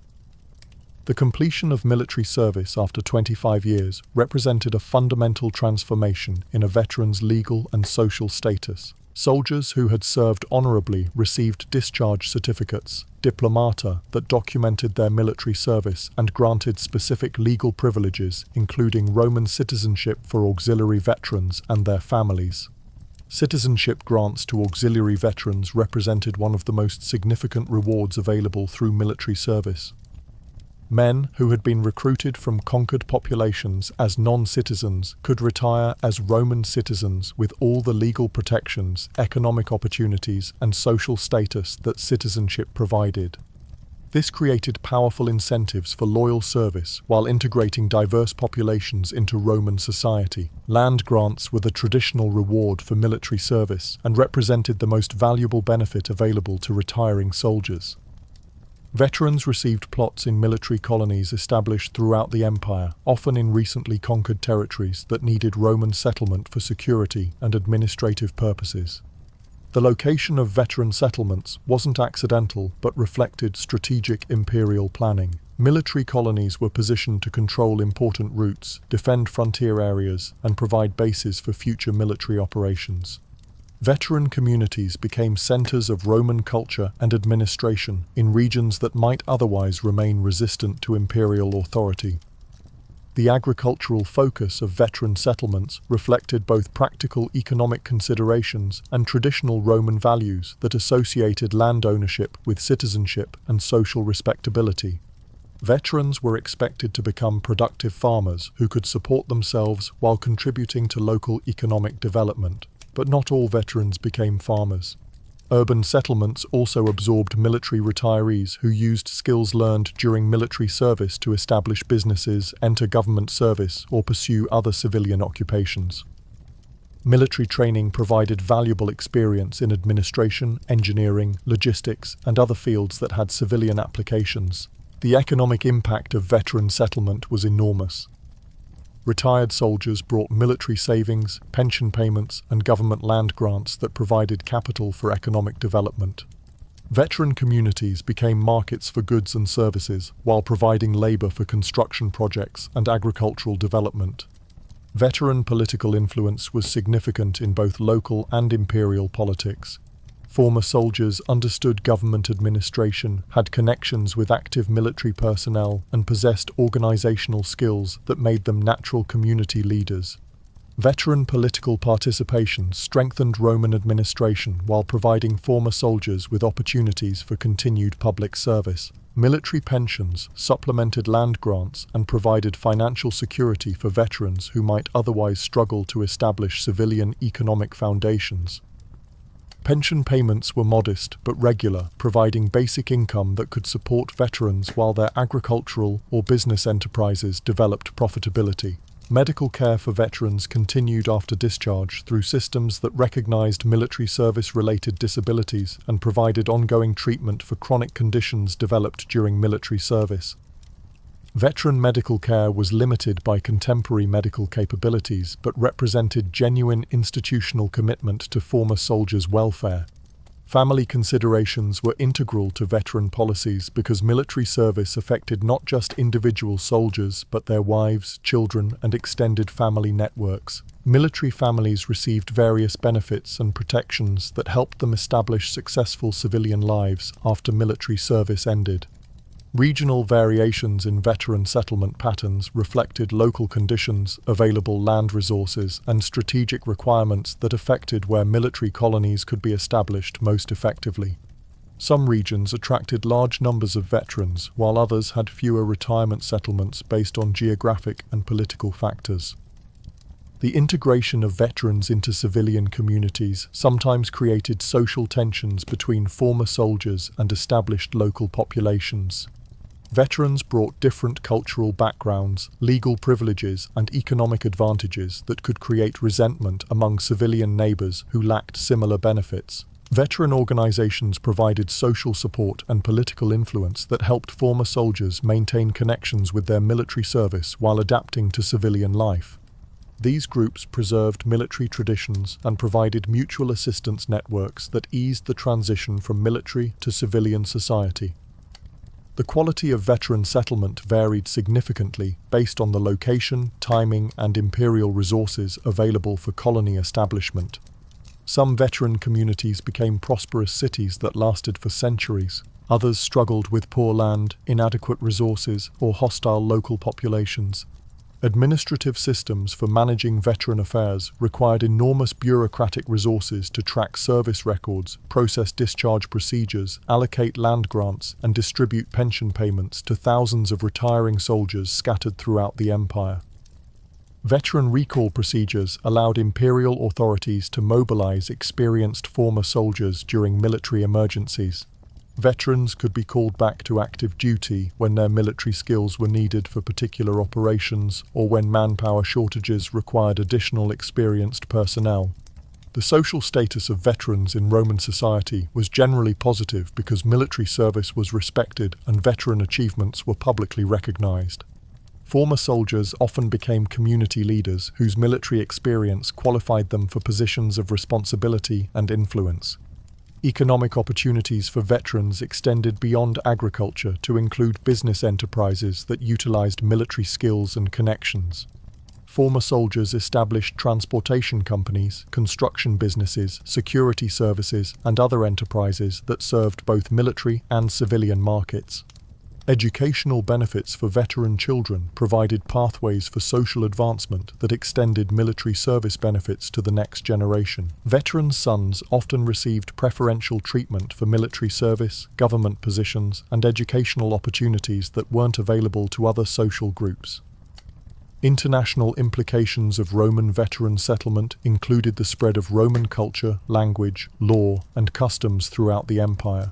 Speaker 1: The completion of military service after 25 years represented a fundamental transformation in a veteran's legal and social status. Soldiers who had served honorably received discharge certificates, diplomata, that documented their military service and granted specific legal privileges, including Roman citizenship for auxiliary veterans and their families. Citizenship grants to auxiliary veterans represented one of the most significant rewards available through military service. Men who had been recruited from conquered populations as non-citizens could retire as Roman citizens with all the legal protections, economic opportunities, and social status that citizenship provided. This created powerful incentives for loyal service while integrating diverse populations into Roman society. Land grants were the traditional reward for military service and represented the most valuable benefit available to retiring soldiers. Veterans received plots in military colonies established throughout the empire, often in recently conquered territories that needed Roman settlement for security and administrative purposes. The location of veteran settlements wasn't accidental but reflected strategic imperial planning. Military colonies were positioned to control important routes, defend frontier areas, and provide bases for future military operations. Veteran communities became centers of Roman culture and administration in regions that might otherwise remain resistant to imperial authority. The agricultural focus of veteran settlements reflected both practical economic considerations and traditional Roman values that associated land ownership with citizenship and social respectability. Veterans were expected to become productive farmers who could support themselves while contributing to local economic development. But not all veterans became farmers. Urban settlements also absorbed military retirees who used skills learned during military service to establish businesses, enter government service, or pursue other civilian occupations. Military training provided valuable experience in administration, engineering, logistics, and other fields that had civilian applications. The economic impact of veteran settlement was enormous. Retired soldiers brought military savings, pension payments, and government land grants that provided capital for economic development. Veteran communities became markets for goods and services while providing labor for construction projects and agricultural development. Veteran political influence was significant in both local and imperial politics. Former soldiers understood government administration, had connections with active military personnel, and possessed organizational skills that made them natural community leaders. Veteran political participation strengthened Roman administration while providing former soldiers with opportunities for continued public service. Military pensions supplemented land grants and provided financial security for veterans who might otherwise struggle to establish civilian economic foundations. Pension payments were modest but regular, providing basic income that could support veterans while their agricultural or business enterprises developed profitability. Medical care for veterans continued after discharge through systems that recognized military service-related disabilities and provided ongoing treatment for chronic conditions developed during military service. Veteran medical care was limited by contemporary medical capabilities but represented genuine institutional commitment to former soldiers' welfare. Family considerations were integral to veteran policies because military service affected not just individual soldiers but their wives, children, and extended family networks. Military families received various benefits and protections that helped them establish successful civilian lives after military service ended. Regional variations in veteran settlement patterns reflected local conditions, available land resources, and strategic requirements that affected where military colonies could be established most effectively. Some regions attracted large numbers of veterans, while others had fewer retirement settlements based on geographic and political factors. The integration of veterans into civilian communities sometimes created social tensions between former soldiers and established local populations. Veterans brought different cultural backgrounds, legal privileges, and economic advantages that could create resentment among civilian neighbors who lacked similar benefits. Veteran organizations provided social support and political influence that helped former soldiers maintain connections with their military service while adapting to civilian life. These groups preserved military traditions and provided mutual assistance networks that eased the transition from military to civilian society. The quality of veteran settlement varied significantly based on the location, timing, and imperial resources available for colony establishment. Some veteran communities became prosperous cities that lasted for centuries. Others struggled with poor land, inadequate resources, or hostile local populations. Administrative systems for managing veteran affairs required enormous bureaucratic resources to track service records, process discharge procedures, allocate land grants, and distribute pension payments to thousands of retiring soldiers scattered throughout the empire. Veteran recall procedures allowed imperial authorities to mobilize experienced former soldiers during military emergencies. Veterans could be called back to active duty when their military skills were needed for particular operations or when manpower shortages required additional experienced personnel. The social status of veterans in Roman society was generally positive because military service was respected and veteran achievements were publicly recognized. Former soldiers often became community leaders whose military experience qualified them for positions of responsibility and influence. Economic opportunities for veterans extended beyond agriculture to include business enterprises that utilized military skills and connections. Former soldiers established transportation companies, construction businesses, security services, and other enterprises that served both military and civilian markets. Educational benefits for veteran children provided pathways for social advancement that extended military service benefits to the next generation. Veteran sons often received preferential treatment for military service, government positions, and educational opportunities that weren't available to other social groups. International implications of Roman veteran settlement included the spread of Roman culture, language, law, and customs throughout the empire.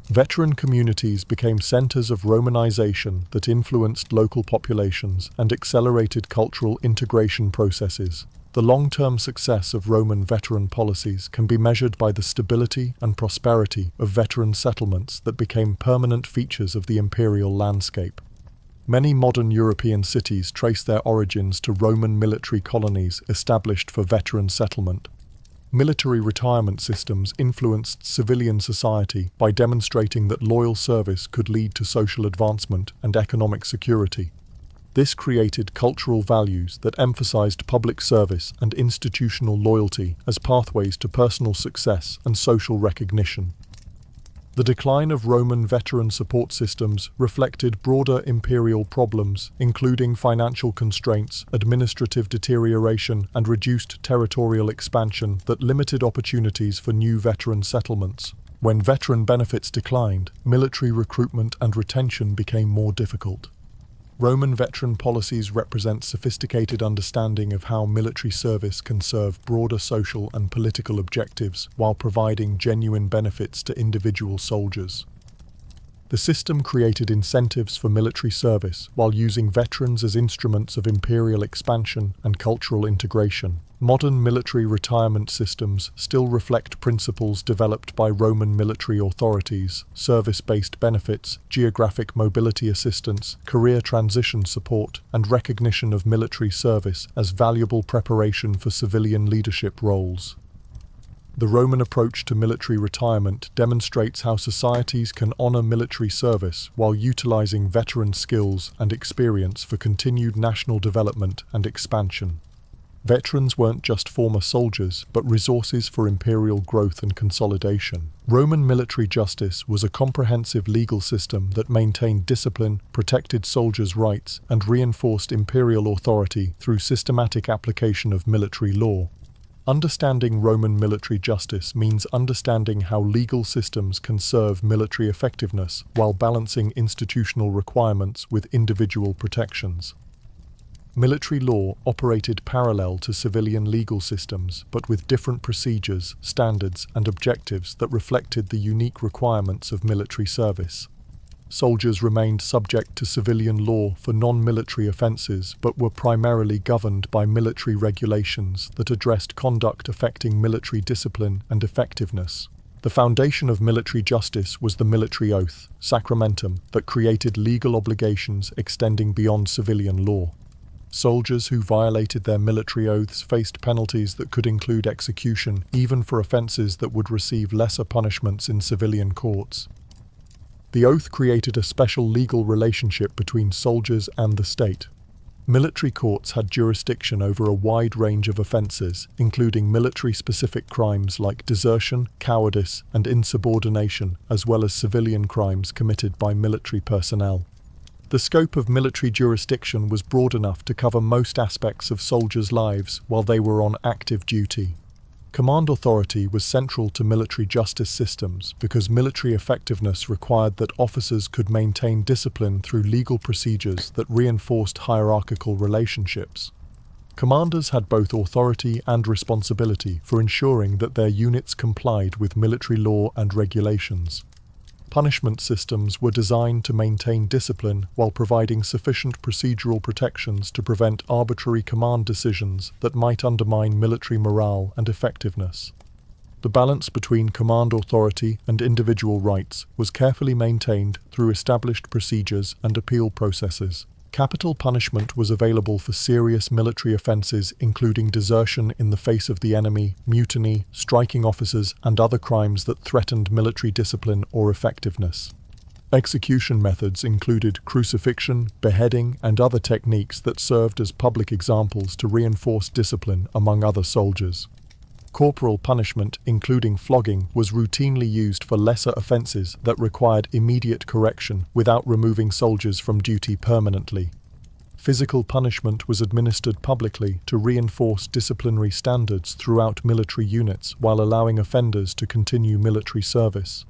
Speaker 1: Veteran communities became centers of Romanization that influenced local populations and accelerated cultural integration processes. The long-term success of Roman veteran policies can be measured by the stability and prosperity of veteran settlements that became permanent features of the imperial landscape. Many modern European cities trace their origins to Roman military colonies established for veteran settlement. Military retirement systems influenced civilian society by demonstrating that loyal service could lead to social advancement and economic security. This created cultural values that emphasized public service and institutional loyalty as pathways to personal success and social recognition. The decline of Roman veteran support systems reflected broader imperial problems, including financial constraints, administrative deterioration, and reduced territorial expansion that limited opportunities for new veteran settlements. When veteran benefits declined, military recruitment and retention became more difficult. Roman veteran policies represent sophisticated understanding of how military service can serve broader social and political objectives while providing genuine benefits to individual soldiers. The system created incentives for military service while using veterans as instruments of imperial expansion and cultural integration. Modern military retirement systems still reflect principles developed by Roman military authorities: service-based benefits, geographic mobility assistance, career transition support, and recognition of military service as valuable preparation for civilian leadership roles. The Roman approach to military retirement demonstrates how societies can honor military service while utilizing veteran skills and experience for continued national development and expansion. Veterans weren't just former soldiers, but resources for imperial growth and consolidation. Roman military justice was a comprehensive legal system that maintained discipline, protected soldiers' rights, and reinforced imperial authority through systematic application of military law. Understanding Roman military justice means understanding how legal systems can serve military effectiveness while balancing institutional requirements with individual protections. Military law operated parallel to civilian legal systems, but with different procedures, standards, and objectives that reflected the unique requirements of military service. Soldiers remained subject to civilian law for non-military offences, but were primarily governed by military regulations that addressed conduct affecting military discipline and effectiveness. The foundation of military justice was the military oath, sacramentum, that created legal obligations extending beyond civilian law. Soldiers who violated their military oaths faced penalties that could include execution, even for offences that would receive lesser punishments in civilian courts. The oath created a special legal relationship between soldiers and the state. Military courts had jurisdiction over a wide range of offences, including military-specific crimes like desertion, cowardice, and insubordination, as well as civilian crimes committed by military personnel. The scope of military jurisdiction was broad enough to cover most aspects of soldiers' lives while they were on active duty. Command authority was central to military justice systems because military effectiveness required that officers could maintain discipline through legal procedures that reinforced hierarchical relationships. Commanders had both authority and responsibility for ensuring that their units complied with military law and regulations. Punishment systems were designed to maintain discipline while providing sufficient procedural protections to prevent arbitrary command decisions that might undermine military morale and effectiveness. The balance between command authority and individual rights was carefully maintained through established procedures and appeal processes. Capital punishment was available for serious military offences including desertion in the face of the enemy, mutiny, striking officers, and other crimes that threatened military discipline or effectiveness. Execution methods included crucifixion, beheading, and other techniques that served as public examples to reinforce discipline among other soldiers. Corporal punishment, including flogging, was routinely used for lesser offences that required immediate correction without removing soldiers from duty permanently. Physical punishment was administered publicly to reinforce disciplinary standards throughout military units while allowing offenders to continue military service.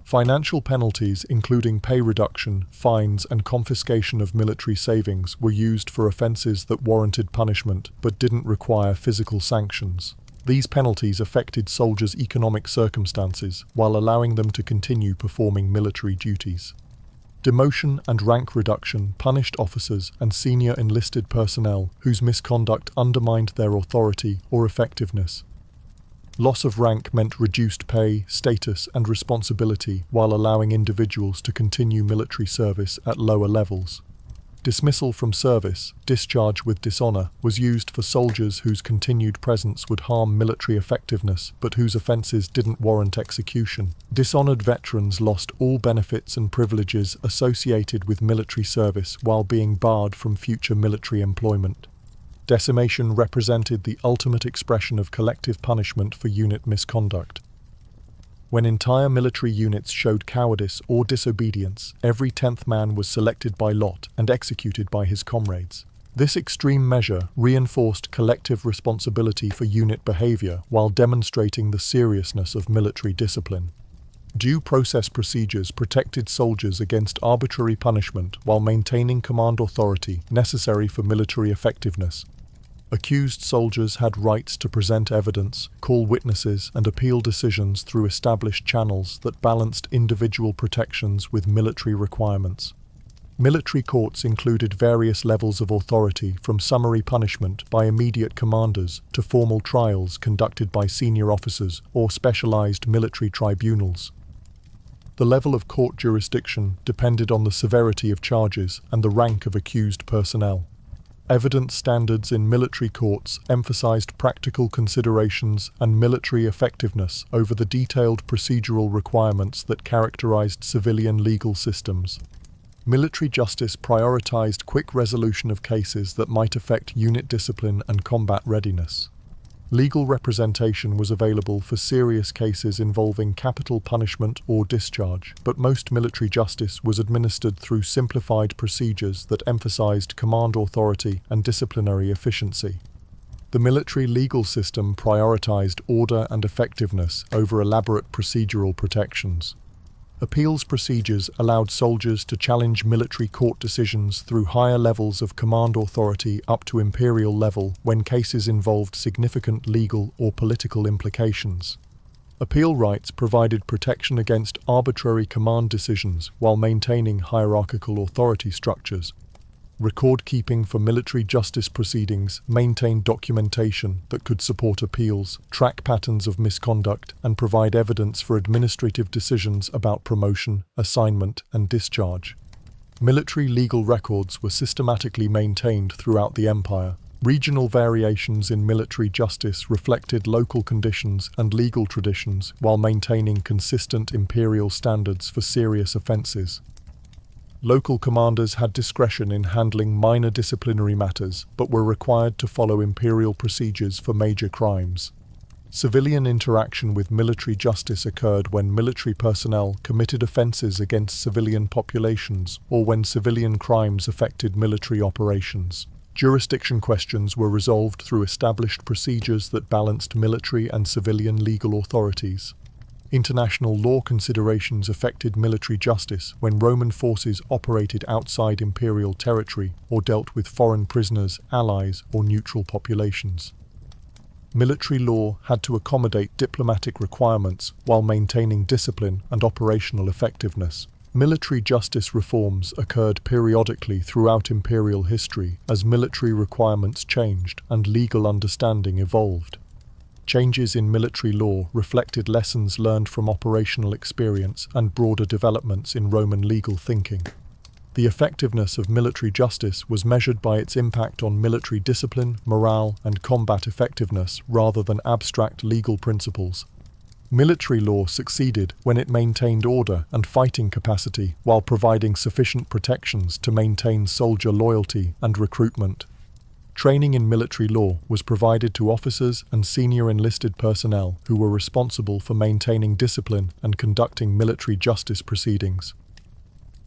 Speaker 1: Financial penalties, including pay reduction, fines, and confiscation of military savings, were used for offences that warranted punishment but didn't require physical sanctions. These penalties affected soldiers' economic circumstances while allowing them to continue performing military duties. Demotion and rank reduction punished officers and senior enlisted personnel whose misconduct undermined their authority or effectiveness. Loss of rank meant reduced pay, status, and responsibility while allowing individuals to continue military service at lower levels. Dismissal from service, discharge with dishonor, was used for soldiers whose continued presence would harm military effectiveness but whose offenses didn't warrant execution. Dishonored veterans lost all benefits and privileges associated with military service while being barred from future military employment. Decimation represented the ultimate expression of collective punishment for unit misconduct. When entire military units showed cowardice or disobedience, every 10th man was selected by lot and executed by his comrades. This extreme measure reinforced collective responsibility for unit behavior while demonstrating the seriousness of military discipline. Due process procedures protected soldiers against arbitrary punishment while maintaining command authority necessary for military effectiveness. Accused soldiers had rights to present evidence, call witnesses, and appeal decisions through established channels that balanced individual protections with military requirements. Military courts included various levels of authority, from summary punishment by immediate commanders to formal trials conducted by senior officers or specialized military tribunals. The level of court jurisdiction depended on the severity of charges and the rank of accused personnel. Evidence standards in military courts emphasized practical considerations and military effectiveness over the detailed procedural requirements that characterized civilian legal systems. Military justice prioritized quick resolution of cases that might affect unit discipline and combat readiness. Legal representation was available for serious cases involving capital punishment or discharge, but most military justice was administered through simplified procedures that emphasized command authority and disciplinary efficiency. The military legal system prioritized order and effectiveness over elaborate procedural protections. Appeals procedures allowed soldiers to challenge military court decisions through higher levels of command authority up to imperial level when cases involved significant legal or political implications. Appeal rights provided protection against arbitrary command decisions while maintaining hierarchical authority structures. Record-keeping for military justice proceedings maintained documentation that could support appeals, track patterns of misconduct, and provide evidence for administrative decisions about promotion, assignment, and discharge. Military legal records were systematically maintained throughout the empire. Regional variations in military justice reflected local conditions and legal traditions while maintaining consistent imperial standards for serious offenses. Local commanders had discretion in handling minor disciplinary matters, but were required to follow imperial procedures for major crimes. Civilian interaction with military justice occurred when military personnel committed offenses against civilian populations or when civilian crimes affected military operations. Jurisdiction questions were resolved through established procedures that balanced military and civilian legal authorities. International law considerations affected military justice when Roman forces operated outside imperial territory or dealt with foreign prisoners, allies, or neutral populations. Military law had to accommodate diplomatic requirements while maintaining discipline and operational effectiveness. Military justice reforms occurred periodically throughout imperial history as military requirements changed and legal understanding evolved. Changes in military law reflected lessons learned from operational experience and broader developments in Roman legal thinking. The effectiveness of military justice was measured by its impact on military discipline, morale, and combat effectiveness rather than abstract legal principles. Military law succeeded when it maintained order and fighting capacity while providing sufficient protections to maintain soldier loyalty and recruitment. Training in military law was provided to officers and senior enlisted personnel who were responsible for maintaining discipline and conducting military justice proceedings.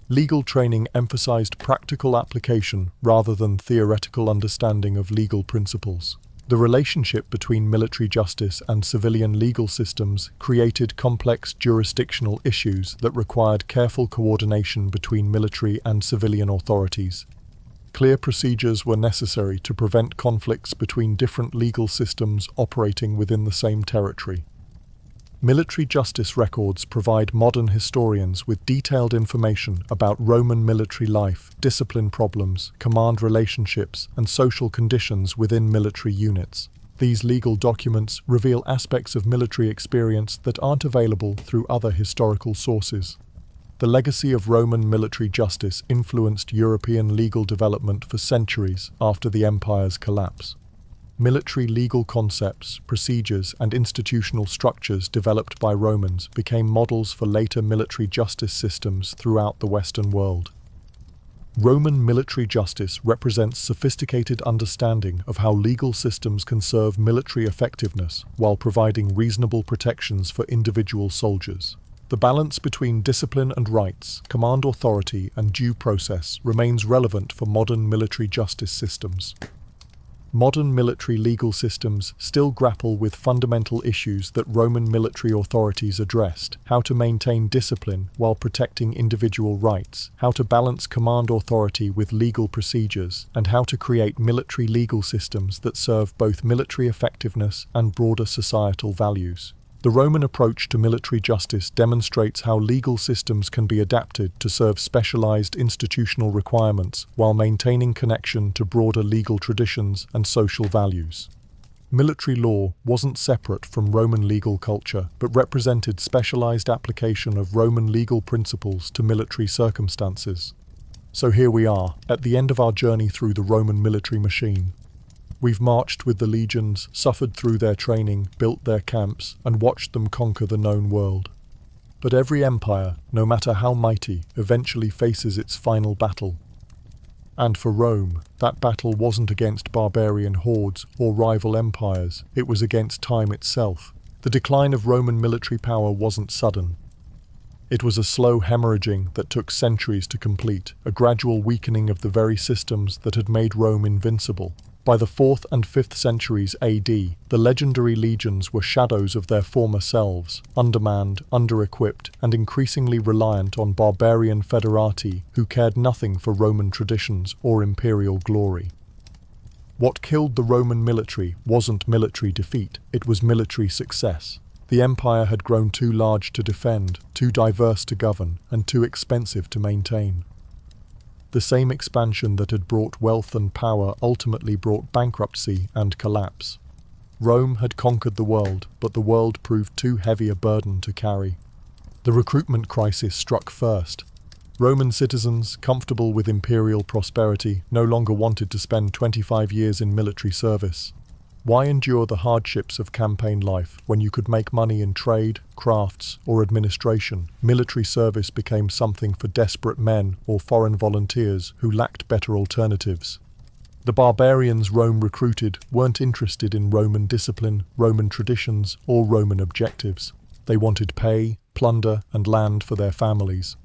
Speaker 1: Legal training emphasized practical application rather than theoretical understanding of legal principles. The relationship between military justice and civilian legal systems created complex jurisdictional issues that required careful coordination between military and civilian authorities. Clear procedures were necessary to prevent conflicts between different legal systems operating within the same territory. Military justice records provide modern historians with detailed information about Roman military life, discipline problems, command relationships, and social conditions within military units. These legal documents reveal aspects of military experience that aren't available through other historical sources. The legacy of Roman military justice influenced European legal development for centuries after the empire's collapse. Military legal concepts, procedures, and institutional structures developed by Romans became models for later military justice systems throughout the Western world. Roman military justice represents sophisticated understanding of how legal systems can serve military effectiveness while providing reasonable protections for individual soldiers. The balance between discipline and rights, command authority, and due process remains relevant for modern military justice systems. Modern military legal systems still grapple with fundamental issues that Roman military authorities addressed: how to maintain discipline while protecting individual rights, how to balance command authority with legal procedures, and how to create military legal systems that serve both military effectiveness and broader societal values. The Roman approach to military justice demonstrates how legal systems can be adapted to serve specialized institutional requirements while maintaining connection to broader legal traditions and social values. Military law wasn't separate from Roman legal culture, but represented specialized application of Roman legal principles to military circumstances. So here we are, at the end of our journey through the Roman military machine. We've marched with the legions, suffered through their training, built their camps, and watched them conquer the known world. But every empire, no matter how mighty, eventually faces its final battle. And for Rome, that battle wasn't against barbarian hordes or rival empires, it was against time itself. The decline of Roman military power wasn't sudden. It was a slow hemorrhaging that took centuries to complete, a gradual weakening of the very systems that had made Rome invincible. By the 4th and 5th centuries AD, the legendary legions were shadows of their former selves, undermanned, under-equipped, and increasingly reliant on barbarian federati who cared nothing for Roman traditions or imperial glory. What killed the Roman military wasn't military defeat, it was military success. The empire had grown too large to defend, too diverse to govern, and too expensive to maintain. The same expansion that had brought wealth and power ultimately brought bankruptcy and collapse. Rome had conquered the world, but the world proved too heavy a burden to carry. The recruitment crisis struck first. Roman citizens, comfortable with imperial prosperity, no longer wanted to spend 25 years in military service. Why endure the hardships of campaign life when you could make money in trade, crafts, or administration? Military service became something for desperate men or foreign volunteers who lacked better alternatives. The barbarians Rome recruited weren't interested in Roman discipline, Roman traditions, or Roman objectives. They wanted pay, plunder, and land for their families.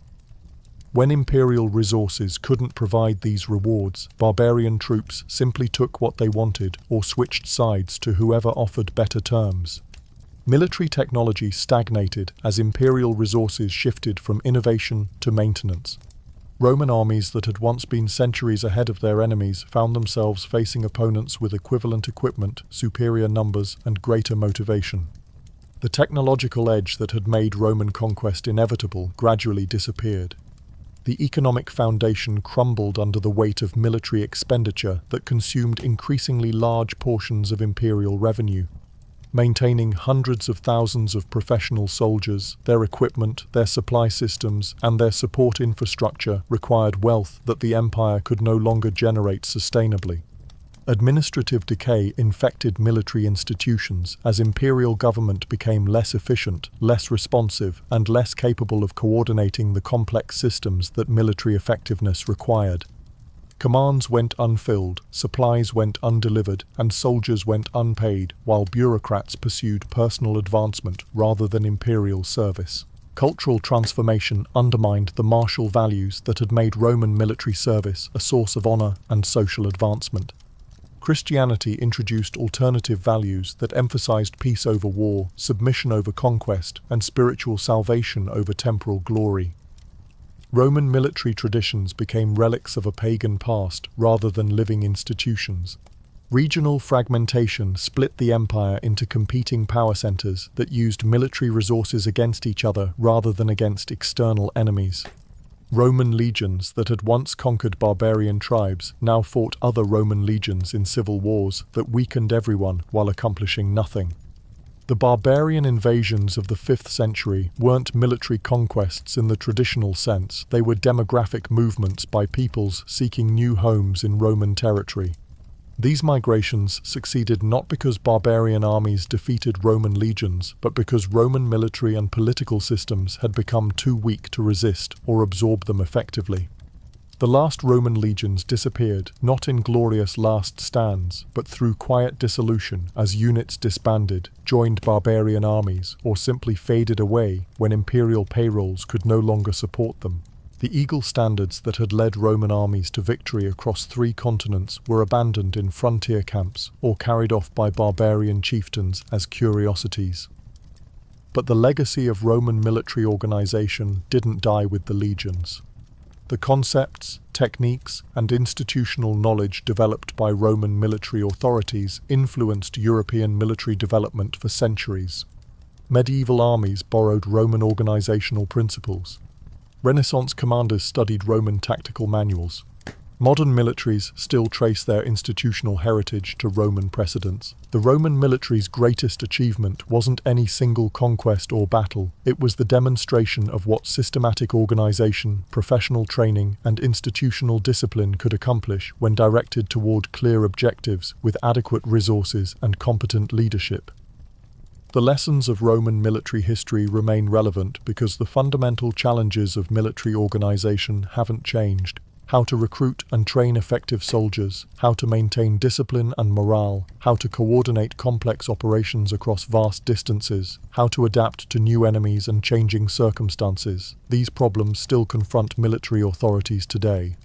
Speaker 1: When imperial resources couldn't provide these rewards, barbarian troops simply took what they wanted or switched sides to whoever offered better terms. Military technology stagnated as imperial resources shifted from innovation to maintenance. Roman armies that had once been centuries ahead of their enemies found themselves facing opponents with equivalent equipment, superior numbers, and greater motivation. The technological edge that had made Roman conquest inevitable gradually disappeared. The economic foundation crumbled under the weight of military expenditure that consumed increasingly large portions of imperial revenue. Maintaining hundreds of thousands of professional soldiers, their equipment, their supply systems, and their support infrastructure required wealth that the empire could no longer generate sustainably. Administrative decay infected military institutions as imperial government became less efficient, less responsive, and less capable of coordinating the complex systems that military effectiveness required. Commands went unfilled, supplies went undelivered, and soldiers went unpaid, while bureaucrats pursued personal advancement rather than imperial service. Cultural transformation undermined the martial values that had made Roman military service a source of honor and social advancement. Christianity introduced alternative values that emphasized peace over war, submission over conquest, and spiritual salvation over temporal glory. Roman military traditions became relics of a pagan past rather than living institutions. Regional fragmentation split the empire into competing power centers that used military resources against each other rather than against external enemies. Roman legions that had once conquered barbarian tribes now fought other Roman legions in civil wars that weakened everyone while accomplishing nothing. The barbarian invasions of the 5th century weren't military conquests in the traditional sense, they were demographic movements by peoples seeking new homes in Roman territory. These migrations succeeded not because barbarian armies defeated Roman legions, but because Roman military and political systems had become too weak to resist or absorb them effectively. The last Roman legions disappeared, not in glorious last stands, but through quiet dissolution as units disbanded, joined barbarian armies, or simply faded away when imperial payrolls could no longer support them. The eagle standards that had led Roman armies to victory across 3 continents were abandoned in frontier camps or carried off by barbarian chieftains as curiosities. But the legacy of Roman military organization didn't die with the legions. The concepts, techniques, and institutional knowledge developed by Roman military authorities influenced European military development for centuries. Medieval armies borrowed Roman organizational principles. Renaissance commanders studied Roman tactical manuals. Modern militaries still trace their institutional heritage to Roman precedents. The Roman military's greatest achievement wasn't any single conquest or battle, it was the demonstration of what systematic organization, professional training, and institutional discipline could accomplish when directed toward clear objectives with adequate resources and competent leadership. The lessons of Roman military history remain relevant because the fundamental challenges of military organization haven't changed. How to recruit and train effective soldiers, how to maintain discipline and morale, how to coordinate complex operations across vast distances, how to adapt to new enemies and changing circumstances. These problems still confront military authorities today.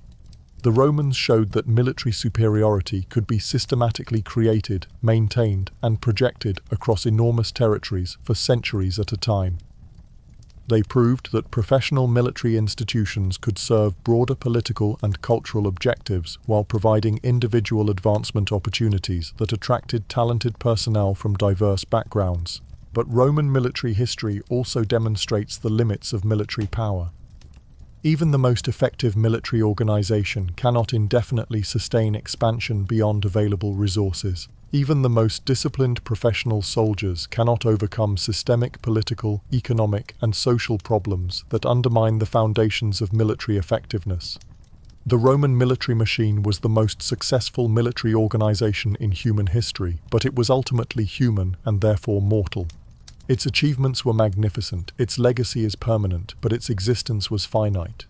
Speaker 1: The Romans showed that military superiority could be systematically created, maintained, and projected across enormous territories for centuries at a time. They proved that professional military institutions could serve broader political and cultural objectives while providing individual advancement opportunities that attracted talented personnel from diverse backgrounds. But Roman military history also demonstrates the limits of military power. Even the most effective military organization cannot indefinitely sustain expansion beyond available resources. Even the most disciplined professional soldiers cannot overcome systemic political, economic, and social problems that undermine the foundations of military effectiveness. The Roman military machine was the most successful military organization in human history, but it was ultimately human and therefore mortal. Its achievements were magnificent, its legacy is permanent, but its existence was finite.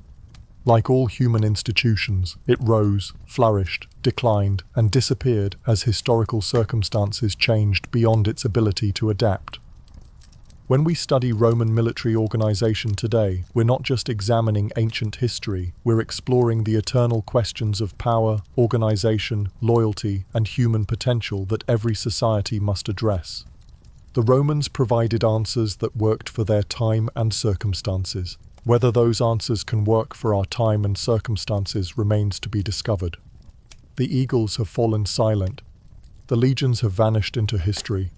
Speaker 1: Like all human institutions, it rose, flourished, declined, and disappeared as historical circumstances changed beyond its ability to adapt. When we study Roman military organization today, we're not just examining ancient history, we're exploring the eternal questions of power, organization, loyalty, and human potential that every society must address. The Romans provided answers that worked for their time and circumstances. Whether those answers can work for our time and circumstances remains to be discovered. The eagles have fallen silent. The legions have vanished into history.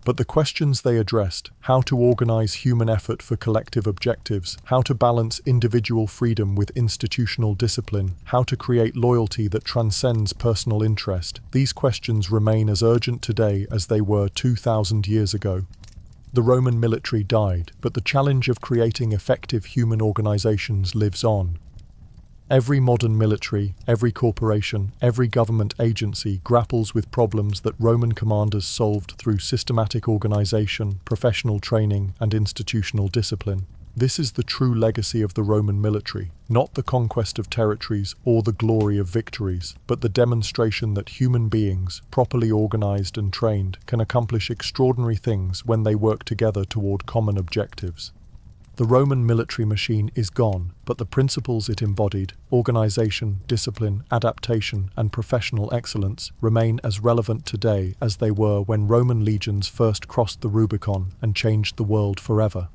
Speaker 1: But the questions they addressed, how to organize human effort for collective objectives, how to balance individual freedom with institutional discipline, how to create loyalty that transcends personal interest, these questions remain as urgent today as they were 2,000 years ago. The Roman military died, but the challenge of creating effective human organizations lives on. Every modern military, every corporation, every government agency grapples with problems that Roman commanders solved through systematic organization, professional training, and institutional discipline. This is the true legacy of the Roman military, not the conquest of territories or the glory of victories, but the demonstration that human beings, properly organized and trained, can accomplish extraordinary things when they work together toward common objectives. The Roman military machine is gone, but the principles it embodied, organization, discipline, adaptation, and professional excellence, remain as relevant today as they were when Roman legions first crossed the Rubicon and changed the world forever.